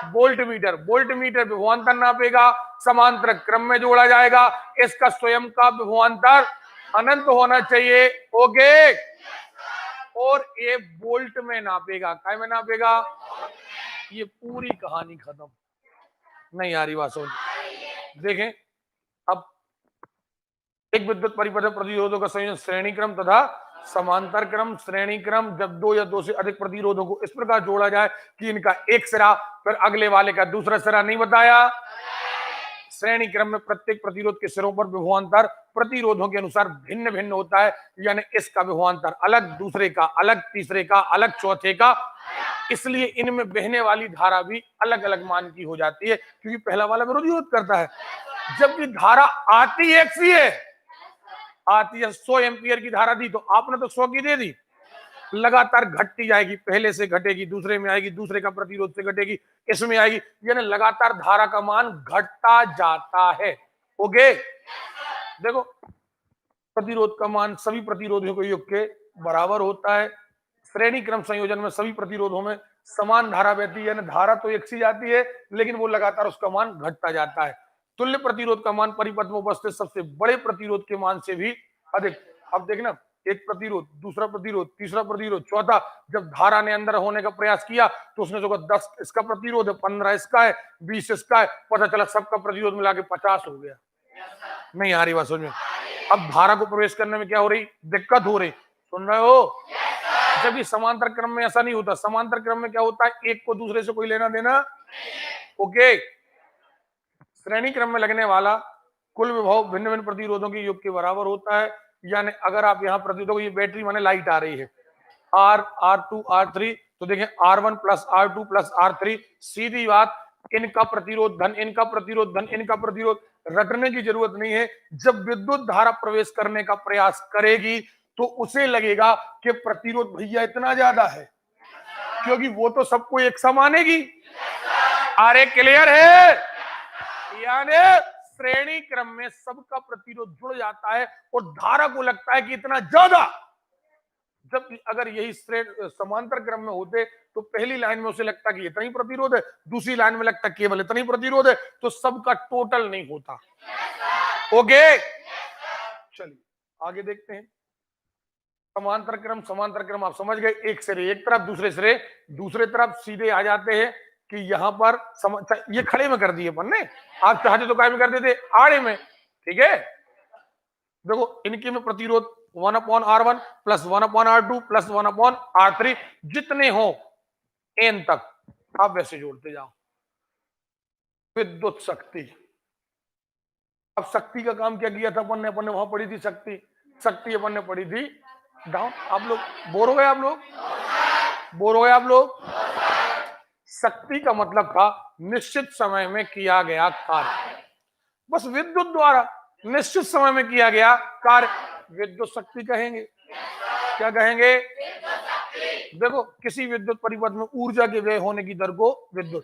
वोल्ट मीटर विभवांतर नापेगा, समांतर क्रम में जोड़ा जाएगा, इसका स्वयं का विभवांतर अनंत होना चाहिए। ओके। और ये वोल्ट में नापेगा, काय में नापेगा। ये पूरी कहानी खत्म। नहीं आ रही बात समझ। देखें, अब एक विद्युत परिपथ प्रतिरोधों का संयोजन श्रेणी क्रम तथा समांतर क्रम, श्रेणी क्रम जब 2 या 2 से अधिक प्रतिरोधों को इस प्रकार जोड़ा जाए कि इनका एक सिरा फिर अगले वाले का दूसरा सिरा नहीं बताया। श्रेणी क्रम में प्रत्येक प्रतिरोध के सिरों पर विभवांतर प्रतिरोधों के अनुसार भिन्न भिन्न होता है, यानी इसका विभवांतर अलग, दूसरे का अलग, तीसरे का अलग, चौथे का, इसलिए इनमें बहने वाली धारा भी अलग अलग मान की हो जाती है, क्योंकि पहला वाला विरोध करता है, जबकि धारा आती एक सी है, आती है 100 एम्पियर की धारा दी तो आपने तो 100 की दे दी, लगातार घटती जाएगी, पहले से घटेगी, दूसरे में आएगी, दूसरे का प्रतिरोध से घटेगी, इसमें आएगी, यानी लगातार धारा का मान घटता जाता है। ओके। देखो, प्रतिरोध का मान सभी प्रतिरोधियों के योग के बराबर होता है। श्रेणी क्रम संयोजन में सभी प्रतिरोधों में समान धारा बहती है, यानी धारा तो एक सी जाती है, लेकिन वो लगातार उसका मान घटता जाता है। तुल्य प्रतिरोध का मान परिपथ में उपस्थित सबसे बड़े प्रतिरोध के मान से भी अधिक। अब देखना, एक प्रतिरोध, दूसरा प्रतिरोध, तीसरा प्रतिरोध, चौथा, जब धारा ने अंदर होने का प्रयास किया तो उसने जो 10 इसका प्रतिरोध है, 15 इसका है, 20 इसका है, पता चला सबका प्रतिरोध मिला के 50 हो गया। नहीं आ रही बात समझ में। अब धारा को प्रवेश करने में क्या हो रही, दिक्कत हो रही, सुन रहे हो। जब समांतर क्रम में ऐसा नहीं होता, समांतर क्रम में क्या होता है, एक को दूसरे से कोई लेना देना। ओके। श्रेणी क्रम में लगने वाला कुल विभव भिन्न भिन्न प्रतिरोधों के योग के बराबर होता है, यानी अगर आप यहाँ प्रतिरोधों, ये बैटरी माने लाइट आ रही है, R2 R3, तो देखें R1 plus R2 plus R3, सीधी बात, इनका प्रतिरोध धन, इनका प्रतिरोध धन, इनका प्रतिरोध, रटने की जरूरत नहीं है। जब विद्युत धारा प्रवेश करने का प्रयास करेगी तो उसे लगेगा कि प्रतिरोध भैया इतना ज्यादा है, क्योंकि वो तो सबको एक सा मानेगी। अरे क्लियर है, यानी श्रेणी क्रम में सबका प्रतिरोध जुड़ जाता है और धारा को लगता है कि इतना ज्यादा। जब अगर यही समांतर क्रम में होते तो पहली लाइन में उसे लगता कि इतना ही प्रतिरोध है, दूसरी लाइन में लगता केवल इतना ही प्रतिरोध है, तो सबका टोटल नहीं होता। ओके। चलिए आगे देखते हैं। समांतर क्रम आप समझ गए, एक सिरे एक तरफ, दूसरे सिरे दूसरे तरफ, सीधे आ जाते हैं कि यहां पर ये खड़े में कर दिए अपन ने, आप चाहते तो काय में कर देते, आड़े में। ठीक है। देखो, इनके में प्रतिरोध 1/R1 plus 1/R2 plus 1/R3 जितने हो n तक, आप वैसे जोड़ते जाओ। विद्युत शक्ति, अब शक्ति का काम क्या किया था अपन ने वहां पढ़ी थी शक्ति अपन ने पढ़ी थी डाउन। आप लोग बोर हो गए, आप लोग शक्ति का मतलब था निश्चित समय में किया गया कार्य, बस विद्युत द्वारा निश्चित समय में किया गया कार्य विद्युत शक्ति कहेंगे। क्या कहेंगे? देखो, किसी विद्युत परिपथ में ऊर्जा के व्यय होने की दर को विद्युत।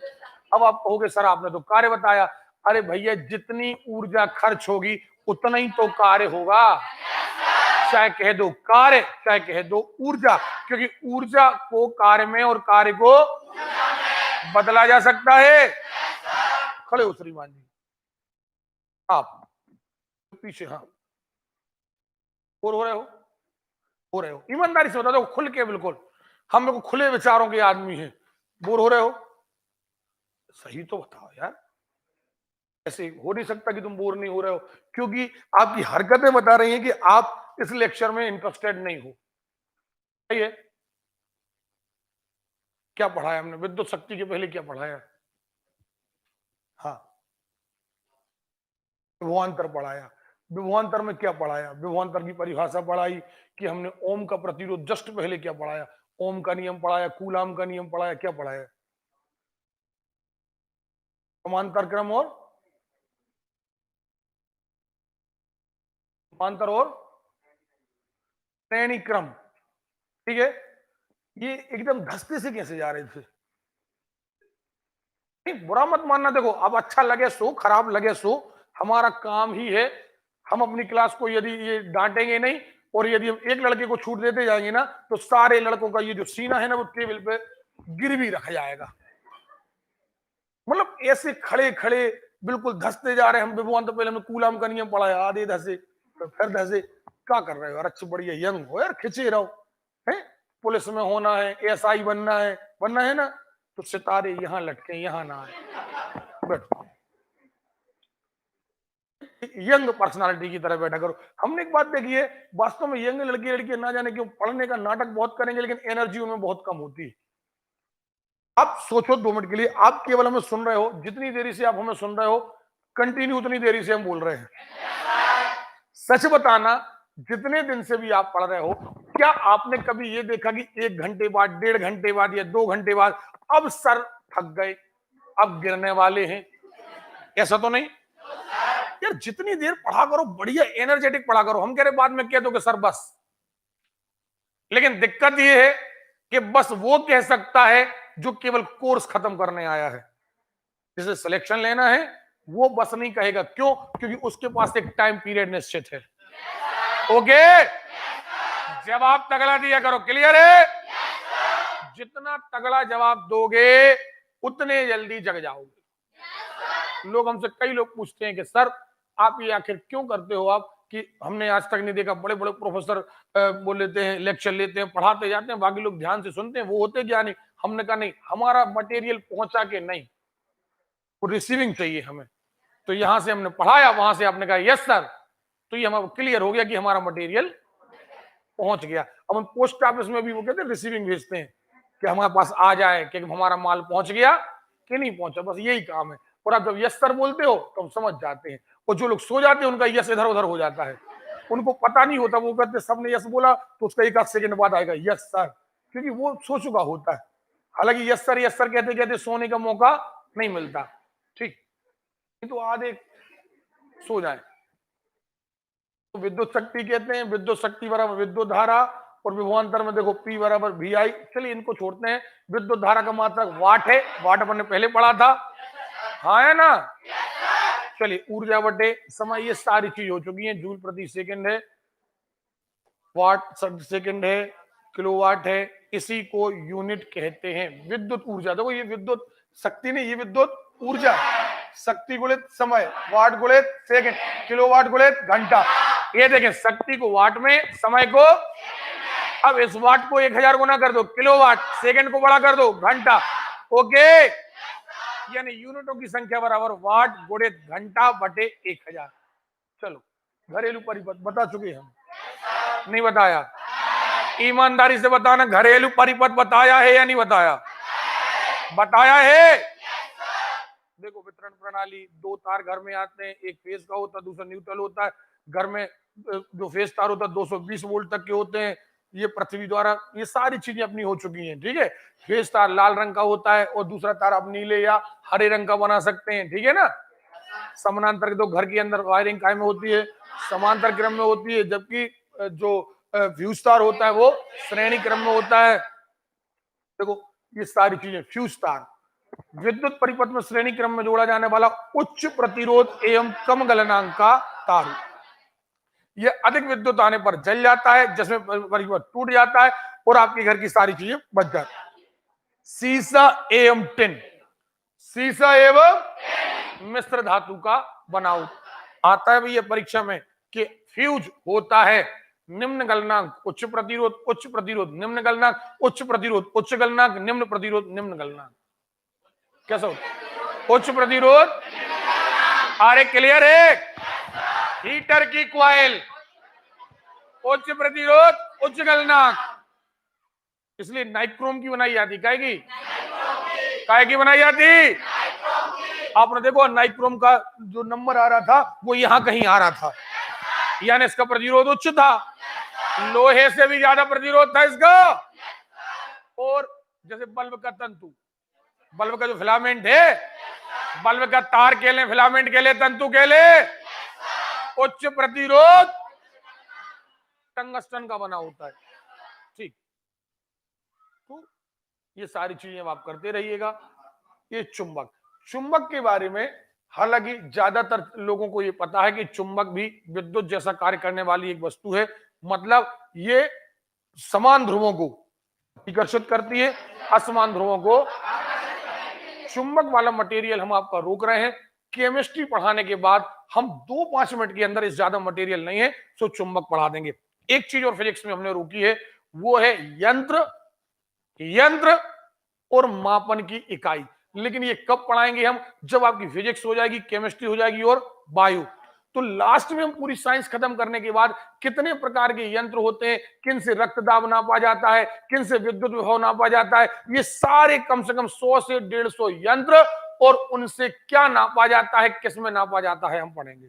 अब आप कहोगे सर आपने तो कार्य बताया। अरे भैया, जितनी ऊर्जा खर्च होगी उतना ही तो कार्य होगा। चाहे कह दो कार्य, चाहे कह दो ऊर्जा, क्योंकि ऊर्जा को कार्य में और कार्य को बदला जा सकता है। खड़े हो श्रीमान जी, आप पीछे। हाँ, बोर हो रहे हो, ईमानदारी से बता दो, खुल के, बिल्कुल हम लोग खुले विचारों के आदमी हैं। बोर हो रहे हो? सही तो बताओ यार, ऐसे हो नहीं सकता कि तुम बोर नहीं हो रहे हो, क्योंकि आपकी हरकतें बता रही हैं कि आप इस लेक्चर में इंटरेस्टेड नहीं हो। सही है। क्या पढ़ाया हमने विद्युत शक्ति के पहले? क्या पढ़ाया? हाँ, विभवांतर पढ़ाया। विभवांतर में क्या पढ़ाया? विभवांतर की परिभाषा पढ़ाई कि हमने ओम का प्रतिरोध जस्ट पहले क्या पढ़ाया? ओम का नियम पढ़ाया, कूलाम का नियम पढ़ाया। क्या पढ़ाया? समांतर क्रम और समांतर और श्रेणी क्रम। ठीक है। ये एकदम धसते से कैसे जा रहे थे? नहीं, बुरा मत मानना। देखो, अब अच्छा लगे सो, खराब लगे सो, हमारा काम ही है। हम अपनी क्लास को यदि ये डांटेंगे नहीं, और यदि हम एक लड़के को छूट देते जाएंगे ना, तो सारे लड़कों का ये जो सीना है ना, वो टेबल पे गिरवी रखा जाएगा। मतलब ऐसे खड़े खड़े बिल्कुल धसते जा रहे हैं। हम विभवान तो पहले हमें कूलाम का नियम पढ़ा है, आधे धसे तो फिर धसे। क्या कर रहे हो यार? अच्छे बढ़िया यंग हो यार, खिंचे रहो। है, पुलिस में होना है, एसआई बनना है ना, तो सितारे यहाँ लटके, यहाँ ना आए। बैठो, यंग पर्सनालिटी की तरह बैठा करो। हमने एक बात देखी है, वास्तव में यंग लड़के लड़कियां ना जाने क्यों पढ़ने का नाटक बहुत करेंगे, लेकिन एनर्जी उनमें बहुत कम होती है। आप सोचो 2 मिनट के लिए, आप केवल हमें सुन रहे हो, जितनी देरी से आप हमें सुन रहे हो, कंटिन्यू उतनी देरी से हम बोल रहे हैं। सच बताना, जितने दिन से भी आप पढ़ रहे हो, क्या आपने कभी ये देखा कि 1 घंटे बाद, 1.5 घंटे बाद या 2 घंटे बाद अब सर थक गए, अब गिरने वाले हैं? ऐसा तो नहीं यार। जितनी देर पढ़ा करो, बढ़िया एनर्जेटिक पढ़ा करो। हम कह रहे बाद में कह दो कि सर बस। लेकिन दिक्कत ये है कि बस वो कह सकता है जो केवल कोर्स खत्म करने आया है। जिसे सिलेक्शन लेना है वो बस नहीं कहेगा। क्यों? क्योंकि उसके पास एक टाइम पीरियड निश्चित है। ओके, जवाब तगड़ा दिया करो। क्लियर है? जितना तगड़ा जवाब दोगे, उतने जल्दी जग जाओगे। लोग हमसे, कई लोग पूछते हैं कि सर आप ये आखिर क्यों करते हो आप, कि हमने आज तक नहीं देखा। बड़े बड़े प्रोफेसर बोल लेते हैं, लेक्चर लेते हैं, पढ़ाते जाते हैं, बाकी लोग ध्यान से सुनते हैं, वो होते क्या नहीं। हमने कहा नहीं, हमारा मटेरियल पहुंचा के नहीं, वो रिसीविंग चाहिए हमें। तो यहां से हमने पढ़ाया, वहां से आपने कहा यस सर, तो ये हमारा क्लियर हो गया कि हमारा मटेरियल पहुंच गया। अब हम पोस्ट ऑफिस में भी वो कहते हैं रिसीविंग भेजते हैं, कि हमारे पास आ जाए कि हमारा माल पहुंच गया कि नहीं पहुंचा, बस यही काम है। और आप जब यस सर बोलते हो तो हम समझ जाते हैं। और जो लोग सो जाते हैं, उनका यस इधर उधर हो जाता है, उनको पता नहीं होता। वो कहते सबने यस बोला, तो उसका 1 सेकंड बाद आएगा यस सर, क्योंकि वो सो चुका होता है। हालांकि यस सर कहते कहते सोने का मौका नहीं मिलता। ठीक, तो आधे सो जाए। तो विद्युत शक्ति कहते हैं, विद्युत शक्ति बराबर विद्युत धारा, और विभवांतर में देखो P बराबर VI। चलिए इनको छोड़ते हैं। विद्युत धारा का मात्रक वाट है, वाट अपन ने पहले पढ़ा था, हाँ है ना। चलिए, ऊर्जा बटे समय, ये सारी चीज हो चुकी है। जूल प्रति सेकंड है, वाट सेकंड है, किलोवाट है, इसी को यूनिट कहते हैं। विद्युत ऊर्जा, देखो ये विद्युत शक्ति नहीं, ये विद्युत ऊर्जा। शक्ति गुणित समय, वाट गुणित सेकंड, किलोवाट गुणित घंटा। ये देखें, शक्ति को वाट में, समय को, अब इस वाट को 1000 गुना कर दो किलोवाट, सेकंड को बड़ा कर दो घंटा। ओके, यानी यूनिटों की संख्या बराबर वाट गुणित घंटा बटे 1000। चलो, घरेलू परिपथ बता चुके हम, नहीं बताया? ईमानदारी से बताना, घरेलू परिपथ बताया है या नहीं बताया? बताया है। देखो, वितरण प्रणाली, 2 तार घर में आते हैं, एक फेज का होता है, दूसरा न्यूट्रल होता है। घर में जो फेज तार होता है 220 वोल्ट तक के होते हैं। ये पृथ्वी द्वारा, ये सारी चीजें अपनी हो चुकी हैं। ठीक है, फेज तार लाल रंग का होता है, और दूसरा तार आप नीले या हरे रंग का बना सकते हैं। ठीक है ना। समानांतर तो घर के अंदर वायरिंग कायम होती है, समांतर क्रम में होती है, जबकि जो फ्यूज तार होता है वो श्रेणी क्रम में होता है। देखो, ये सारी चीजें, फ्यूज तार विद्युत परिपथ में श्रेणी क्रम में जोड़ा जाने वाला उच्च प्रतिरोध एवं कम गलनांक का तार। यह अधिक विद्युत आने पर जल जाता है, जिसमें परिपथ टूट जाता है और आपके घर की सारी चीजें बच जाती है। सीसा एवं टिन, सीसा एवं मिश्र धातु का बनाऊ आता है भैया परीक्षा में, कि फ्यूज होता है निम्न गलनांक उच्च प्रतिरोध, उच्च प्रतिरोध निम्न गलनांक, उच्च प्रतिरोध उच्च गलनांक, निम्न प्रतिरोध निम्न गलनांक। कैसा होता? उच्च प्रतिरोध, अरे क्लियर है? हीटर की क्वाइल, उच्च प्रतिरोध उच्च गलनांक, इसलिए नाइक्रोम की बनाई जाती। काय की बनाई जाती? आपने देखो, नाइक्रोम का जो नंबर आ रहा था वो यहां कहीं आ रहा था, यानी इसका प्रतिरोध उच्च था। लोहे से भी ज्यादा प्रतिरोध था इसका। और जैसे बल्ब का तंतु, बल्ब का जो फिलामेंट है, बल्ब का तार के लिए, फिलामेंट के लिए, तंतु के लिए उच्च प्रतिरोध टंगस्टन का बना होता है। ठीक, तो ये सारी चीजें आप करते रहिएगा। ये चुंबक, चुंबक के बारे में हालांकि ज्यादातर लोगों को यह पता है कि चुंबक भी विद्युत जैसा कार्य करने वाली एक वस्तु है। मतलब ये समान ध्रुवों को आकर्षित करती है, असमान ध्रुवों को। चुंबक वाला मटेरियल हम आपका रोक रहे हैं। केमिस्ट्री पढ़ाने के बाद हम 2-5 मिनट के अंदर इस ज्यादा मटेरियल नहीं है तो चुंबक पढ़ा देंगे। एक चीज और फिजिक्स में हमने रोकी है, वो है यंत्र और मापन की इकाई। लेकिन ये कब पढ़ाएंगे हम? जब आपकी फिजिक्स हो जाएगी, केमिस्ट्री हो जाएगी और बायो। तो लास्ट में हम पूरी साइंस खत्म करने के बाद कितने प्रकार के यंत्र होते हैं, किन से रक्त दाब नापा जाता है, किन से विद्युत विभव नापा जाता है, ये सारे कम से कम 100 से 150 यंत्र और उनसे क्या नापा जाता है, किसमें नापा जाता है, हम पढ़ेंगे।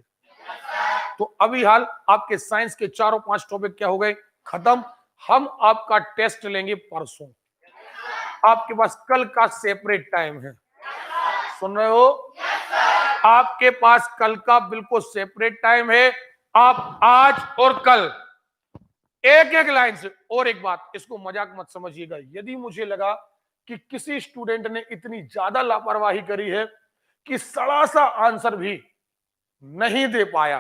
तो अभी हाल आपके साइंस के 4-5 टॉपिक क्या हो गए? खत्म। हम आपका टेस्ट लेंगे परसों। आपके पास कल का सेपरेट टाइम है, सुन रहे हो? आपके पास कल का बिल्कुल सेपरेट टाइम है। आप आज और कल एक एक लाइन से। और एक बात, इसको मजाक मत समझिएगा, यदि मुझे लगा कि किसी स्टूडेंट ने इतनी ज्यादा लापरवाही करी है कि सड़ा सा आंसर भी नहीं दे पाया,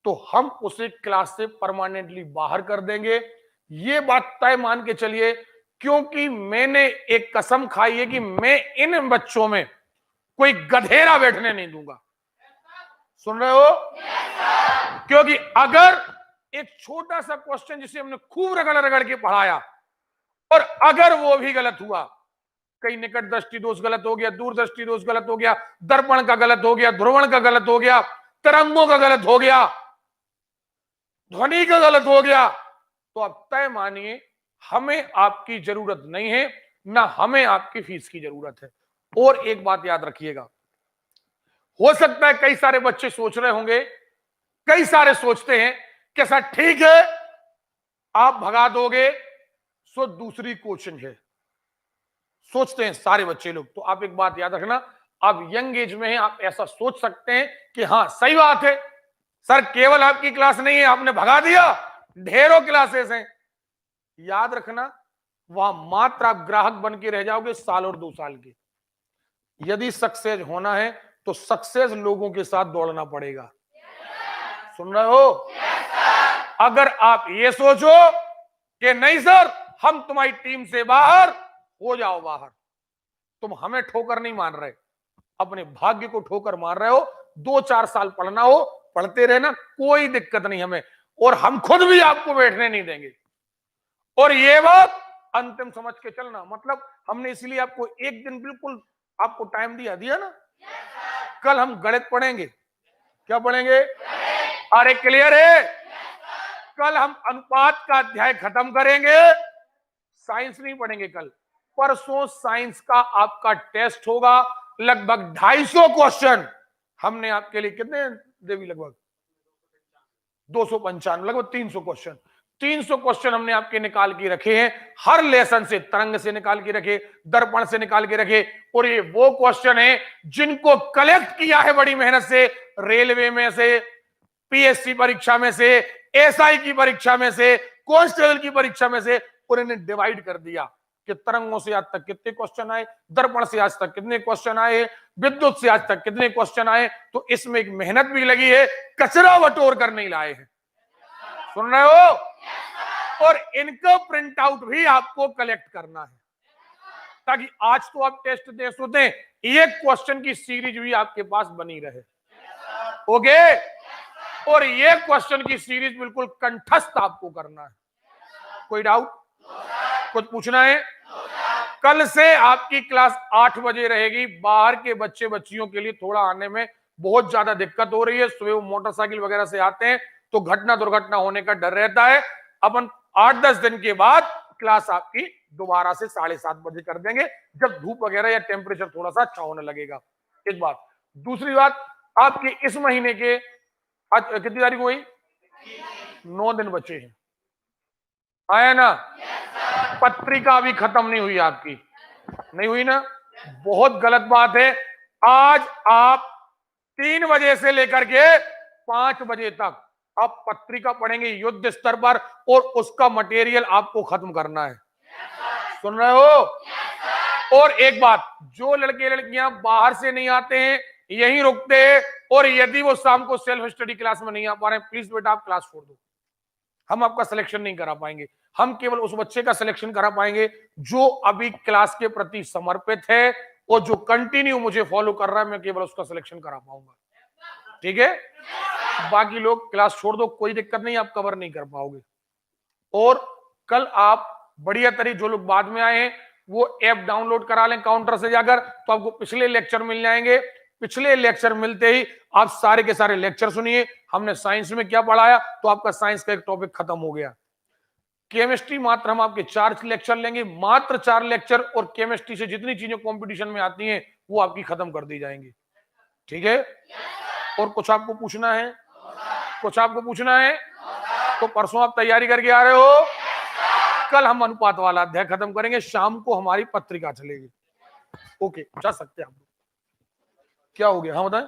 तो हम उसे क्लास से परमानेंटली बाहर कर देंगे। ये बात तय मान के चलिए, क्योंकि मैंने एक कसम खाई है कि मैं इन बच्चों में कोई गधेरा बैठने नहीं दूंगा। सुन रहे हो? क्योंकि अगर एक छोटा सा क्वेश्चन जिसे हमने खूब रगड़ रगड़ के पढ़ाया और अगर वो भी गलत हुआ, कहीं निकट दृष्टि दोष गलत हो गया, दूर दृष्टि दोष गलत हो गया, दर्पण का गलत हो गया, ध्रुवण का गलत हो गया, तरंगों का गलत हो गया, ध्वनि का गलत हो गया, तो अब तय मानिए हमें आपकी जरूरत नहीं है, ना हमें आपकी फीस की जरूरत है। और एक बात याद रखिएगा, हो सकता है कई सारे बच्चे सोच रहे होंगे, कई सारे सोचते हैं कि सर ठीक है आप भगा दोगे सो दूसरी कोचिंग है, सोचते हैं सारे बच्चे लोग। तो आप एक बात याद रखना, आप यंग एज में हैं, आप ऐसा सोच सकते हैं कि हाँ सही बात है सर, केवल आपकी क्लास नहीं है, आपने भगा दिया, ढेरों क्लासेस हैं। याद रखना, वहां मात्र आप ग्राहक बन के रह जाओगे साल और 2 साल के। यदि सक्सेस होना है तो सक्सेस लोगों के साथ दौड़ना पड़ेगा। सुन रहे हो? अगर आप ये सोचो कि नहीं सर हम तुम्हारी टीम से बाहर, हो जाओ बाहर। तुम हमें ठोकर नहीं मार रहे, अपने भाग्य को ठोकर मार रहे हो। 2-4 साल पढ़ना हो पढ़ते रहना, कोई दिक्कत नहीं हमें, और हम खुद भी आपको बैठने नहीं देंगे। और ये बात अंतिम समझ के चलना, मतलब हमने इसलिए आपको एक दिन बिल्कुल आपको टाइम दिया ना। कल हम गणित पढ़ेंगे। क्या पढ़ेंगे? अरे क्लियर है? कल हम अनुपात का अध्याय खत्म करेंगे, साइंस नहीं पढ़ेंगे कल। परसों साइंस का आपका टेस्ट होगा, लगभग 250 क्वेश्चन हमने आपके लिए, कितने देवी, लगभग 295, लगभग 300 क्वेश्चन। 300 क्वेश्चन हमने आपके निकाल के रखे हैं, हर लेसन से, तरंग से निकाल के रखे, दर्पण से निकाल के रखे। और ये वो क्वेश्चन है जिनको कलेक्ट किया है बड़ी मेहनत से, रेलवे में से, पीएससी परीक्षा में से, एसआई की परीक्षा में से, कांस्टेबल की परीक्षा में से, और इन्हें डिवाइड कर दिया कि तरंगों से आज तक कितने क्वेश्चन आए, दर्पण से आज तक कितने क्वेश्चन आए, विद्युत से आज तक कितने क्वेश्चन आए। तो इसमें एक मेहनत भी लगी है, कचरा बटोर कर नहीं लाए हैं। सुन रहे हो? और इनका प्रिंट आउट भी आपको कलेक्ट करना है, ताकि आज तो आप टेस्ट दे सकते हैं, ये क्वेश्चन की सीरीज भी आपके पास बनी रहे। ओके? और ये क्वेश्चन की सीरीज बिल्कुल कंठस्थ आपको करना है। कोई डाउट? कुछ पूछना है? कल से आपकी क्लास 8 बजे रहेगी। बाहर के बच्चे बच्चियों के लिए थोड़ा आने में बहुत ज्यादा दिक्कत हो रही है, सुबह मोटरसाइकिल वगैरह से आते हैं तो घटना दुर्घटना होने का डर रहता है। अपन 8-10 दिन के बाद क्लास आपकी दोबारा से 7:30 बजे कर देंगे, जब धूप वगैरह या टेम्परेचर थोड़ा सा अच्छा होने लगेगा। एक बात। दूसरी बात, आपके इस महीने के आज कितनी तारीख हुई? 9 दिन बचे हैं, आया ना? पत्रिका अभी खत्म नहीं हुई, आपकी नहीं हुई ना? बहुत गलत बात है। आज आप 3 बजे से लेकर के 5 बजे तक आप पत्रिका पढ़ेंगे युद्ध स्तर पर, और उसका मटेरियल आपको खत्म करना है। सुन रहे हो? और एक बात, जो लड़के लड़कियां बाहर से नहीं आते हैं, यहीं रुकते हैं, और यदि वो शाम को सेल्फ स्टडी क्लास में नहीं आ पा रहे हैं, प्लीज बेटा आप क्लास छोड़ दो। हम आपका सिलेक्शन नहीं करा पाएंगे। हम केवल उस बच्चे का सिलेक्शन करा पाएंगे जो अभी क्लास के प्रति समर्पित है और जो कंटिन्यू मुझे फॉलो कर रहा है, मैं केवल उसका सिलेक्शन करा पाऊंगा। ठीक है? बाकी लोग क्लास छोड़ दो, कोई दिक्कत नहीं, आप कवर नहीं कर पाओगे। और कल आप बढ़िया तरीके, जो लोग बाद में आए हैं वो ऐप डाउनलोड करा लें काउंटर से जाकर, तो आपको पिछले लेक्चर मिल जाएंगे। पिछले लेक्चर मिलते ही आप सारे के सारे लेक्चर सुनिए। हमने साइंस में क्या पढ़ाया, तो आपका साइंस का एक टॉपिक खत्म हो गया। केमिस्ट्री मात्र हम आपके 4 लेक्चर लेंगे, मात्र 4 लेक्चर, और केमिस्ट्री से जितनी चीजें कंपटीशन में आती हैं वो आपकी खत्म कर दी जाएंगी। ठीक है? और कुछ आपको पूछना है? कुछ आपको पूछना है? तो परसों आप तैयारी करके आ रहे हो? कल हम अनुपात वाला अध्याय खत्म करेंगे, शाम को हमारी पत्रिका चलेगी। ओके, जा सकते हैं आप। क्या हो गया? हाँ बताएं।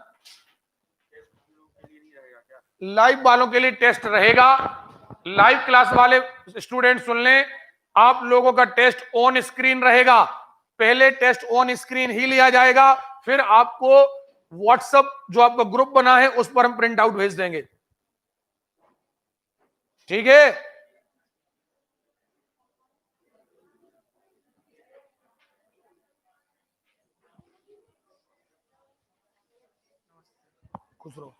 लाइव वालों के लिए टेस्ट रहेगा। लाइव क्लास वाले स्टूडेंट सुन लें, आप लोगों का टेस्ट ऑन स्क्रीन रहेगा। पहले टेस्ट ऑन स्क्रीन ही लिया जाएगा, फिर आपको व्हाट्सएप जो आपका ग्रुप बना है उस पर हम प्रिंट आउट भेज देंगे। ठीक है? खुश रहो।